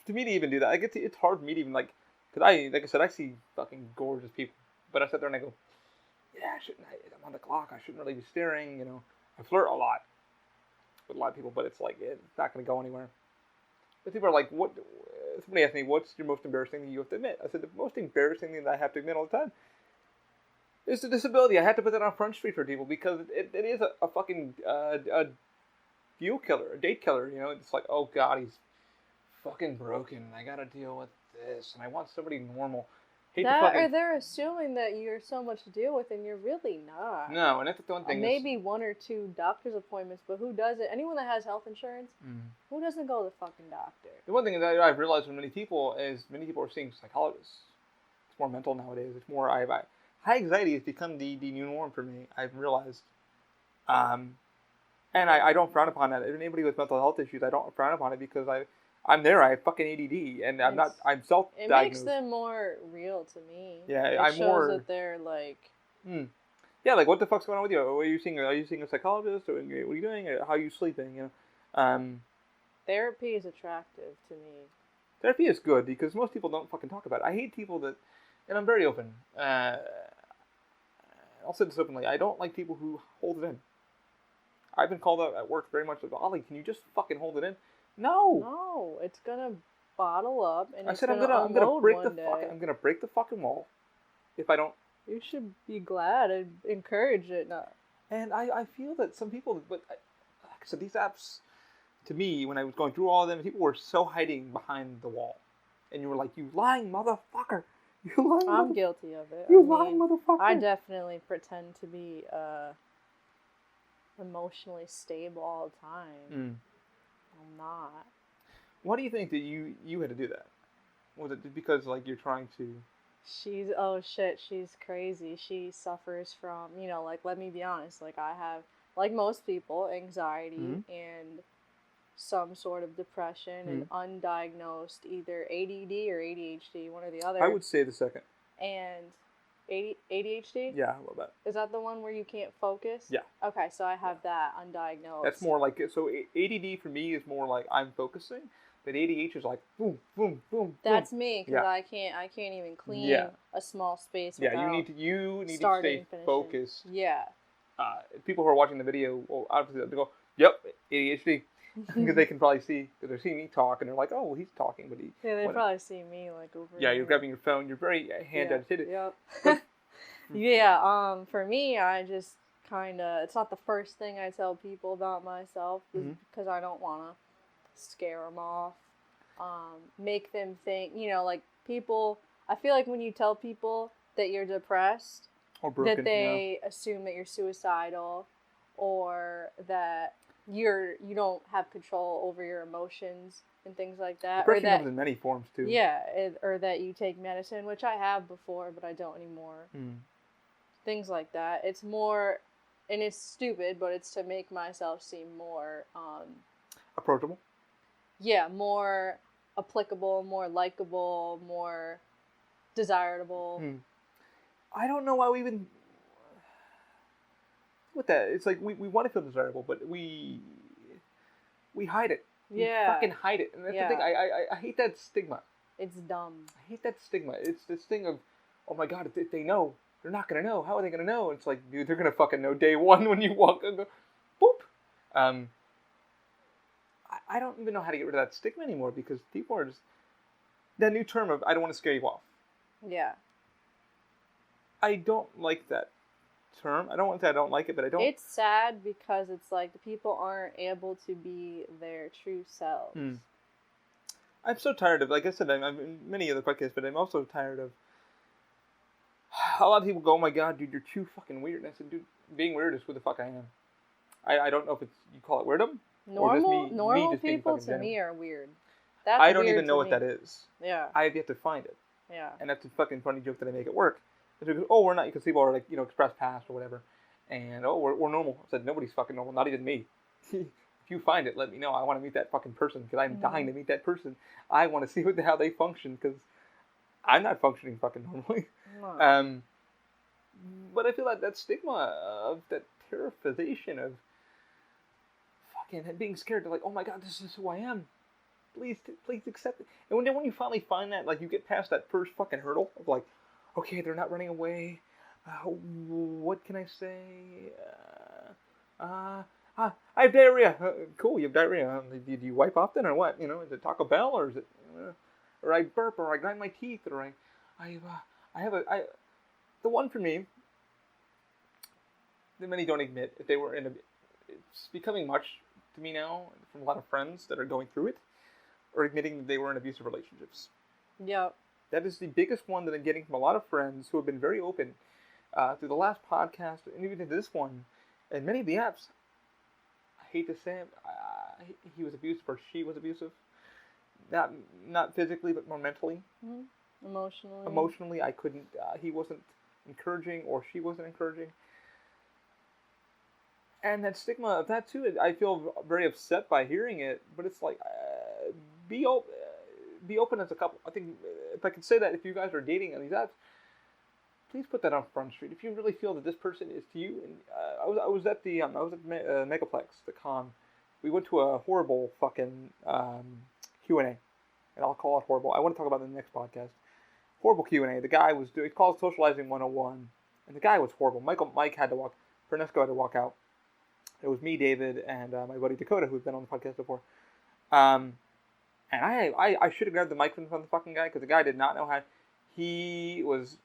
to me to even do that, like it's hard for me to even like, because like I said, I see fucking gorgeous people, but I sit there and I go, yeah, I'm on the clock. I shouldn't really be staring. You know, I flirt a lot with a lot of people, but it's like it's not gonna go anywhere. But people are like, what? Somebody asked me, what's your most embarrassing thing you have to admit? I said the most embarrassing thing that I have to admit all the time is the disability. I had to put that on Front Street for people because it is a fucking a deal killer, a date killer. You know, it's like, oh god, he's fucking broken. I gotta deal with this, and I want somebody normal. Or they're assuming that you're so much to deal with, and you're really not. No, and that's the one thing. Maybe one or two doctor's appointments, but who doesn't? Anyone that has health insurance, who doesn't go to the fucking doctor? The one thing that I've realized with many people are seeing psychologists. It's more mental nowadays. It's more high anxiety has become the new norm for me. I've realized, and I don't frown upon that. If anybody with mental health issues, I don't frown upon it because I'm there. I have fucking ADD, and I'm self-diagnosed. It makes them more real to me. Yeah, it shows that they're like. Yeah, like what the fuck's going on with you? Are you seeing a psychologist? Or what are you doing? How are you sleeping? You know. Therapy is attractive to me. Therapy is good because most people don't fucking talk about it. I hate people that, and I'm very open. I'll say this openly. I don't like people who hold it in. I've been called out at work very much like, Ollie, can you just fucking hold it in? No, it's gonna bottle up, and I'm gonna break the fucking wall if I don't. You should be glad and encourage it, not. And I feel that some people, but like I said, these apps, to me, when I was going through all of them, people were so hiding behind the wall, and you were like, you lying motherfucker. I'm guilty of it. Lying motherfucker. I definitely pretend to be emotionally stable all the time. I'm not. Why do you think that you had to do that? Was it because like you're trying to? She's crazy. She suffers from, like, let me be honest, like I have, like most people, anxiety and some sort of depression and undiagnosed either ADD or ADHD, one or the other. I would say the second. And ADHD? Yeah, a little bit. Is that the one where you can't focus? Yeah. Okay, so I have that undiagnosed. That's more like, so ADD for me is more like I'm focusing, but ADHD is like boom, boom, boom. That's boom. me, because I can't even clean a small space without you need to stay focused. Yeah. People who are watching the video will obviously they go, yep, ADHD. Because they can probably see, because they're seeing me talk, and they're like, oh, well, he's talking, but they probably see me, like, over Yeah, you're grabbing your phone, you're very hand-agitated. Yep. For me, I just kind of, it's not the first thing I tell people about myself, because I don't want to scare them off, make them think, like, people, I feel like when you tell people that you're depressed, or broken, that they assume that you're suicidal, or that you don't have control over your emotions and things like that. Depression or that comes in many forms too. Yeah, or that you take medicine, which I have before, but I don't anymore. Things like that. It's more, and it's stupid, but it's to make myself seem more approachable. Yeah, more applicable, more likable, more desirable. I don't know why we even with that. It's like we want to feel desirable, but we hide it. Yeah. We fucking hide it. And that's the thing. I hate that stigma. It's dumb. I hate that stigma. It's this thing of, oh my god, if they know, they're not going to know. How are they going to know? It's like, dude, they're going to fucking know day one when you walk and go, boop. I don't even know how to get rid of that stigma anymore because people are just, that new term of, I don't want to scare you off. Yeah. I don't like that term. I don't want to say I don't like it, but I don't. It's sad because it's like the people aren't able to be their true selves. I'm so tired of, like I said, I'm in many other podcasts, but I'm also tired of a lot of people go, oh my god, dude, you're too fucking weird. And I said, dude, being weird is who the fuck I am. I don't know if it's, you call it weirdom? Normal people to me are weird. That's I don't even know what that is. Yeah. I have yet to find it. Yeah. And that's a fucking funny joke that I make at work. It's because, oh, we're not, because people are like, express past or whatever. And, oh, we're normal. I said, nobody's fucking normal, not even me. If you find it, let me know. I want to meet that fucking person because I'm dying to meet that person. I want to see how they function because I'm not functioning fucking normally. No. But I feel like that stigma of that terrification of fucking being scared to like, oh my god, this is who I am. Please accept it. And when you finally find that, like, you get past that first fucking hurdle of like, okay, they're not running away. What can I say? I have diarrhea. Cool, you have diarrhea. Do you wipe often or what? Is it Taco Bell or is it, or I burp or I grind my teeth or I have the one for me that many don't admit if they were it's becoming much to me now from a lot of friends that are going through it or admitting that they were in abusive relationships. Yep. That is the biggest one that I'm getting from a lot of friends who have been very open through the last podcast and even to this one and many of the apps. I hate to say it, he was abusive or she was abusive. Not physically, but more mentally. Emotionally. Emotionally, I couldn't. He wasn't encouraging, or she wasn't encouraging. And that stigma of that too, I feel very upset by hearing it. But it's like, be open as a couple. I think if I could say that, if you guys are dating on these apps, please put that on Front Street. If you really feel that this person is to you, and I was at Megaplex, the con. We went to a horrible fucking Q&A, and I'll call it horrible. I want to talk about it in the next podcast. Horrible Q&A. The guy was doing, it's called Socializing 101, and the guy was horrible. Mike had to walk. Pernesco had to walk out. It was me, David, and my buddy Dakota, who's been on the podcast before. And I should have grabbed the mic from the fucking guy because the guy did not know how. He was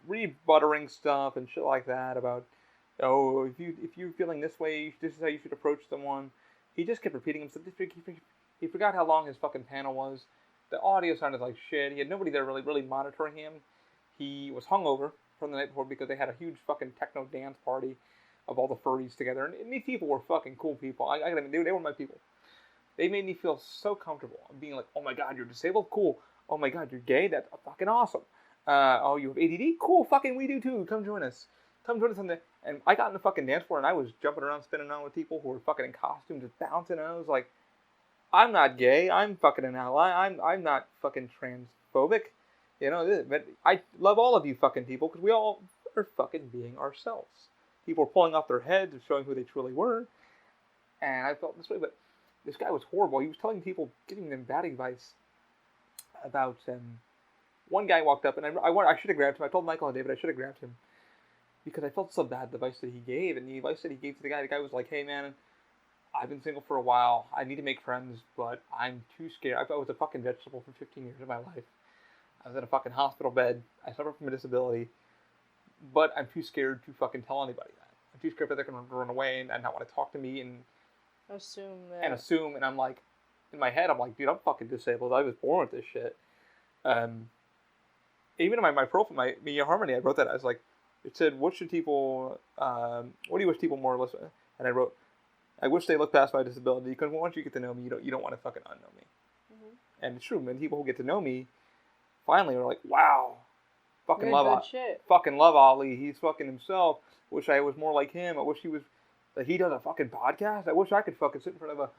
rebuttering stuff and shit like that about, oh, if you're feeling this way, this is how you should approach someone. He just kept repeating himself. He forgot how long his fucking panel was. The audio sounded like shit. He had nobody there really monitoring him. He was hungover from the night before because they had a huge fucking techno dance party of all the furries together. And these people were fucking cool people. I gotta admit, they were my people. They made me feel so comfortable. Being like, oh my god, you're disabled? Cool. Oh my god, you're gay? That's fucking awesome. Oh, you have ADD? Cool, fucking we do too. Come join us. Come join us on the... And I got in the fucking dance floor and I was jumping around, spinning around with people who were fucking in costumes, just bouncing. And I was like, I'm not gay. I'm fucking an ally. I'm not fucking transphobic. But I love all of you fucking people because we all are fucking being ourselves. People were pulling off their heads and showing who they truly were. And I felt this way, but this guy was horrible. He was telling people, giving them bad advice about... one guy walked up, and I should have grabbed him. I told Michael and David I should have grabbed him because I felt so bad, the advice that he gave. And the advice that he gave to the guy was like, hey, man, I've been single for a while. I need to make friends, but I'm too scared. I was a fucking vegetable for 15 years of my life. I was in a fucking hospital bed. I suffer from a disability, but I'm too scared to fucking tell anybody that. I'm too scared that they're going to run away and not want to talk to me and assume that. And I'm like, in my head, I'm like, dude, I'm fucking disabled. I was born with this shit. Even in my profile, my Media Harmony, I wrote that. I was like, it said, what do you wish people more listen? And I wrote, I wish they looked past my disability, because once you get to know me, you don't want to fucking unknow me. Mm-hmm. And it's true, man. People who get to know me finally are like, wow, fucking love Ali. He's fucking himself. Wish I was more like him. I wish he does a fucking podcast. I wish I could fucking sit in front of a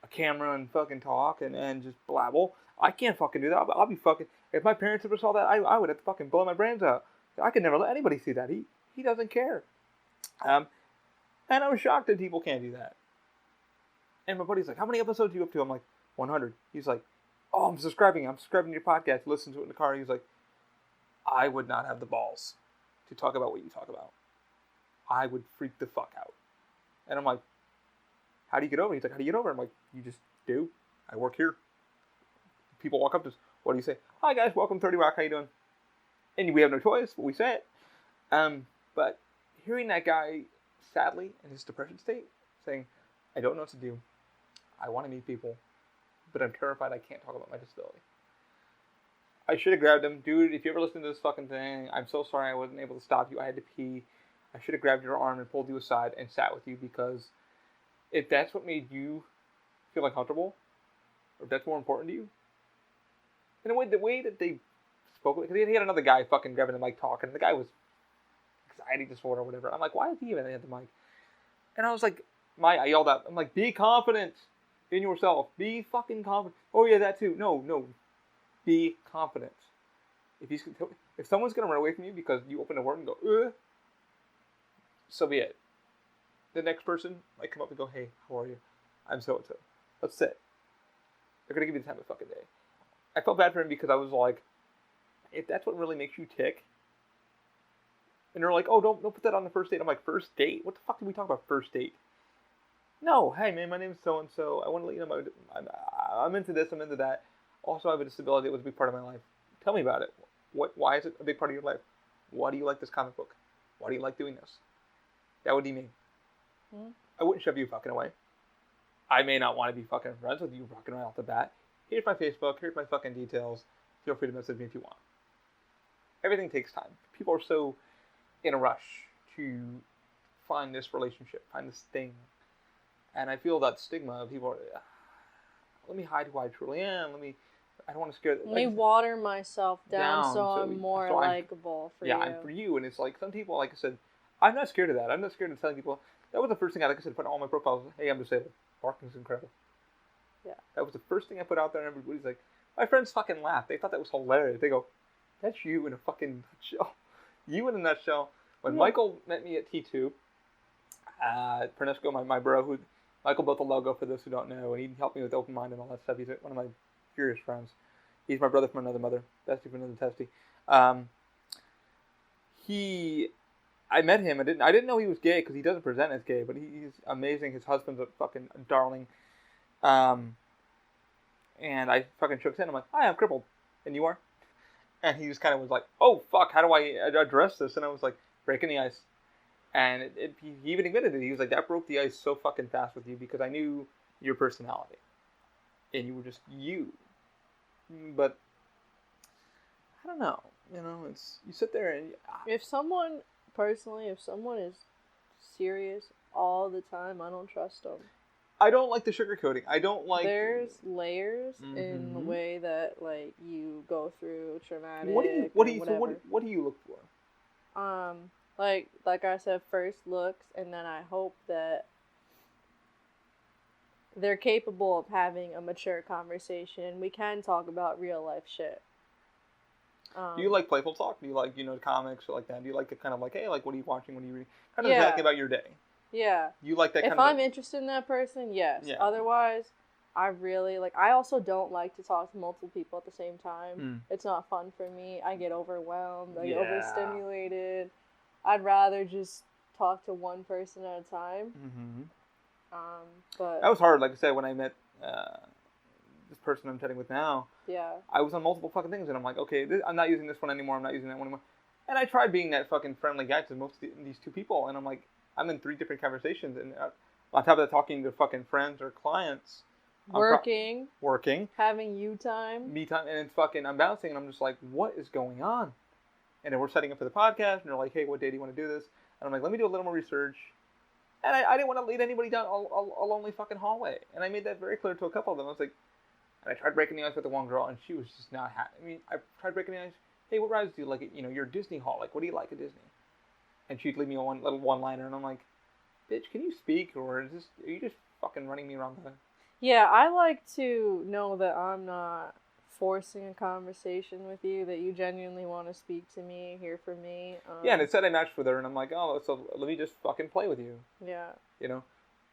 camera and fucking talk and just blabble. I can't fucking do that. I'll be fucking. If my parents ever saw that, I would have to fucking blow my brains out. I could never let anybody see that. He doesn't care. And I was shocked that people can't do that. And my buddy's like, how many episodes are you up to? I'm like, 100. He's like, oh, I'm subscribing to your podcast. Listen to it in the car. He's like, I would not have the balls to talk about what you talk about. I would freak the fuck out. And I'm like, how do you get over? He's like, how do you get over? I'm like, you just do. I work here. People walk up to us. What do you say? Hi guys, welcome to 30 Rock. How you doing? And we have no choice, but we say it. But hearing that guy, sadly, in his depression state, saying, I don't know what to do. I want to meet people, but I'm terrified I can't talk about my disability. I should have grabbed him. Dude, if you ever listen to this fucking thing, I'm so sorry I wasn't able to stop you. I had to pee. I should have grabbed your arm and pulled you aside and sat with you, because if that's what made you feel uncomfortable, or if that's more important to you, in a way, the way that they spoke, because he had another guy fucking grabbing the mic talking, and the guy was anxiety disorder or whatever. I'm like, why is he even at the mic? And I was like, I yelled out, I'm like, be confident in yourself. Be fucking confident. Oh yeah, that too. No. Be confident. If someone's gonna run away from you because you open the word and go, so be it. The next person might come up and go, hey, how are you? I'm so-and-so. Let's sit. They're gonna give you the time of the fucking day. I felt bad for him, because I was like, if that's what really makes you tick, and they're like, oh, don't put that on the first date. I'm like, first date? What the fuck did we talk about first date? No, hey man, my name's so-and-so. I want to let you know I'm into this, I'm into that. Also, I have a disability that was a big part of my life. Tell me about it. Why is it a big part of your life? Why do you like this comic book? Why do you like doing this? That would be me. Mm-hmm. I wouldn't shove you fucking away. I may not want to be fucking friends with you fucking right off the bat. Here's my Facebook. Here's my fucking details. Feel free to message me if you want. Everything takes time. People are so in a rush to find this relationship, find this thing. And I feel that stigma of people let me hide who I truly am. I don't want to scare them. Let me water myself down so I'm more likable for you. Yeah, I'm for you. And it's like, some people, like I said, I'm not scared of that. I'm not scared of telling people. That was the first thing like I said, put on all my profiles. Hey, I'm disabled. Parking's incredible. Yeah. That was the first thing I put out there, and everybody's like, my friends fucking laughed. They thought that was hilarious. They go, that's you in a fucking nutshell. You in a nutshell. When Michael met me at T2, Pernesco, my bro, Michael built the logo for those who don't know, and he helped me with Open Mind and all that stuff. He's one of my furious friends. He's my brother from another mother, bestie from another testy. I met him. I didn't know he was gay, because he doesn't present as gay, but he's amazing. His husband's a fucking darling. And I fucking shook his hand. I'm like, hi, I'm crippled. And you are? And he just kind of was like, oh, fuck, how do I address this? And I was like, breaking the ice. And he even admitted it. He was like, that broke the ice so fucking fast with you, because I knew your personality. And you were just you. But, I don't know. You sit there and... If someone is serious all the time, I don't trust them. I don't like the sugarcoating. I don't like... There's layers in the way that, like, you go through traumatic what do you look for? Like I said, first looks, and then I hope that they're capable of having a mature conversation. We can talk about real life shit. Do you like playful talk? Do you like, comics or like that? Do you like it kind of like, hey, like, what are you watching? What are you reading? Kind of exactly about your day. Yeah. You like that kind of... If I'm interested in that person, yes. Yeah. Otherwise, I really, I also don't like to talk to multiple people at the same time. It's not fun for me. I get overwhelmed. I get overstimulated. I'd rather just talk to one person at a time. Mm-hmm. But... That was hard. Like I said, when I met this person I'm chatting with now, I was on multiple fucking things, and I'm like, okay, I'm not using this one anymore. I'm not using that one anymore. And I tried being that fucking friendly guy to most of these two people, and I'm like, I'm in 3 different conversations, and on top of that, talking to fucking friends or clients. Working. Having you time. Me time, and it's fucking, I'm bouncing, and I'm just like, what is going on? And then we're setting up for the podcast, and they're like, hey, what day do you want to do this? And I'm like, let me do a little more research. And I didn't want to lead anybody down a lonely fucking hallway. And I made that very clear to a couple of them. I was like, and I tried breaking the ice with the one girl, and she was just not happy. I mean, I tried breaking the ice. Hey, what rides do you like? Your Disney hall. Like, what do you like at Disney? And she'd leave me a little one-liner, and I'm like, bitch, can you speak, or are you just fucking running me around the... Yeah, I like to know that I'm not forcing a conversation with you, that you genuinely want to speak to me, hear from me. Yeah, and it said I matched with her, and I'm like, oh, so let me just fucking play with you. Yeah.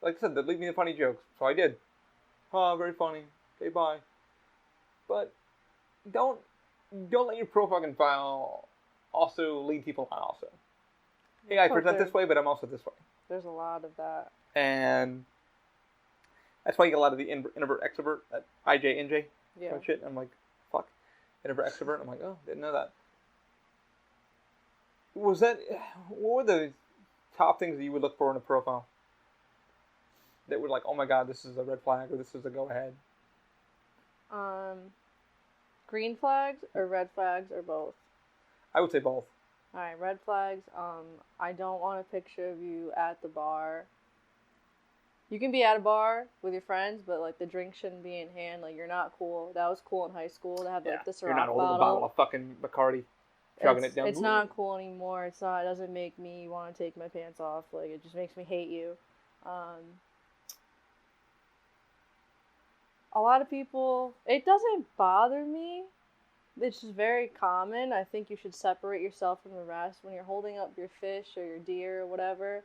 Like I said, leave me the funny jokes. So I did. Oh, very funny. Okay, bye. But don't let your profile and file also lead people on also. Hey, I present this way, but I'm also this way. There's a lot of that. And that's why you get a lot of the introvert, extrovert, that IJ, NJ kind of shit. I'm like, fuck. Introvert, extrovert. I'm like, oh, didn't know that. What were the top things that you would look for in a profile? That were like, oh my god, this is a red flag, or this is a go ahead? Green flags or red flags or both? I would say both. Alright, red flags. I don't want a picture of you at the bar. You can be at a bar with your friends, but like the drink shouldn't be in hand. Like, you're not cool. That was cool in high school to have like the Ciroc You're not holding a bottle of fucking Bacardi, chugging it down. It's not cool anymore. It doesn't make me want to take my pants off. Like, it just makes me hate you. A lot of people, it doesn't bother me. It's just very common. I think you should separate yourself from the rest when you're holding up your fish or your deer or whatever.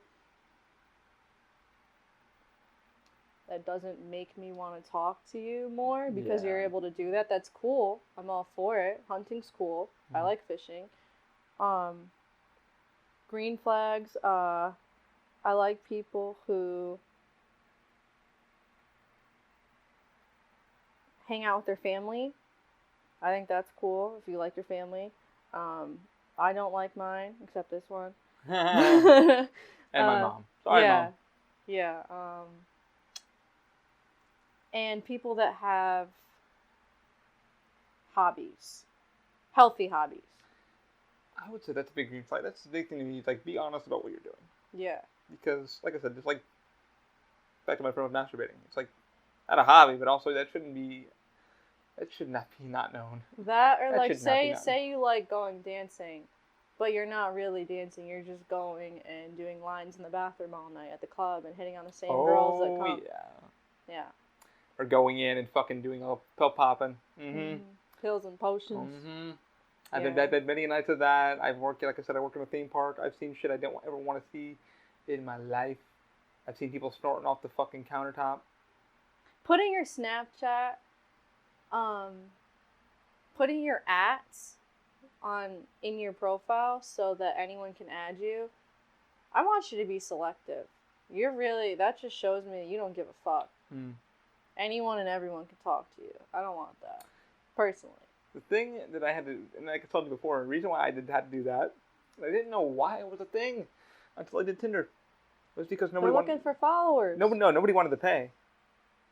That doesn't make me want to talk to you more because you're able to do that. That's cool. I'm all for it. Hunting's cool. I like fishing. Green flags. I like people who hang out with their family. I think that's cool if you like your family. I don't like mine, except this one. And my mom. Sorry, Mom. Yeah. And people that have hobbies. Healthy hobbies. I would say that's a big green flag. That's the big thing to me. Like, be honest about what you're doing. Yeah. Because, like I said, just like, back to my friend with masturbating. It's like, not a hobby, but also that should not be not known. That, or like, say you like going dancing, but you're not really dancing. You're just going and doing lines in the bathroom all night at the club and hitting on the same girls that come. Yeah. Or going in and fucking doing a pill popping. Pills and potions. I've been many nights of that. I've worked, like I said, I work in a theme park. I've seen shit I don't ever want to see in my life. I've seen people snorting off the fucking countertop. Putting your Snapchat, putting your ats in your profile so that anyone can add you. I want you to be selective. That just shows me that you don't give a fuck. Anyone and everyone can talk to you. I don't want that, personally. The thing that I had to, and like I told you before, the reason why I had to do that, I didn't know why it was a thing until I did Tinder. It was because nobody looking for followers. Nobody wanted to pay.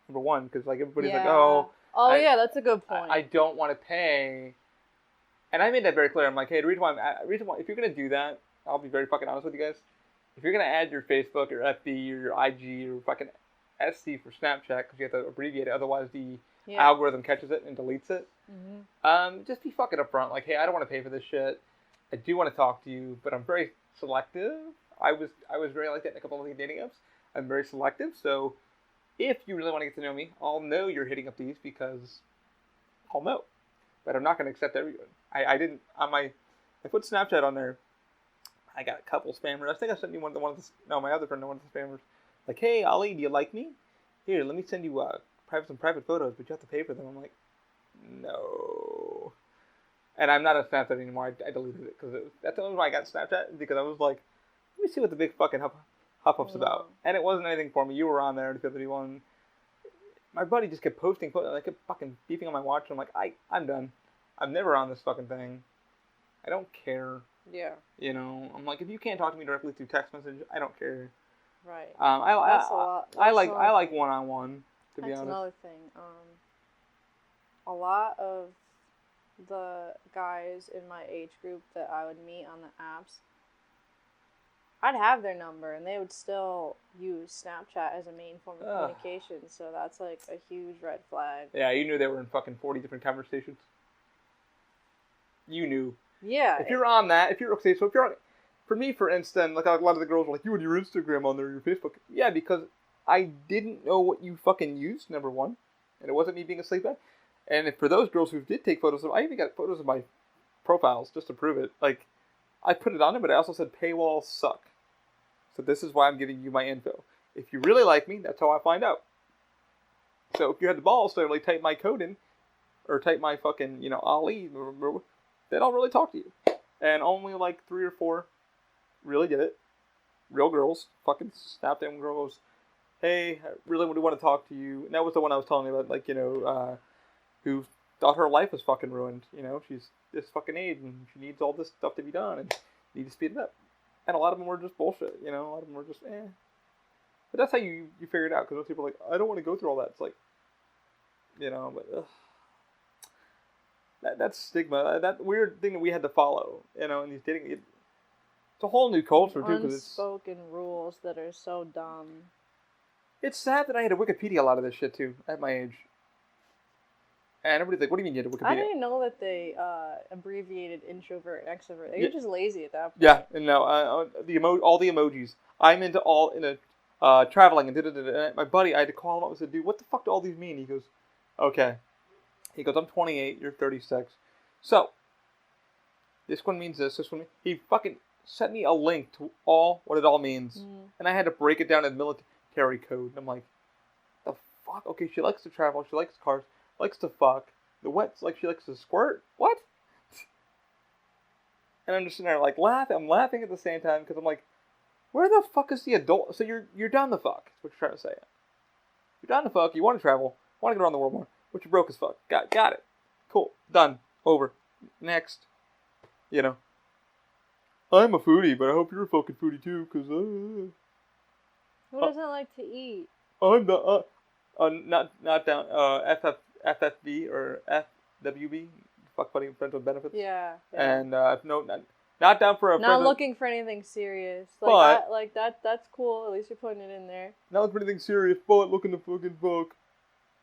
Number one, because like everybody's like, yeah, that's a good point. I don't want to pay, and I made that very clear. I'm like, hey, the reason why if you're gonna do that, I'll be very fucking honest with you guys. If you're gonna add your Facebook, your FB, or your IG, or fucking SC for Snapchat, because you have to abbreviate it, otherwise the algorithm catches it and deletes it. Just be fucking upfront. Like, hey, I don't want to pay for this shit. I do want to talk to you, but I'm very selective. I was very like that in a couple of the dating apps. I'm very selective, so if you really want to get to know me, I'll know you're hitting up these because I'll know. But I'm not going to accept everyone. I didn't, I put Snapchat on there. I got a couple spammers. I think I sent you my other friend, one of the spammers. Like, hey, Ali, do you like me? Here, let me send you some private photos, but you have to pay for them. I'm like, no. And I'm not on Snapchat anymore. I deleted it because that's the only reason I got Snapchat, because I was like, let me see what the big fucking huff-up's about. And it wasn't anything for me. You were on there, the 51. My buddy just kept posting photos. I kept fucking beeping on my watch. I'm like, I'm done. I'm never on this fucking thing. I don't care. Yeah. I'm like, if you can't talk to me directly through text message, I don't care. Right. I like one-on-one, to be honest. That's another thing. A lot of the guys in my age group that I would meet on the apps, I'd have their number, and they would still use Snapchat as a main form of communication, so that's, like, a huge red flag. Yeah, you knew they were in fucking 40 different conversations. You knew. Yeah. If you're on that, so if you're on, for me, for instance, like, a lot of the girls were like, you and your Instagram on there, your Facebook. Yeah, because I didn't know what you fucking used, number one, and it wasn't me being a sleepbag. And for those girls who did take photos of, I even got photos of my profiles just to prove it. Like, I put it on there, but I also said paywalls suck. So this is why I'm giving you my info. If you really like me, that's how I find out. So if you had the balls to like type my code in, or type my fucking, Ali, then I'll really talk to you. And only like 3 or 4 really did it. Real girls. Fucking snapped them girls. Hey, I really want to talk to you. And that was the one I was telling you about, like, who thought her life was fucking ruined. She's this fucking age and she needs all this stuff to be done and need to speed it up. And a lot of them were just bullshit, A lot of them were just, But that's how you figure it out, because most people are like, I don't want to go through all that. It's like, but that stigma, that weird thing that we had to follow, in these dating, it's a whole new culture, too. Unspoken rules that are so dumb. It's sad that I had to Wikipedia a lot of this shit, too, at my age. And everybody's like, what do you mean you had to Wikipedia? I didn't know that they abbreviated introvert and extrovert. They were just lazy at that point. Yeah, and no, all the emojis. I'm into traveling and da-da-da-da. My buddy, I had to call him up and said, dude, what the fuck do all these mean? He goes, okay. He goes, I'm 28, you're 36. So, this one means this one means... He fucking sent me a link to what it all means. And I had to break it down in military code. And I'm like, the fuck? Okay, she likes to travel, she likes cars, likes to fuck. The wet's like she likes to squirt? What? And I'm just sitting there like laughing. I'm laughing at the same time because I'm like, where the fuck is the adult? So you're down the fuck. That's what you're trying to say. You're down the fuck. You want to travel. Want to get around the world more. But you're broke as fuck. Got it. Cool. Done. Over. Next. I'm a foodie, but I hope you're a fucking foodie too, because who doesn't like to eat? I'm the not down FFB or FWB. Fuck buddy friends with benefits. Yeah. And not down for a. Not looking for anything serious. That's cool. At least you're putting it in there. Not looking for anything serious, but looking to fucking fuck.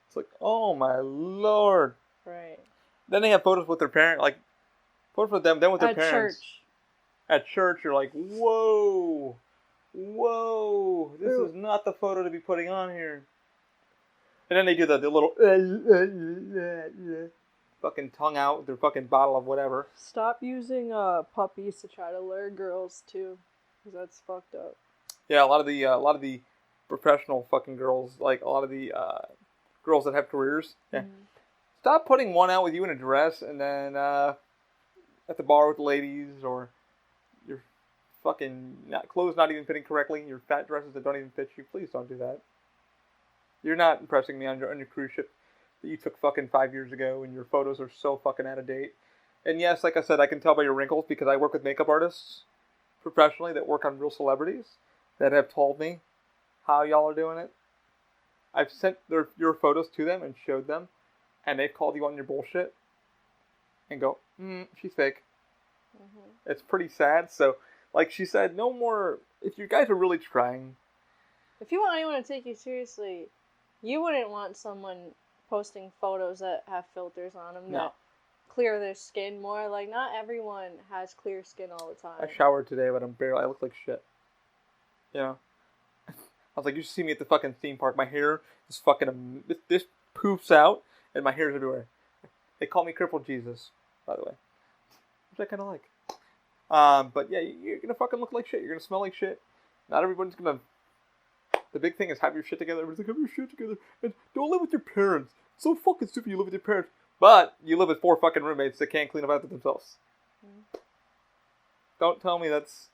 It's like, oh my lord. Right. Then they have photos with their parents, like photos with them, then with their parents. At church, you're like, whoa, this is not the photo to be putting on here. And then they do the little fucking tongue out with their fucking bottle of whatever. Stop using puppies to try to lure girls too, because that's fucked up. Yeah, a lot of the professional fucking girls, like a lot of the girls that have careers. Yeah. Stop putting one out with you in a dress and then at the bar with the ladies, or your fucking clothes not even fitting correctly, your fat dresses that don't even fit you. Please don't do that. You're not impressing me on your cruise ship that you took fucking 5 years ago, and your photos are so fucking out of date. And yes, like I said, I can tell by your wrinkles because I work with makeup artists professionally that work on real celebrities that have told me how y'all are doing it. I've sent your photos to them and showed them, and they've called you on your bullshit and go, she's fake. It's pretty sad. So, like she said, no more. If you guys are really trying, if you want anyone to take you seriously, you wouldn't want someone posting photos that have filters on them that clear their skin more. Like, not everyone has clear skin all the time. I showered today, but I look like shit. I was like, you should see me at the fucking theme park. My hair is fucking, this poofs out, and my hair's everywhere. They call me Crippled Jesus, by the way. Which I kind of like. But yeah, you're gonna fucking look like shit. You're gonna smell like shit. Not everyone's gonna... The big thing is have your shit together. Everyone's like, have your shit together. And don't live with your parents. It's so fucking stupid you live with your parents. But you live with 4 fucking roommates that can't clean up after themselves. Don't tell me that's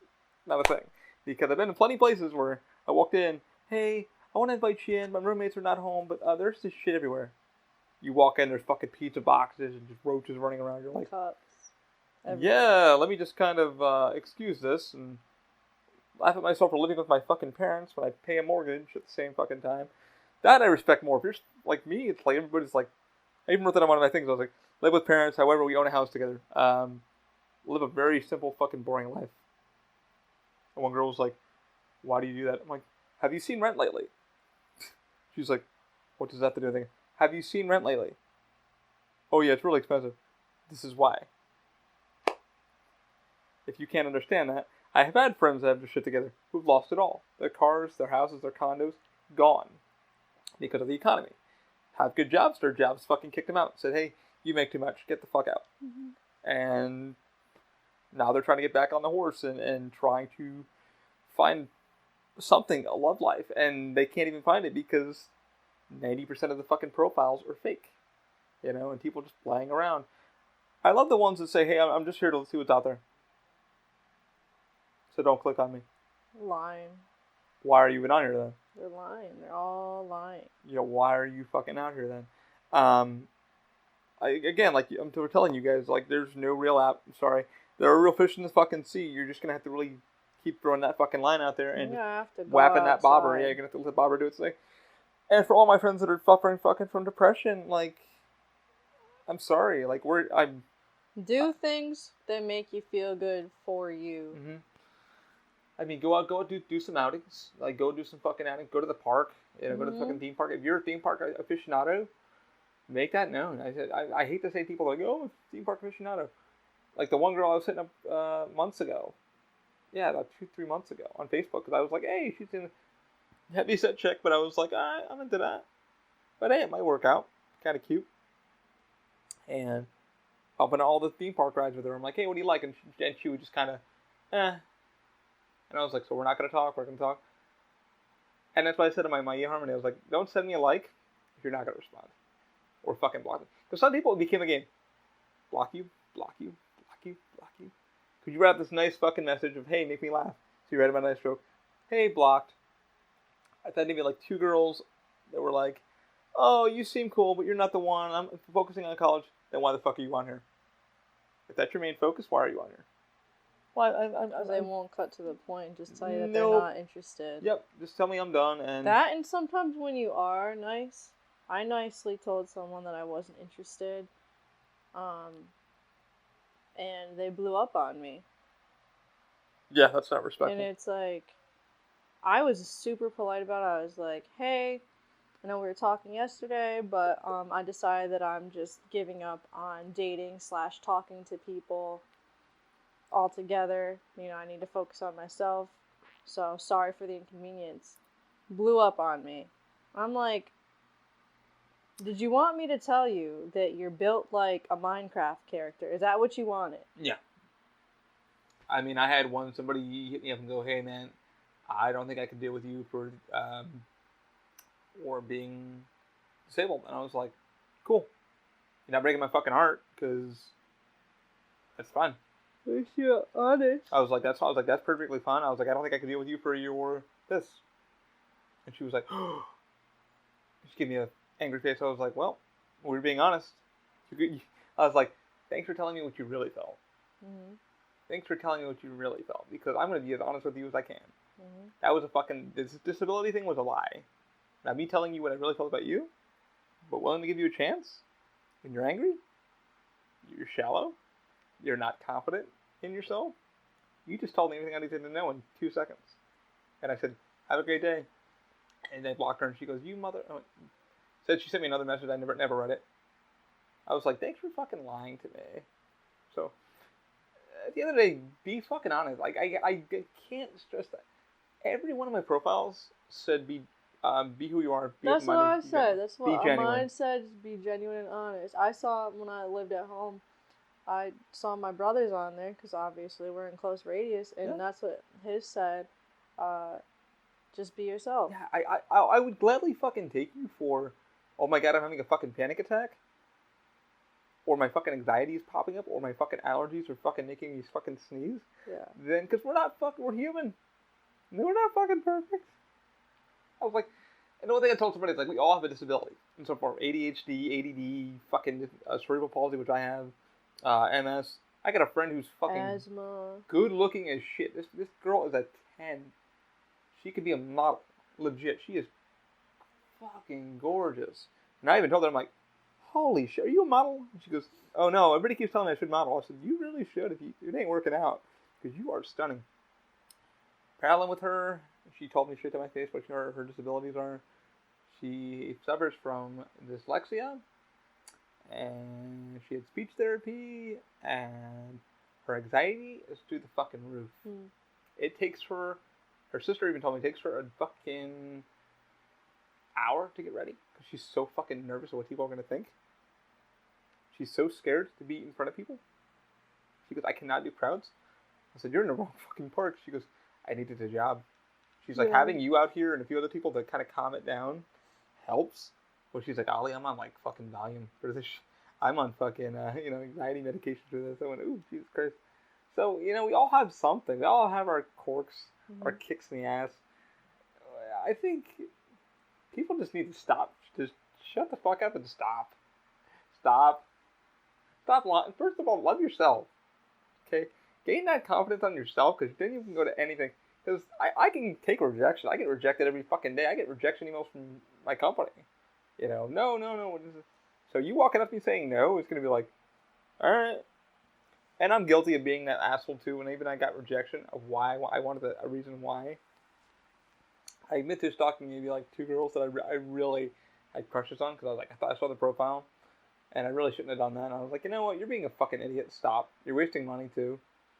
not a thing. Because I've been in plenty of places where I walked in, hey, I want to invite you in. My roommates are not home, but there's this shit everywhere. You walk in, there's fucking pizza boxes and just roaches running around. You're like, cups. Yeah, let me just kind of excuse this and laugh at myself for living with my fucking parents when I pay a mortgage at the same fucking time. That I respect more. If you're like me, it's like everybody's like, I even wrote that on one of my things. I was like, live with parents, however, we own a house together. Live a very simple fucking boring life. And one girl was like, why do you do that? I'm like, have you seen Rent lately? She's like, what does that have to do with anything? Have you seen Rent lately? Oh yeah, it's really expensive. This is why. If you can't understand that, I have had friends that have their shit together who've lost it all. Their cars, their houses, their condos, gone. Because of the economy. Have good jobs, their jobs fucking kicked them out. Said, hey, you make too much, get the fuck out. Mm-hmm. And now they're trying to get back on the horse and trying to find something, a love life. And they can't even find it because 90% of the fucking profiles are fake. You know, and people just playing around. I love the ones that say, hey, I'm just here to see what's out there. So don't click on me. Lying. Why are you even on here then? They're lying. They're all lying. Yeah, why are you fucking out here then? Again, like I'm telling you guys, like there's no real app. Sorry, there are real fish in the fucking sea. You're just gonna have to really keep throwing that fucking line out there and whapping that bobber. Yeah, you're gonna have to let the bobber do its thing. And for all my friends that are suffering fucking from depression, like, I'm sorry, like do things that make you feel good for you. Mm-hmm. I mean, go out, do some outings. Like, go do some fucking outings. Go to the park. You know, go to the fucking theme park. If you're a theme park aficionado, make that known. I hate to say people like, oh, theme park aficionado. Like the one girl I was hitting up months ago. Yeah, about 2-3 months ago on Facebook. Because I was like, hey, she's in a heavy set chick. But I was like, I'm into that. But hey, it might work out. Kind of cute. And up on all the theme park rides with her. I'm like, hey, what do you like? And she would just kind of, And I was like, so we're not going to talk, we're going to talk. And that's why I said to my eHarmony, I was like, don't send me a like if you're not going to respond. Or fucking block me. Because some people, it became a game. Block you, block you, block you, block you. Could you write this nice fucking message of, hey, make me laugh. So you write about a nice joke. Hey, blocked. I thought maybe like 2 girls that were like, oh, you seem cool, but you're not the one. I'm focusing on college. Then why the fuck are you on here? If that's your main focus, why are you on here? Well, they won't cut to the point and just tell you that they're not interested. Yep, just tell me I'm done. And sometimes when you are nice, I nicely told someone that I wasn't interested, and they blew up on me. Yeah, that's not respectful. And it's like, I was super polite about it. I was like, hey, I know we were talking yesterday, but I decided that I'm just giving up on dating / talking to people altogether. You know, I need to focus on myself. So sorry for the inconvenience. Blew up on me. I'm like, did you want me to tell you that you're built like a Minecraft character? Is that what you wanted? Yeah. I mean, I had somebody hit me up and go, hey man, I don't think I can deal with you for or being disabled. And I was like, cool. You're not breaking my fucking heart, because that's fine. At least you're honest. I was like, that's perfectly fine. I was like, I don't think I can deal with you for your this. And she was like, oh. She gave me an angry face. I was like, well, we were being honest. I was like, thanks for telling me what you really felt. Mm-hmm. Thanks for telling me what you really felt, because I'm going to be as honest with you as I can. Mm-hmm. That was this disability thing was a lie. Now, me telling you what I really felt about you, but willing to give you a chance, when you're angry, you're shallow, you're not confident in yourself, you just told me everything I needed to know in 2 seconds. And I said, have a great day. And I blocked her, and she goes, you mother... She sent me another message, I never read it. I was like, thanks for fucking lying to me. So, at the end of the day, be fucking honest. Like, I can't stress that. Every one of my profiles said be who you are. That's what I said. That's what mine said. Be genuine and honest. I saw when I lived at home. I saw my brothers on there because obviously we're in close radius, and that's what his said. Just be yourself. Yeah, I would gladly fucking take you for, oh my god, I'm having a fucking panic attack, or my fucking anxiety is popping up, or my fucking allergies are fucking making me fucking sneeze. Yeah. Then, because we're human. We're not fucking perfect. I was like, and the one thing I told somebody is like, we all have a disability in some form. ADHD, ADD, fucking cerebral palsy, which I have, MS. I got a friend who's fucking asthma, good looking as shit. This girl is a 10. She could be a model, legit. She is fucking gorgeous. And I even told her, I'm like, holy shit, are you a model? And she goes, oh no, everybody keeps telling me I should model. I said, you really should if it ain't working out, because you are stunning. prattling with her. She told me straight to my face what her disabilities are. She suffers from dyslexia, and she had speech therapy, and her anxiety is through the fucking roof. It takes her sister even told me, it takes her a fucking hour to get ready, because she's so fucking nervous of what people are going to think. She's so scared to be in front of people. She goes, I cannot do crowds. I said, you're in the wrong fucking park. She goes, I needed a job. She's like, having you out here and a few other people to kind of calm it down helps. Well, she's like, Ollie, I'm on like fucking Valium for this. I'm on fucking, anxiety medication for this. I went, ooh, Jesus Christ. So, we all have something. We all have our quirks, our kicks in the ass. I think people just need to stop. Just shut the fuck up and stop. Stop. First of all, love yourself. Okay? Gain that confidence on yourself, because then you can go to anything. Because I can take rejection. I get rejected every fucking day. I get rejection emails from my company. No. So you walking up to me saying no, it's going to be like, all right. And I'm guilty of being that asshole too. And even I got rejection of why I wanted a reason why. I admit to stalking maybe like 2 girls that I really had crushes on, because I thought I saw the profile. And I really shouldn't have done that. And I was like, you know what? You're being a fucking idiot. Stop. You're wasting money too.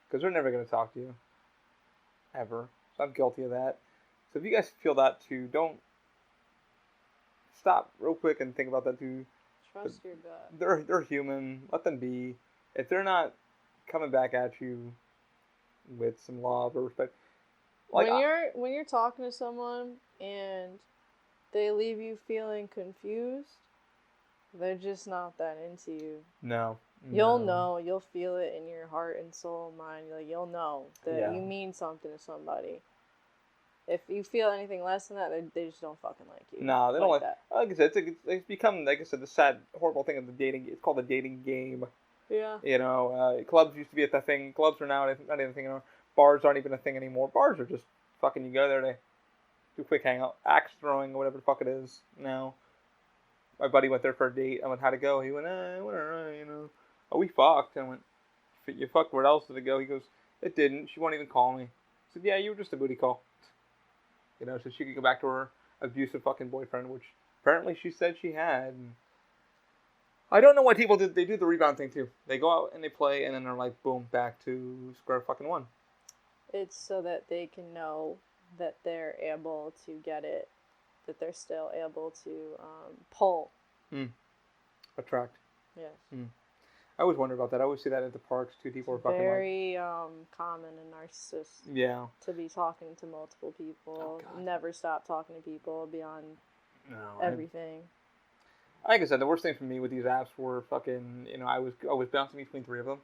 Because they're never going to talk to you. Ever. So I'm guilty of that. So if you guys feel that too, don't stop real quick and think about that too. Trust your gut. They're human. Let them be. If they're not coming back at you with some love or respect, like when you're talking to someone and they leave you feeling confused, they're just not that into you. No. You'll know. You'll feel it in your heart and soul and mind. Like, you'll know that you mean something to somebody. If you feel anything less than that, they just don't fucking like you. No, they don't like that. Like I said, it's become, like I said, the sad, horrible thing of the dating. It's called the dating game. Yeah. Clubs used to be a thing. Clubs are now not even a thing anymore. Bars aren't even a thing anymore. Bars are just fucking, you go there to do a quick hangout. Axe throwing, or whatever the fuck it is now. My buddy went there for a date. I went, how'd it go? He went, whatever, Oh, we fucked. I went, you fucked, where else did it go? He goes, it didn't. She won't even call me. I said, yeah, you were just a booty call. So she could go back to her abusive fucking boyfriend, which apparently she said she had. And I don't know why people do. They do the rebound thing too. They go out and they play, and then they're like, boom, back to square fucking one. It's so that they can know that they're able to get it, that they're still able to pull. Attract. Yes. I always wonder about that. I always see that at the parks too. People are fucking very common in narcissists. Yeah. To be talking to multiple people, never stop talking to people beyond everything. Like I said, the worst thing for me with these apps were fucking. I was bouncing between 3 of them,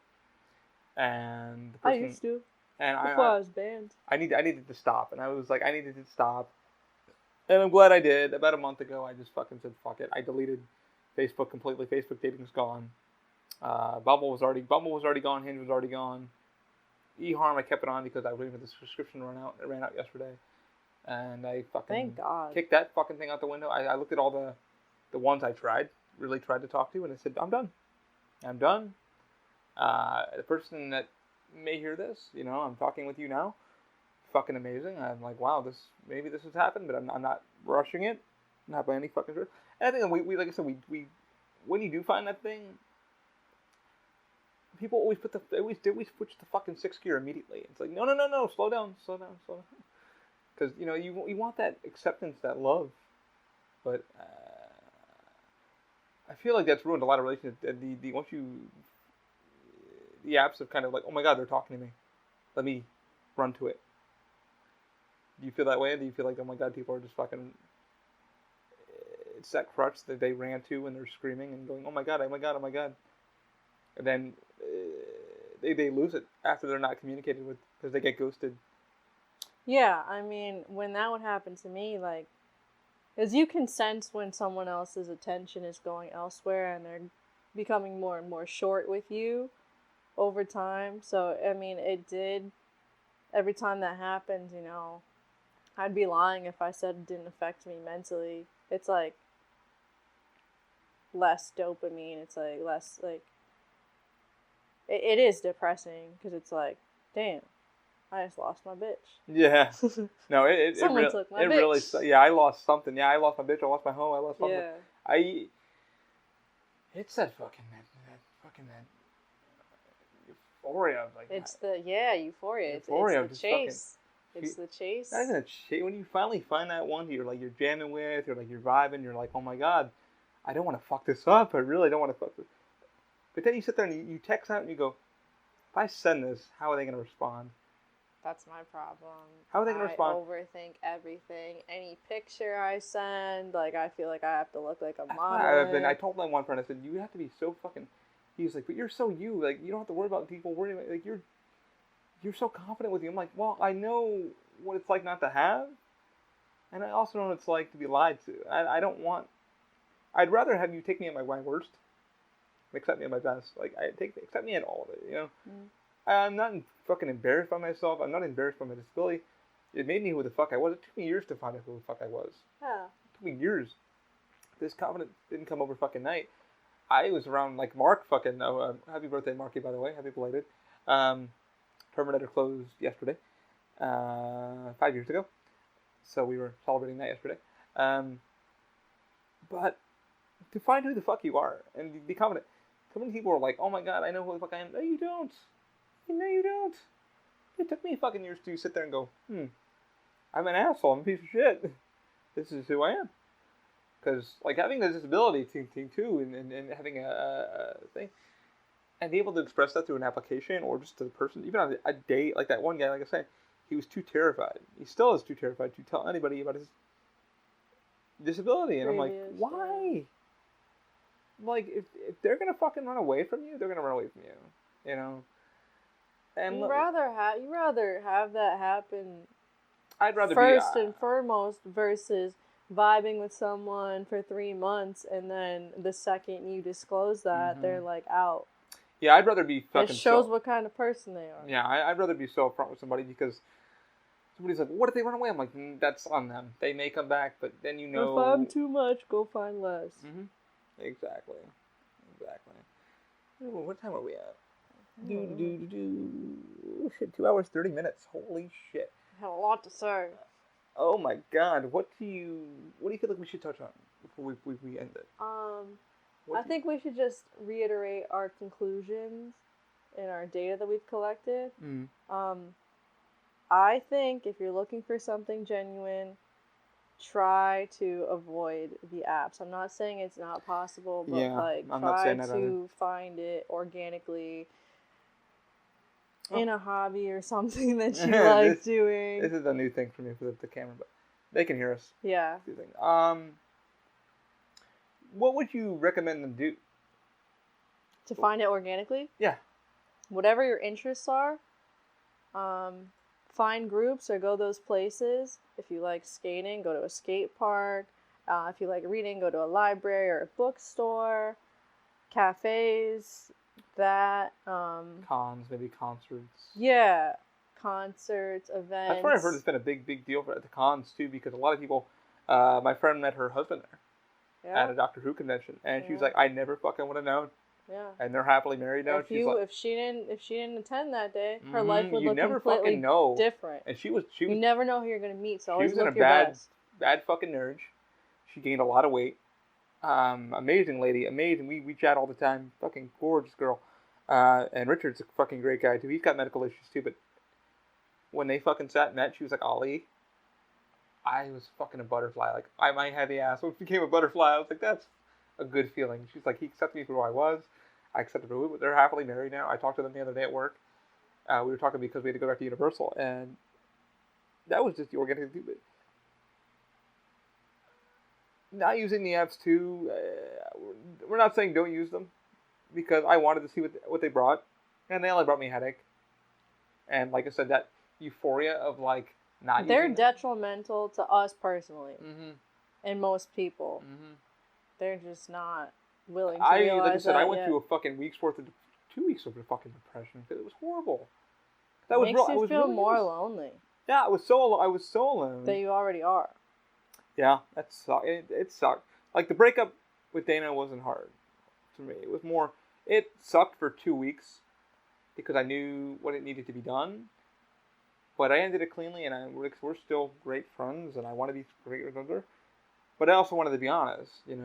and the person, I used to. And before I was banned. I needed to stop, and I was like, I needed to stop, and I'm glad I did. About a month ago, I just fucking said fuck it. I deleted Facebook completely. Facebook dating's gone. Bumble was already gone. Hinge was already gone. eHarm, I kept it on because I was waiting for the subscription to run out. It ran out yesterday, and I fucking thank God kicked that fucking thing out the window. I looked at all the ones I really tried to talk to, and I said, I'm done. The person that may hear this, I'm talking with you now. Fucking amazing. I'm like, wow, maybe this has happened, but I'm not rushing it. Not by any fucking truth. And I think we like I said, we when you do find that thing, people always push the fucking 6th gear immediately. It's like, no, slow down. Because, you want that acceptance, that love. But I feel like that's ruined a lot of relationships. The apps have kind of like, oh my God, they're talking to me. Let me run to it. Do you feel that way? Do you feel like, oh my God, people are just fucking... It's that crutch that they ran to when they're screaming and going, oh my God. And then they lose it after they're not communicated with because they get ghosted. Yeah, I mean, when that would happen to me, like, as you can sense when someone else's attention is going elsewhere and they're becoming more and more short with you over time. So, I mean, it did, every time that happens, I'd be lying if I said it didn't affect me mentally. It's like less dopamine. It's like less, like, it is depressing because it's like, damn, I just lost my bitch. Yeah. No, it Someone really, took my it bitch. really, yeah, I lost something. Yeah, I lost my bitch. I lost my home. I lost something. Yeah. It's that that euphoria. Like, it's the, yeah, euphoria. Euphoria. It's the chase. It's the chase. Not even a chase. When you finally find that one you're jamming with, you're vibing, you're like, oh my god, I don't want to fuck this up. I really don't want to fuck this. But then you sit there and you text out and you go, if I send this, how are they going to respond? That's my problem. How are they going to respond? I overthink everything. Any picture I send, like, I feel like I have to look like a model. I told my one friend, I said, you have to be so fucking... He was like, but you're so you. Like, you don't have to worry about people worrying about... Like, you're so confident with you. I'm like, well, I know what it's like not to have. And I also know what it's like to be lied to. I don't want... I'd rather have you take me at my worst. Accept me at my best. Like, accept me at all of it, you know? Mm. I'm not fucking embarrassed by myself. I'm not embarrassed by my disability. It made me who the fuck I was. It took me years to find out who the fuck I was. Yeah. It took me years. This confidence didn't come over fucking night. I was around, like, Mark fucking... happy birthday, Marky, by the way. Happy belated. Terminator closed yesterday. 5 years ago. So we were celebrating that yesterday. But to find who the fuck you are and be confident. So many people are like, oh my god, I know who the fuck I am. No, you don't. No, you don't. It took me fucking years to sit there and go, I'm an asshole. I'm a piece of shit. This is who I am. Because, like, having a disability thing too, and having a thing, and be able to express that through an application or just to the person, even on a date, like that one guy, like I said, he was too terrified. He still is too terrified to tell anybody about his disability. And I'm like, why? Like, if they're gonna fucking run away from you, they're gonna run away from you. You know. And you rather have that happen. I'd rather first and foremost versus vibing with someone for 3 months and then the second you disclose that, they're like out. Yeah, I'd rather be fucking. It shows what kind of person they are. Yeah, I'd rather be so upfront with somebody because somebody's like, what if they run away? I'm like, that's on them. They may come back, but then you know. If I'm too much, go find less. Mm-hmm. Exactly. Ooh, what time are we at? 2 hours 30 minutes. Holy shit! I have a lot to say. Oh my god! What do you feel like we should touch on before we end it? I think we should just reiterate our conclusions in our data that we've collected. I think if you're looking for something genuine, try to avoid the apps. I'm not saying it's not possible, but try to find it organically in a hobby or something that you like doing. This is a new thing for me for the camera, but they can hear us. Yeah. What would you recommend them do? To find it organically? Yeah. Whatever your interests are, find groups or go those places. If you like skating, go to a skate park. If you like reading, go to a library or a bookstore, cafes, cons, maybe concerts. Yeah, concerts, events. That's why I've heard it's been a big deal at the cons too, because a lot of people. My friend met her husband there at a Doctor Who convention, and she was like, "I never fucking would have known." Yeah. And they're happily married now. If she didn't attend that day, her life would look completely different. And she was. You never know who you're gonna meet, so always look your best. Bad fucking marriage. She gained a lot of weight. Amazing lady, amazing. We chat all the time. Fucking gorgeous girl. And Richard's a fucking great guy too. He's got medical issues too, but when they fucking sat and met, she was like, Ali, I was fucking a butterfly. Like, my heavy ass became a butterfly. I was like, that's a good feeling. She's like, he accepted me for who I was. I accepted her. They're happily married now. I talked to them the other day at work. We were talking because we had to go back to Universal, and that was just the organic thing. Not using the apps too. We're not saying don't use them, because I wanted to see what they brought, and they only brought me a headache. And like I said, that euphoria of like not. They're detrimental to us personally, and most people. They're just not willing to realize like I said, that I went through a fucking 2 weeks worth of fucking depression because it was horrible. That was makes you feel really more lonely. Yeah, I was so alone. That you already are. Yeah, that sucked. It sucked. Like, the breakup with Dana wasn't hard to me. It was more, it sucked for 2 weeks because I knew what it needed to be done. But I ended it cleanly, and we're still great friends, and I want to be great with her. But I also wanted to be honest, and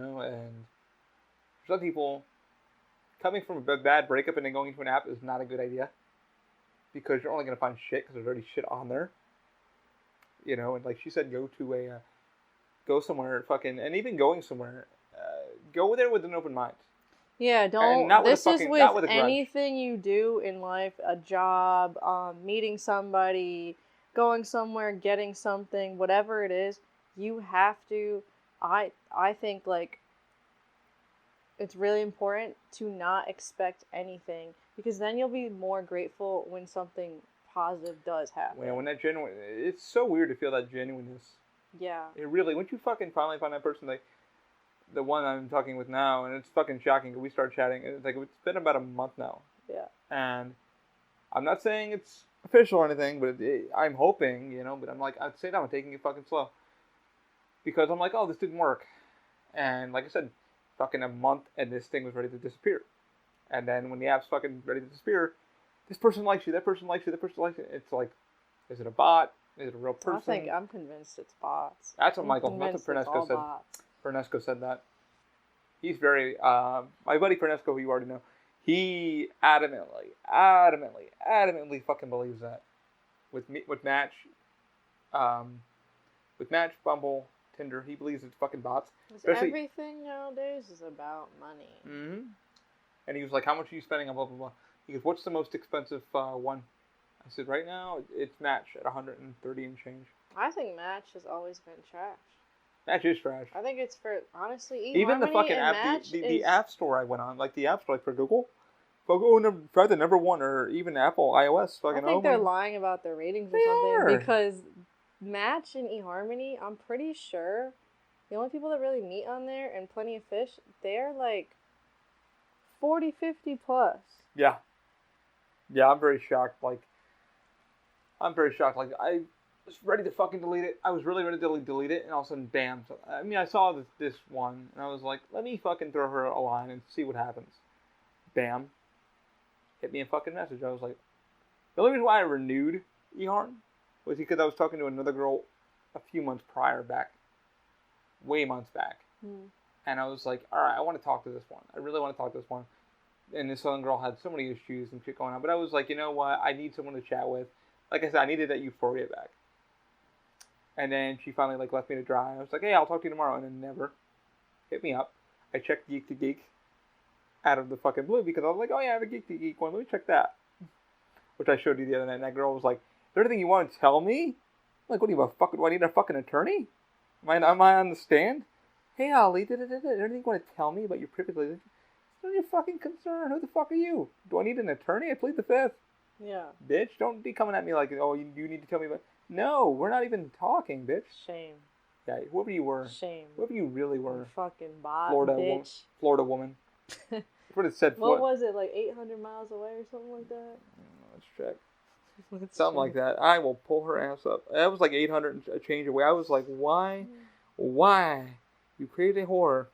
for some people, coming from a bad breakup and then going into an app is not a good idea. Because you're only going to find shit because there's already shit on there. And like she said, go somewhere, and even going somewhere, go there with an open mind. Yeah, don't. This is with anything you do in life, a job, meeting somebody, going somewhere, getting something, whatever it is, you have to. I think like it's really important to not expect anything because then you'll be more grateful when something positive does happen. When that genuine, it's so weird to feel that genuineness. Yeah. It really, once you fucking finally find that person, like the one I'm talking with now, and it's fucking shocking because we started chatting. It's been about a month now. Yeah. And I'm not saying it's official or anything, but I'm hoping, But I'm like, at the same time, I'm taking it fucking slow because I'm like, oh, this didn't work, and like I said, fucking a month, and this thing was ready to disappear. And then when the app's fucking ready to disappear, this person likes you, that person likes you, that person likes you. It's like, is it a bot? Is it a real person? I'm convinced it's bots. That's what Pernesco said. Pernesco said that. He's very, my buddy Pernesco, who you already know, he adamantly fucking believes that. With Match, Bumble, Tinder, he believes it's fucking bots. Everything nowadays is about money. Mm-hmm. And he was like, how much are you spending on blah, blah, blah? He goes, what's the most expensive one? I said, right now, it's Match at $130 and change. I think Match has always been trash. Match is trash. I think it's for, honestly, even the fucking app, the app store I went on, like the app store, like for Google, try the number one, or even Apple, iOS, fucking. I think they're lying about their ratings or something, because Match and eHarmony, I'm pretty sure the only people that really meet on there, and Plenty of Fish, they're like 40, 50 plus. Yeah. Yeah, I'm very shocked. Like, I was ready to fucking delete it. I was really ready to delete it, and all of a sudden, bam. So, I mean, I saw this one, and I was like, let me fucking throw her a line and see what happens. Bam. Hit me a fucking message. I was like, the only reason why I renewed eHarm was because I was talking to another girl a few months prior back. Way months back. And I was like, alright, I want to talk to this one. I really want to talk to this one. And this other girl had so many issues and shit going on. But I was like, you know what? I need someone to chat with. Like I said, I needed that euphoria back. And then she finally left me to dry. I was like, hey, I'll talk to you tomorrow. And then never hit me up. I checked Geek to Geek out of the fucking blue because I was like, oh yeah, I have a Geek to Geek one. Let me check that. Which I showed you the other night. And that girl was like, is there anything you want to tell me? I'm like, what do I need a fucking attorney? Am I on the stand? Hey, Ollie, is there anything you want to tell me about your privilege? It's not your fucking concern. Who the fuck are you? Do I need an attorney? I plead the fifth. Yeah. Bitch, don't be coming at me like, oh, you need to tell me about... No, we're not even talking, bitch. Shame. Yeah, whoever you were. Shame. Whoever you really were. You fucking bot, bitch. Florida woman. What it said. What was it, like 800 miles away or something like that? Let's check. Something like that. I will pull her ass up. That was like 800 a change away. I was like, why? Why? You created a whore.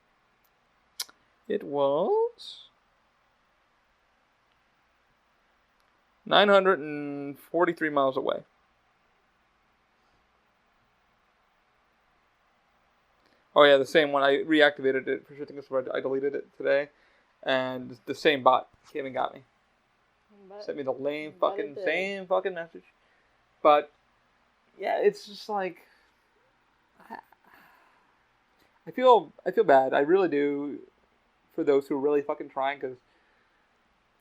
It was 943 miles away. Oh yeah, the same one. I reactivated it for shitting. I deleted it today, and the same bot came and got me. Sent me the same fucking message. But yeah, it's just like I feel bad. I really do for those who are really fucking trying, because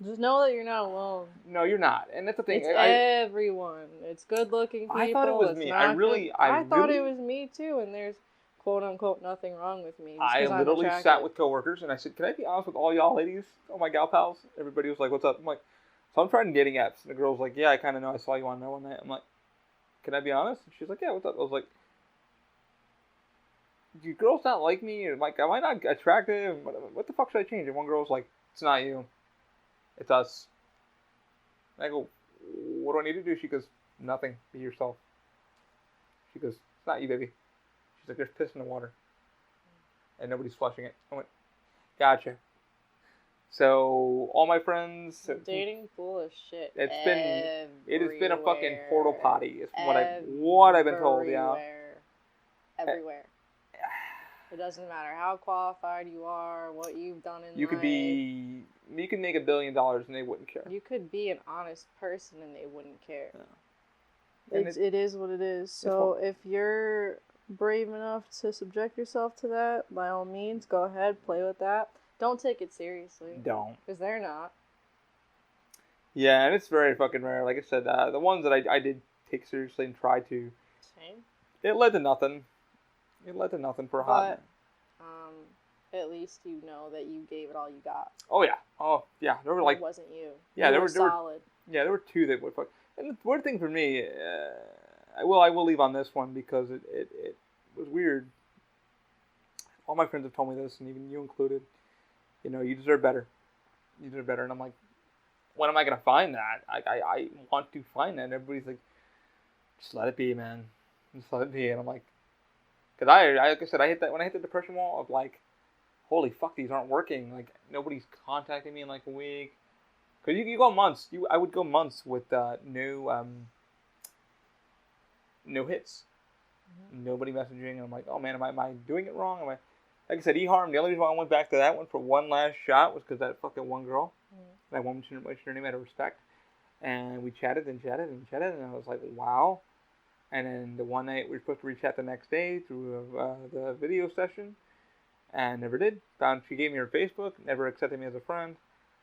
just know that you're not alone. No, you're not, and that's the thing. It's everyone. It's good-looking people. I thought it was me. I thought it was me too, and there's quote unquote nothing wrong with me. I literally sat with coworkers and I said, "Can I be honest with all y'all ladies, all my gal pals?" Everybody was like, "What's up?" I'm like, "So I'm trying dating apps," and the girl was like, "Yeah, I kind of know. I saw you on there one night." I'm like, "Can I be honest?" And she's like, "Yeah, what's up?" I was like, "Do girls not like me? Or like, am I not attractive? What the fuck should I change?" And one girl was like, "It's not you. It's us." And I go, "What do I need to do?" She goes, "Nothing. Be yourself." She goes, "It's not you, baby." She's like, "There's piss in the water. And nobody's flushing it." I went, "Gotcha." So all my friends, dating pool is shit. It has been a fucking portal potty. Is what I've been told. Yeah. Everywhere. It doesn't matter how qualified you are, what you've done in life. You could make $1 billion and they wouldn't care. You could be an honest person and they wouldn't care. Yeah. It is what it is. So if you're brave enough to subject yourself to that, by all means, go ahead, play with that. Don't take it seriously. Don't. Because they're not. Yeah, and it's very fucking rare. Like I said, the ones that I did take seriously and try to. Same. It led to nothing. It led to nothing for a hot minute. At least you know that you gave it all you got. Oh yeah. Oh yeah. There were like. It wasn't you. Yeah, there were solid. There were two that would fuck. And the weird thing for me, I will leave on this one because it was weird. All my friends have told me this, and even you included. You know, you deserve better. You deserve better, and I'm like, when am I gonna find that? I want to find that. And everybody's like, just let it be, man. Just let it be. And I'm like, cause like I said, I hit that when I hit the depression wall of like, holy fuck, these aren't working. Like nobody's contacting me in like a week. Cause you go months. I would go months with no hits. Mm-hmm. Nobody messaging. And I'm like, oh man, am I doing it wrong? Like I said, eHarm. The only reason why I went back to that one for one last shot was because that fucking one girl. Mm-hmm. That woman mentioned her name out of respect. And we chatted and chatted and chatted. And I was like, wow. And then the one night we were supposed to rechat the next day through the video session. And never did. She gave me her Facebook. Never accepted me as a friend.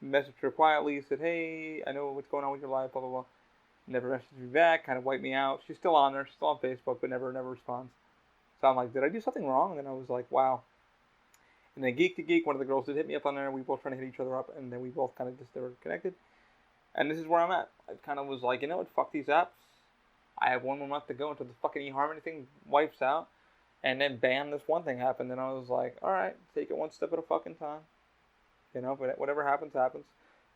Messaged her quietly. Said, hey, I know what's going on with your life. Blah, blah, blah. Never messaged me back. Kind of wiped me out. She's still on there. She's still on Facebook. But never responds. So I'm like, did I do something wrong? And then I was like, wow. And then Geek to Geek, one of the girls did hit me up on there. We both trying to hit each other up. And then we both kind of just never connected. And this is where I'm at. I kind of was like, you know what? Fuck these apps. I have 1 more month to go until the fucking eHarmony thing wipes out. And then bam, this one thing happened. And I was like, alright, take it one step at a fucking time. You know, but whatever happens, happens.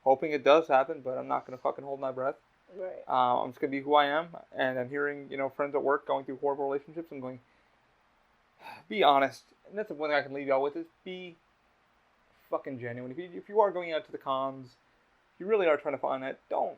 Hoping it does happen, but I'm not going to fucking hold my breath. Right. I'm just going to be who I am. And I'm hearing, friends at work going through horrible relationships. I'm going, be honest. And that's the one thing I can leave y'all with is be fucking genuine. If you are going out to the cons, if you really are trying to find that, don't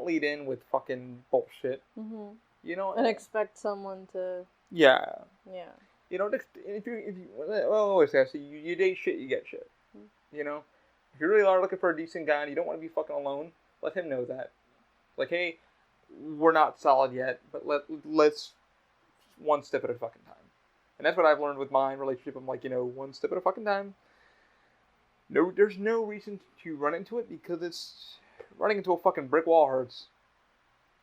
lead in with fucking bullshit. Mm-hmm. And expect someone to. Yeah. Yeah. If you always say, you date shit, you get shit. Mm-hmm. If you really are looking for a decent guy and you don't want to be fucking alone, let him know that. Like, hey, we're not solid yet, but let's one step at a fucking time. And that's what I've learned with my relationship. I'm like, one step at a fucking time. No, there's no reason to run into it because running into a fucking brick wall hurts.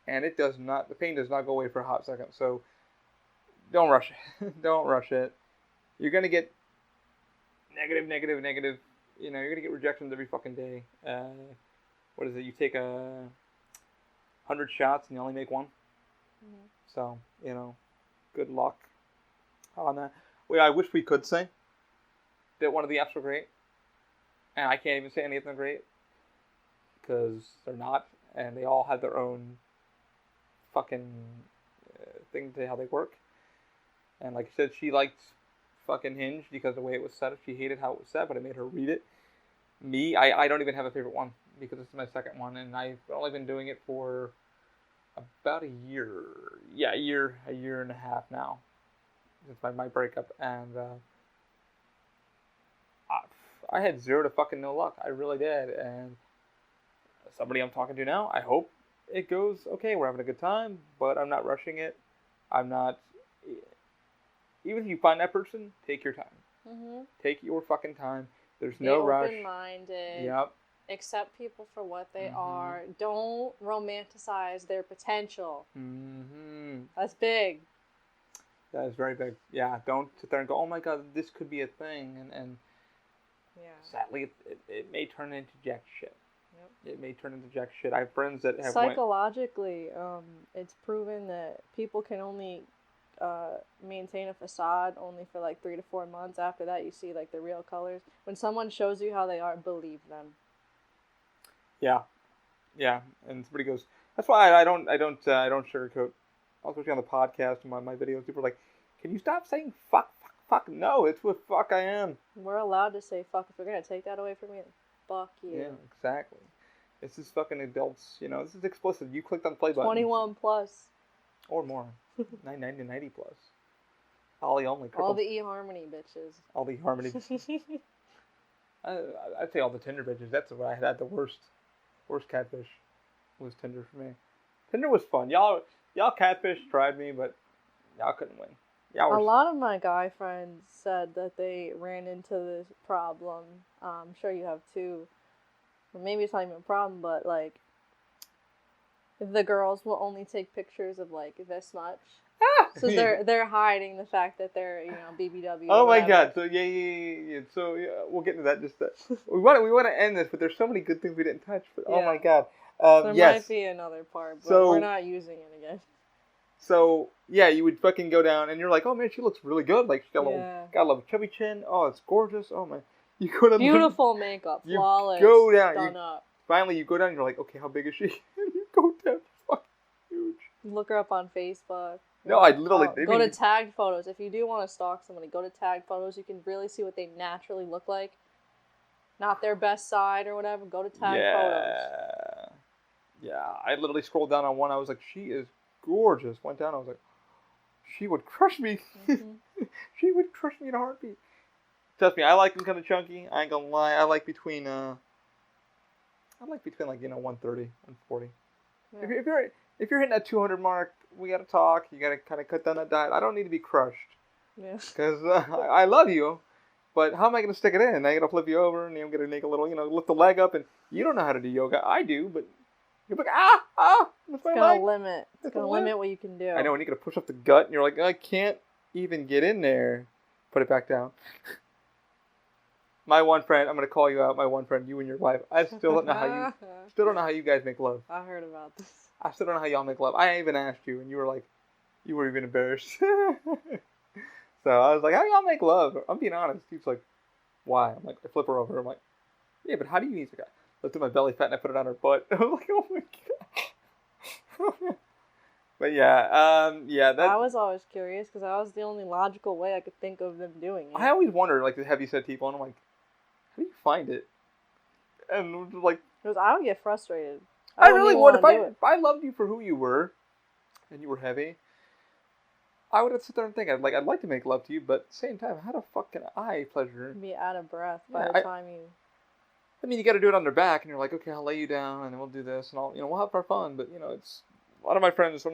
And the pain does not go away for a hot second. So, don't rush it. Don't rush it. You're going to get negative. You're going to get rejections every fucking day. What is it? You take 100 shots and you only make one. Mm-hmm. So, good luck on that. I wish we could say that one of the apps were great. And I can't even say any of them are great. Because they're not. And they all have their own fucking thing to how they work. And like I said, she liked fucking Hinge because of the way it was set up. She hated how it was set, but it made her read it. Me, I don't even have a favorite one because this is my second one. And I've only been doing it for about a year. Yeah, a year and a half now. Since my breakup. And I had zero to fucking no luck. I really did. And somebody I'm talking to now, I hope it goes okay. We're having a good time, but I'm not rushing it. I'm not. Even if you find that person, take your time. Mm-hmm. Take your fucking time. There's no rush. Be open-minded. Yep. Accept people for what they are. Don't romanticize their potential. Mm-hmm. That's big. That is very big. Yeah. Don't sit there and go, oh my god, this could be a thing. And yeah. Sadly, it may turn into jack shit. Yep. It may turn into jack shit. I have friends that have psychologically, it's proven that people can only maintain a facade only for like 3 to 4 months. After that, you see like the real colors. When someone shows you how they are, believe them. Yeah, and somebody goes, that's why I don't sugarcoat. Especially on the podcast and my videos, people are like, can you stop saying fuck? No, it's what fuck I am. We're allowed to say fuck. If we're gonna take that away from you, Fuck you. Yeah, exactly. This is fucking adults, you know, this is explicit. You clicked on the play button. 21 plus. Or more. 90 plus. Ollie only. All the eHarmony bitches. All the eHarmony. I'd say all the Tinder bitches. That's what I had the worst catfish was Tinder for me. Tinder was fun. Y'all catfish tried me, but y'all couldn't win. A lot of my guy friends said that they ran into this problem. I'm sure you have too. Or maybe it's not even a problem, but like the girls will only take pictures of like this much. So they're hiding the fact that they're, you know, BBW. Oh my god! So yeah. So we'll get into that. We want to end this, but there's so many good things we didn't touch. But oh my god! There might be another part, but we're not using it again. So yeah, you would fucking go down, and you're like, oh man, she looks really good. Like she got a little chubby chin. Oh, it's gorgeous. Oh my, you go down. Beautiful makeup, flawless. You go down. Done up. Finally, you go down. And you're like, okay, how big is she? And you go down. Fucking huge. Look her up on Facebook. No, I literally... go to tagged photos. If you do want to stalk somebody, go to tagged photos. You can really see what they naturally look like. Not their best side or whatever. Go to tagged photos. Yeah, I literally scrolled down on one. I was like, she is gorgeous. Went down. I was like, she would crush me. Mm-hmm. She would crush me in a heartbeat. Trust me, I like them kind of chunky. I ain't gonna lie. I like between like, 130, 140. Yeah. If you're hitting that 200 mark, we gotta talk. You gotta kind of cut down that diet. I don't need to be crushed. Yeah. Because I love you, but how am I gonna stick it in? I gotta flip you over, and I'm gonna make a little, lift the leg up, and you don't know how to do yoga. I do, but you're like, It's gonna limit. It's gonna limit what you can do. I know, and you gotta push up the gut, and you're like, I can't even get in there. Put it back down. My one friend, I'm gonna call you out. My one friend, you and your wife. I still don't know how you guys make love. I heard about this. I still don't know how y'all make love. I even asked you, and you were even embarrassed. So I was like, how y'all make love? I'm being honest. He's like, why? I'm like, I flip her over. I'm like, yeah, but how do you? He's like, I lifted my belly fat and I put it on her butt. I was like, oh my god. But yeah, I was always curious because that was the only logical way I could think of them doing it. I always wondered, like, the heavyset people, and I'm like, how do you find it? And like, because I would get frustrated. I really would. If I loved you for who you were, and you were heavy, I would have sit there and think, I'd like to make love to you, but at the same time, how the fuck can I pleasure? Be out of breath by the time you... I mean, you got to do it on their back, and you're like, okay, I'll lay you down, and then we'll do this, and we'll have our fun, but, it's... One of my friends said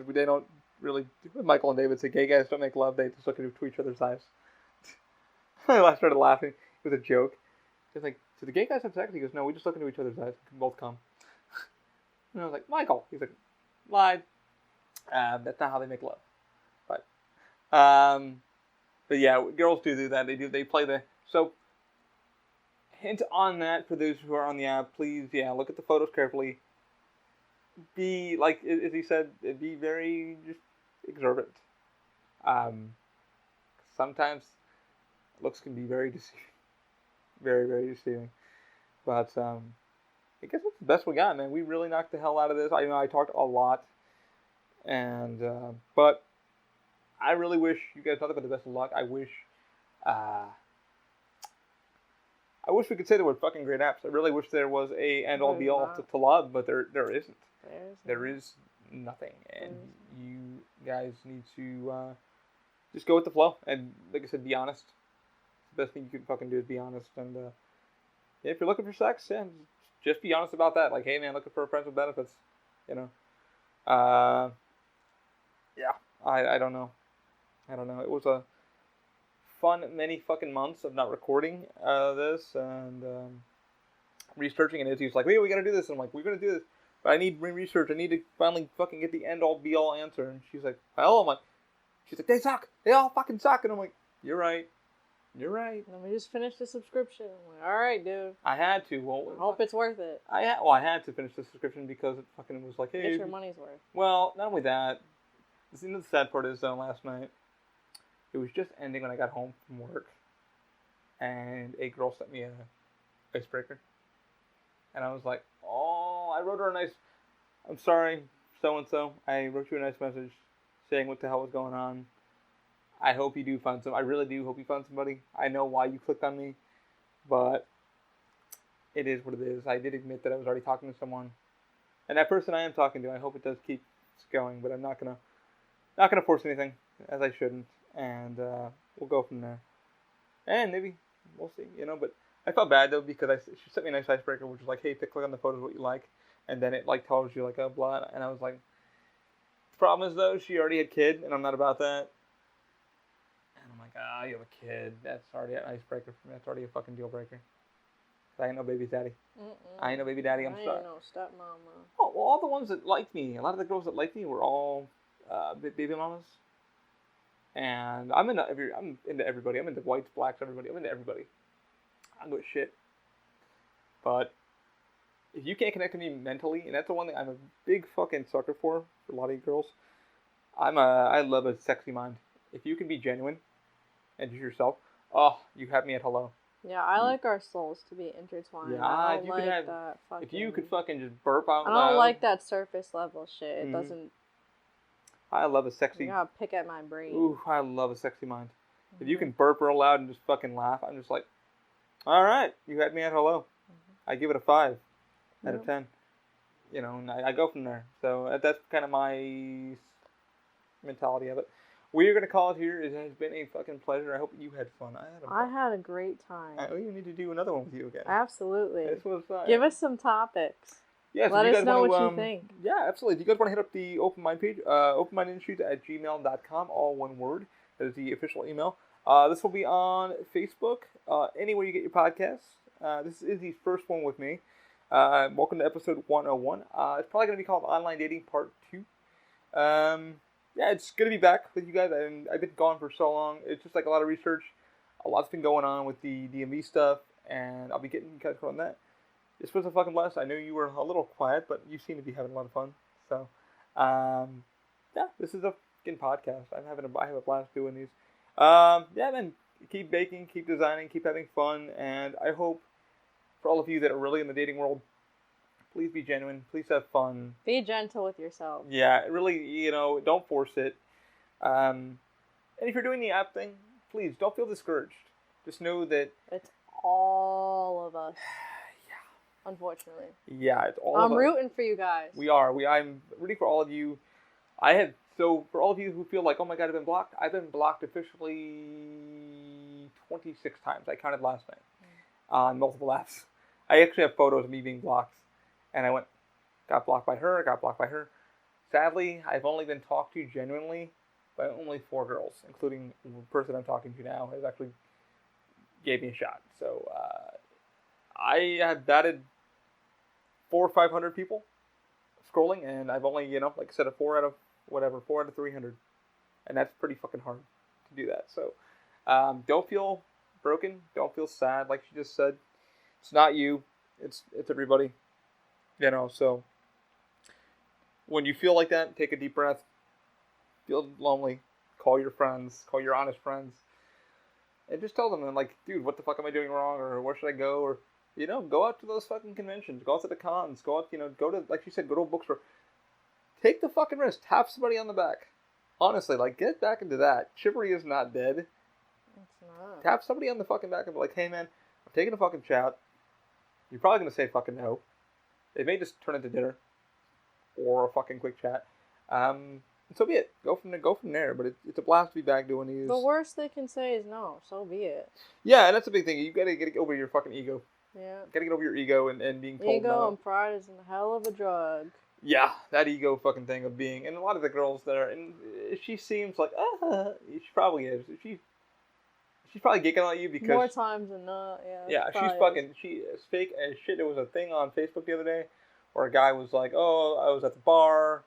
they don't really... Michael and David said, gay guys don't make love, they just look into each other's eyes. I started laughing. It was a joke. He's like, so the gay guys have sex? He goes, no, we just look into each other's eyes. We can both come. And I was like, Michael. He's like, lied. That's not how they make love. But yeah, girls do that. They play the... So, hint on that for those who are on the app, please, look at the photos carefully. Be, like, as he said, be very just exorbitant. Sometimes looks can be very deceiving. Very, very deceiving. But, I guess that's the best we got, man. We really knocked the hell out of this. I talked a lot. And, but I really wish you guys nothing but the best of luck. I wish we could say there were fucking great apps. I really wish there was a end all be all to love, but there isn't. There is nothing. And you guys need to just go with the flow. And like I said, be honest. The best thing you can fucking do is be honest. And if you're looking for sex, just be honest about that. Like, hey man, looking for friends with benefits. I don't know. It was a fun many fucking months of not recording this and researching. And Izzy's like, wait, we gotta do this. And I'm like, we're gonna do this. But I need research. I need to finally fucking get the end all be all answer. And she's like, well, I'm like, she's like, they suck. They all fucking suck. And I'm like, you're right. Let me just finish the subscription. I'm like, all right, dude. I had to. Well, I hope it's worth it. I had to finish the subscription because it fucking was like, hey. Get your money's worth. Well, not only that. The sad part is, though, last night, it was just ending when I got home from work. And a girl sent me an icebreaker. And I was like, oh, I wrote her a nice, I'm sorry, so-and-so. I wrote you a nice message saying what the hell was going on. I hope you do find I really do hope you find somebody. I know why you clicked on me. But it is what it is. I did admit that I was already talking to someone, and that person I am talking to, I hope it does keep going, but I'm not gonna force anything, as I shouldn't, and we'll go from there. And maybe we'll see, But I felt bad though because she sent me a nice icebreaker, which was like, hey, click on the photos what you like, and then it like tells you like a blah, and I was like, the problem is though she already had a kid, and I'm not about that. And I'm like, you have a kid. That's already an icebreaker for me. That's already a fucking deal breaker. I ain't no baby daddy. I ain't no baby daddy. I'm sorry. I ain't no stepmama. Oh, well, all the ones that liked me, a lot of the girls that liked me were all baby mamas. And I'm into everybody. I'm into whites, blacks, everybody. I'm into everybody. I don't give a shit. But if you can't connect with me mentally, and that's the one thing I'm a big fucking sucker for a lot of you girls. I love a sexy mind. If you can be genuine and just yourself, you have me at hello. Yeah, I like our souls to be intertwined. Yeah, I don't like that fucking... If you could fucking just burp out loud. I don't like that surface level shit. It doesn't... I love a sexy... You gotta pick at my brain. Ooh, I love a sexy mind. If you can burp real loud and just fucking laugh, I'm just like, alright, you had me at hello. I give it a 5 out of 10. And I go from there. So that's kind of my mentality of it. We're going to call it here. It has been a fucking pleasure. I hope you had fun. I had a great time. We need to do another one with you again. Absolutely. This was fun. Give us some topics. Yeah, Let us know what you think. Yeah, absolutely. If you guys want to hit up the Open Mind page, openmindindustries@gmail.com, all one word. That is the official email. This will be on Facebook, anywhere you get your podcasts. This is the first one with me. Welcome to episode 101. It's probably going to be called Online Dating Part 2. Yeah, it's good to be back with you guys. I've been gone for so long. It's just like a lot of research. A lot's been going on with the DMV stuff, and I'll be getting you guys on that. This was a fucking blast. I know you were a little quiet, but you seem to be having a lot of fun. So, yeah, this is a fucking podcast. I have a blast doing these. Yeah, man, keep baking, keep designing, keep having fun, and I hope for all of you that are really in the dating world, please be genuine. Please have fun. Be gentle with yourself. Yeah, really, don't force it. And if you're doing the app thing, please don't feel discouraged. Just know that it's all of us. Yeah. Unfortunately. Yeah, it's all of us. I'm rooting for you guys. We are. I'm rooting for all of you. So for all of you who feel like, oh my God, I've been blocked officially 26 times. I counted last night on multiple apps. I actually have photos of me being blocked. And I got blocked by her. Sadly, I've only been talked to genuinely by only 4 girls, including the person I'm talking to now has actually gave me a shot. So I have batted 400 or 500 people scrolling, and I've only, like I said, 4 out of 300. And that's pretty fucking hard to do that. So don't feel broken. Don't feel sad, like she just said. It's not you. It's everybody. So when you feel like that, take a deep breath. Feel lonely, call your friends, call your honest friends, and just tell them, like, dude, what the fuck am I doing wrong, or where should I go, or, go out to those fucking conventions, go out to the cons, go out, go to, like you said, go to a bookstore. Take the fucking risk, tap somebody on the back. Honestly, like, get back into that. Chivalry is not dead. It's not. Tap somebody on the fucking back and be like, hey man, I'm taking a fucking chat. You're probably going to say fucking no. It may just turn into dinner or a fucking quick chat. And so be it. Go from there. But it's a blast to be back doing these. The worst they can say is no. So be it. Yeah, and that's a big thing. You gotta get over your fucking ego. Yeah. Gotta get over your ego and being told ego no. And pride is a hell of a drug. Yeah, that ego fucking thing of being, and a lot of the girls that are, and she seems like, she probably is. She's probably geeking on you because more times than not, yeah. Yeah, she is fake as shit. There was a thing on Facebook the other day where a guy was like, "Oh, I was at the bar,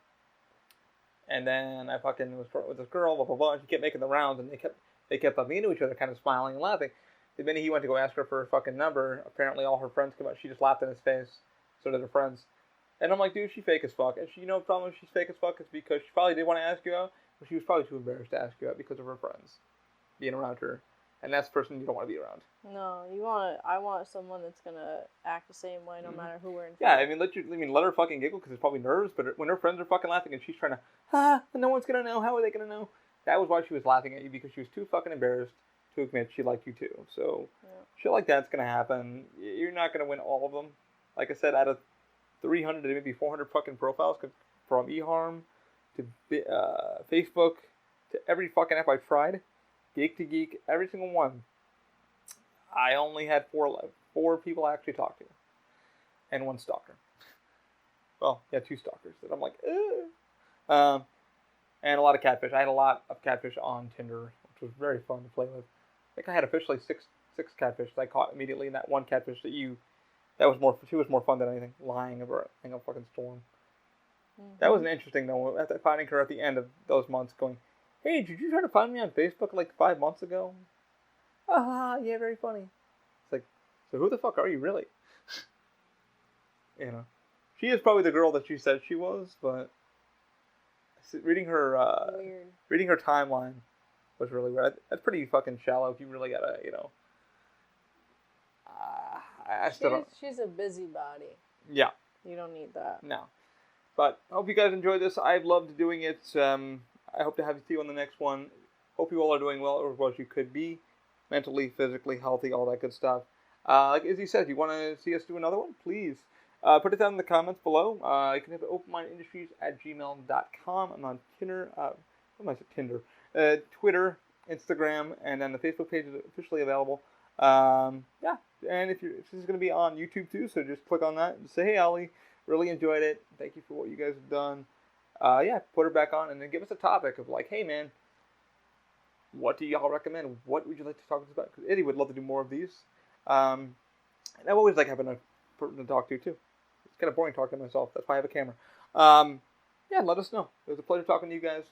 and then I fucking was with this girl, blah blah blah." And she kept making the rounds, and they kept bumping into each other, kind of smiling and laughing. The minute he went to go ask her for her fucking number, apparently all her friends come out. She just laughed in his face. So did her friends. And I'm like, dude, she's fake as fuck. And the problem she's fake as fuck is because she probably did want to ask you out, but she was probably too embarrassed to ask you out because of her friends being around her. And that's the person you don't want to be around. No, I want someone that's gonna act the same way no matter who we're in front Yeah, of. I mean, let her fucking giggle because it's probably nerves. But when her friends are fucking laughing and she's trying to, no one's gonna know. How are they gonna know? That was why she was laughing at you, because she was too fucking embarrassed to admit she liked you too. So, shit like that's gonna happen. You're not gonna win all of them. Like I said, out of 300 to maybe 400 fucking profiles, from eHarm to Facebook to every fucking app I tried, Geek to Geek, every single one. I only had four people I actually talked to, and one stalker. Well, yeah, 2 stalkers that I'm like, ugh. And a lot of catfish. I had a lot of catfish on Tinder, which was very fun to play with. I think I had officially six catfish that I caught immediately, and that one catfish she was more fun than anything, lying about a fucking storm. Mm-hmm. That was an interesting though. After finding her at the end of those months, going, "Hey, did you try to find me on Facebook like 5 months ago?" Yeah, very funny. It's like, so who the fuck are you really? You know, she is probably the girl that she said she was, but reading her timeline was really weird. That's pretty fucking shallow. If you really gotta, She's a busybody. Yeah. You don't need that. No. But I hope you guys enjoyed this. I've loved doing it. I hope to have you see you on the next one. Hope you all are doing well, or as well as you could be. Mentally, physically, healthy, all that good stuff. Like Izzy said, if you want to see us do another one, please put it down in the comments below. You can hit openmindindustries@gmail.com. I'm on Tinder. Twitter, Instagram, and then the Facebook page is officially available. Yeah, and this is going to be on YouTube too, so just click on that and say, "Hey, Ollie, really enjoyed it. Thank you for what you guys have done." Yeah, put her back on, and then give us a topic of like, "Hey, man, what do y'all recommend? What would you like to talk to us about?" Because Eddie would love to do more of these. And I always like having a person to talk to too. It's kind of boring talking to myself. That's why I have a camera. Yeah, let us know. It was a pleasure talking to you guys.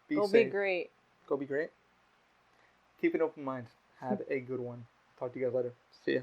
Go safe. Be great. Go be great. Keep an open mind. Have a good one. Talk to you guys later. See ya.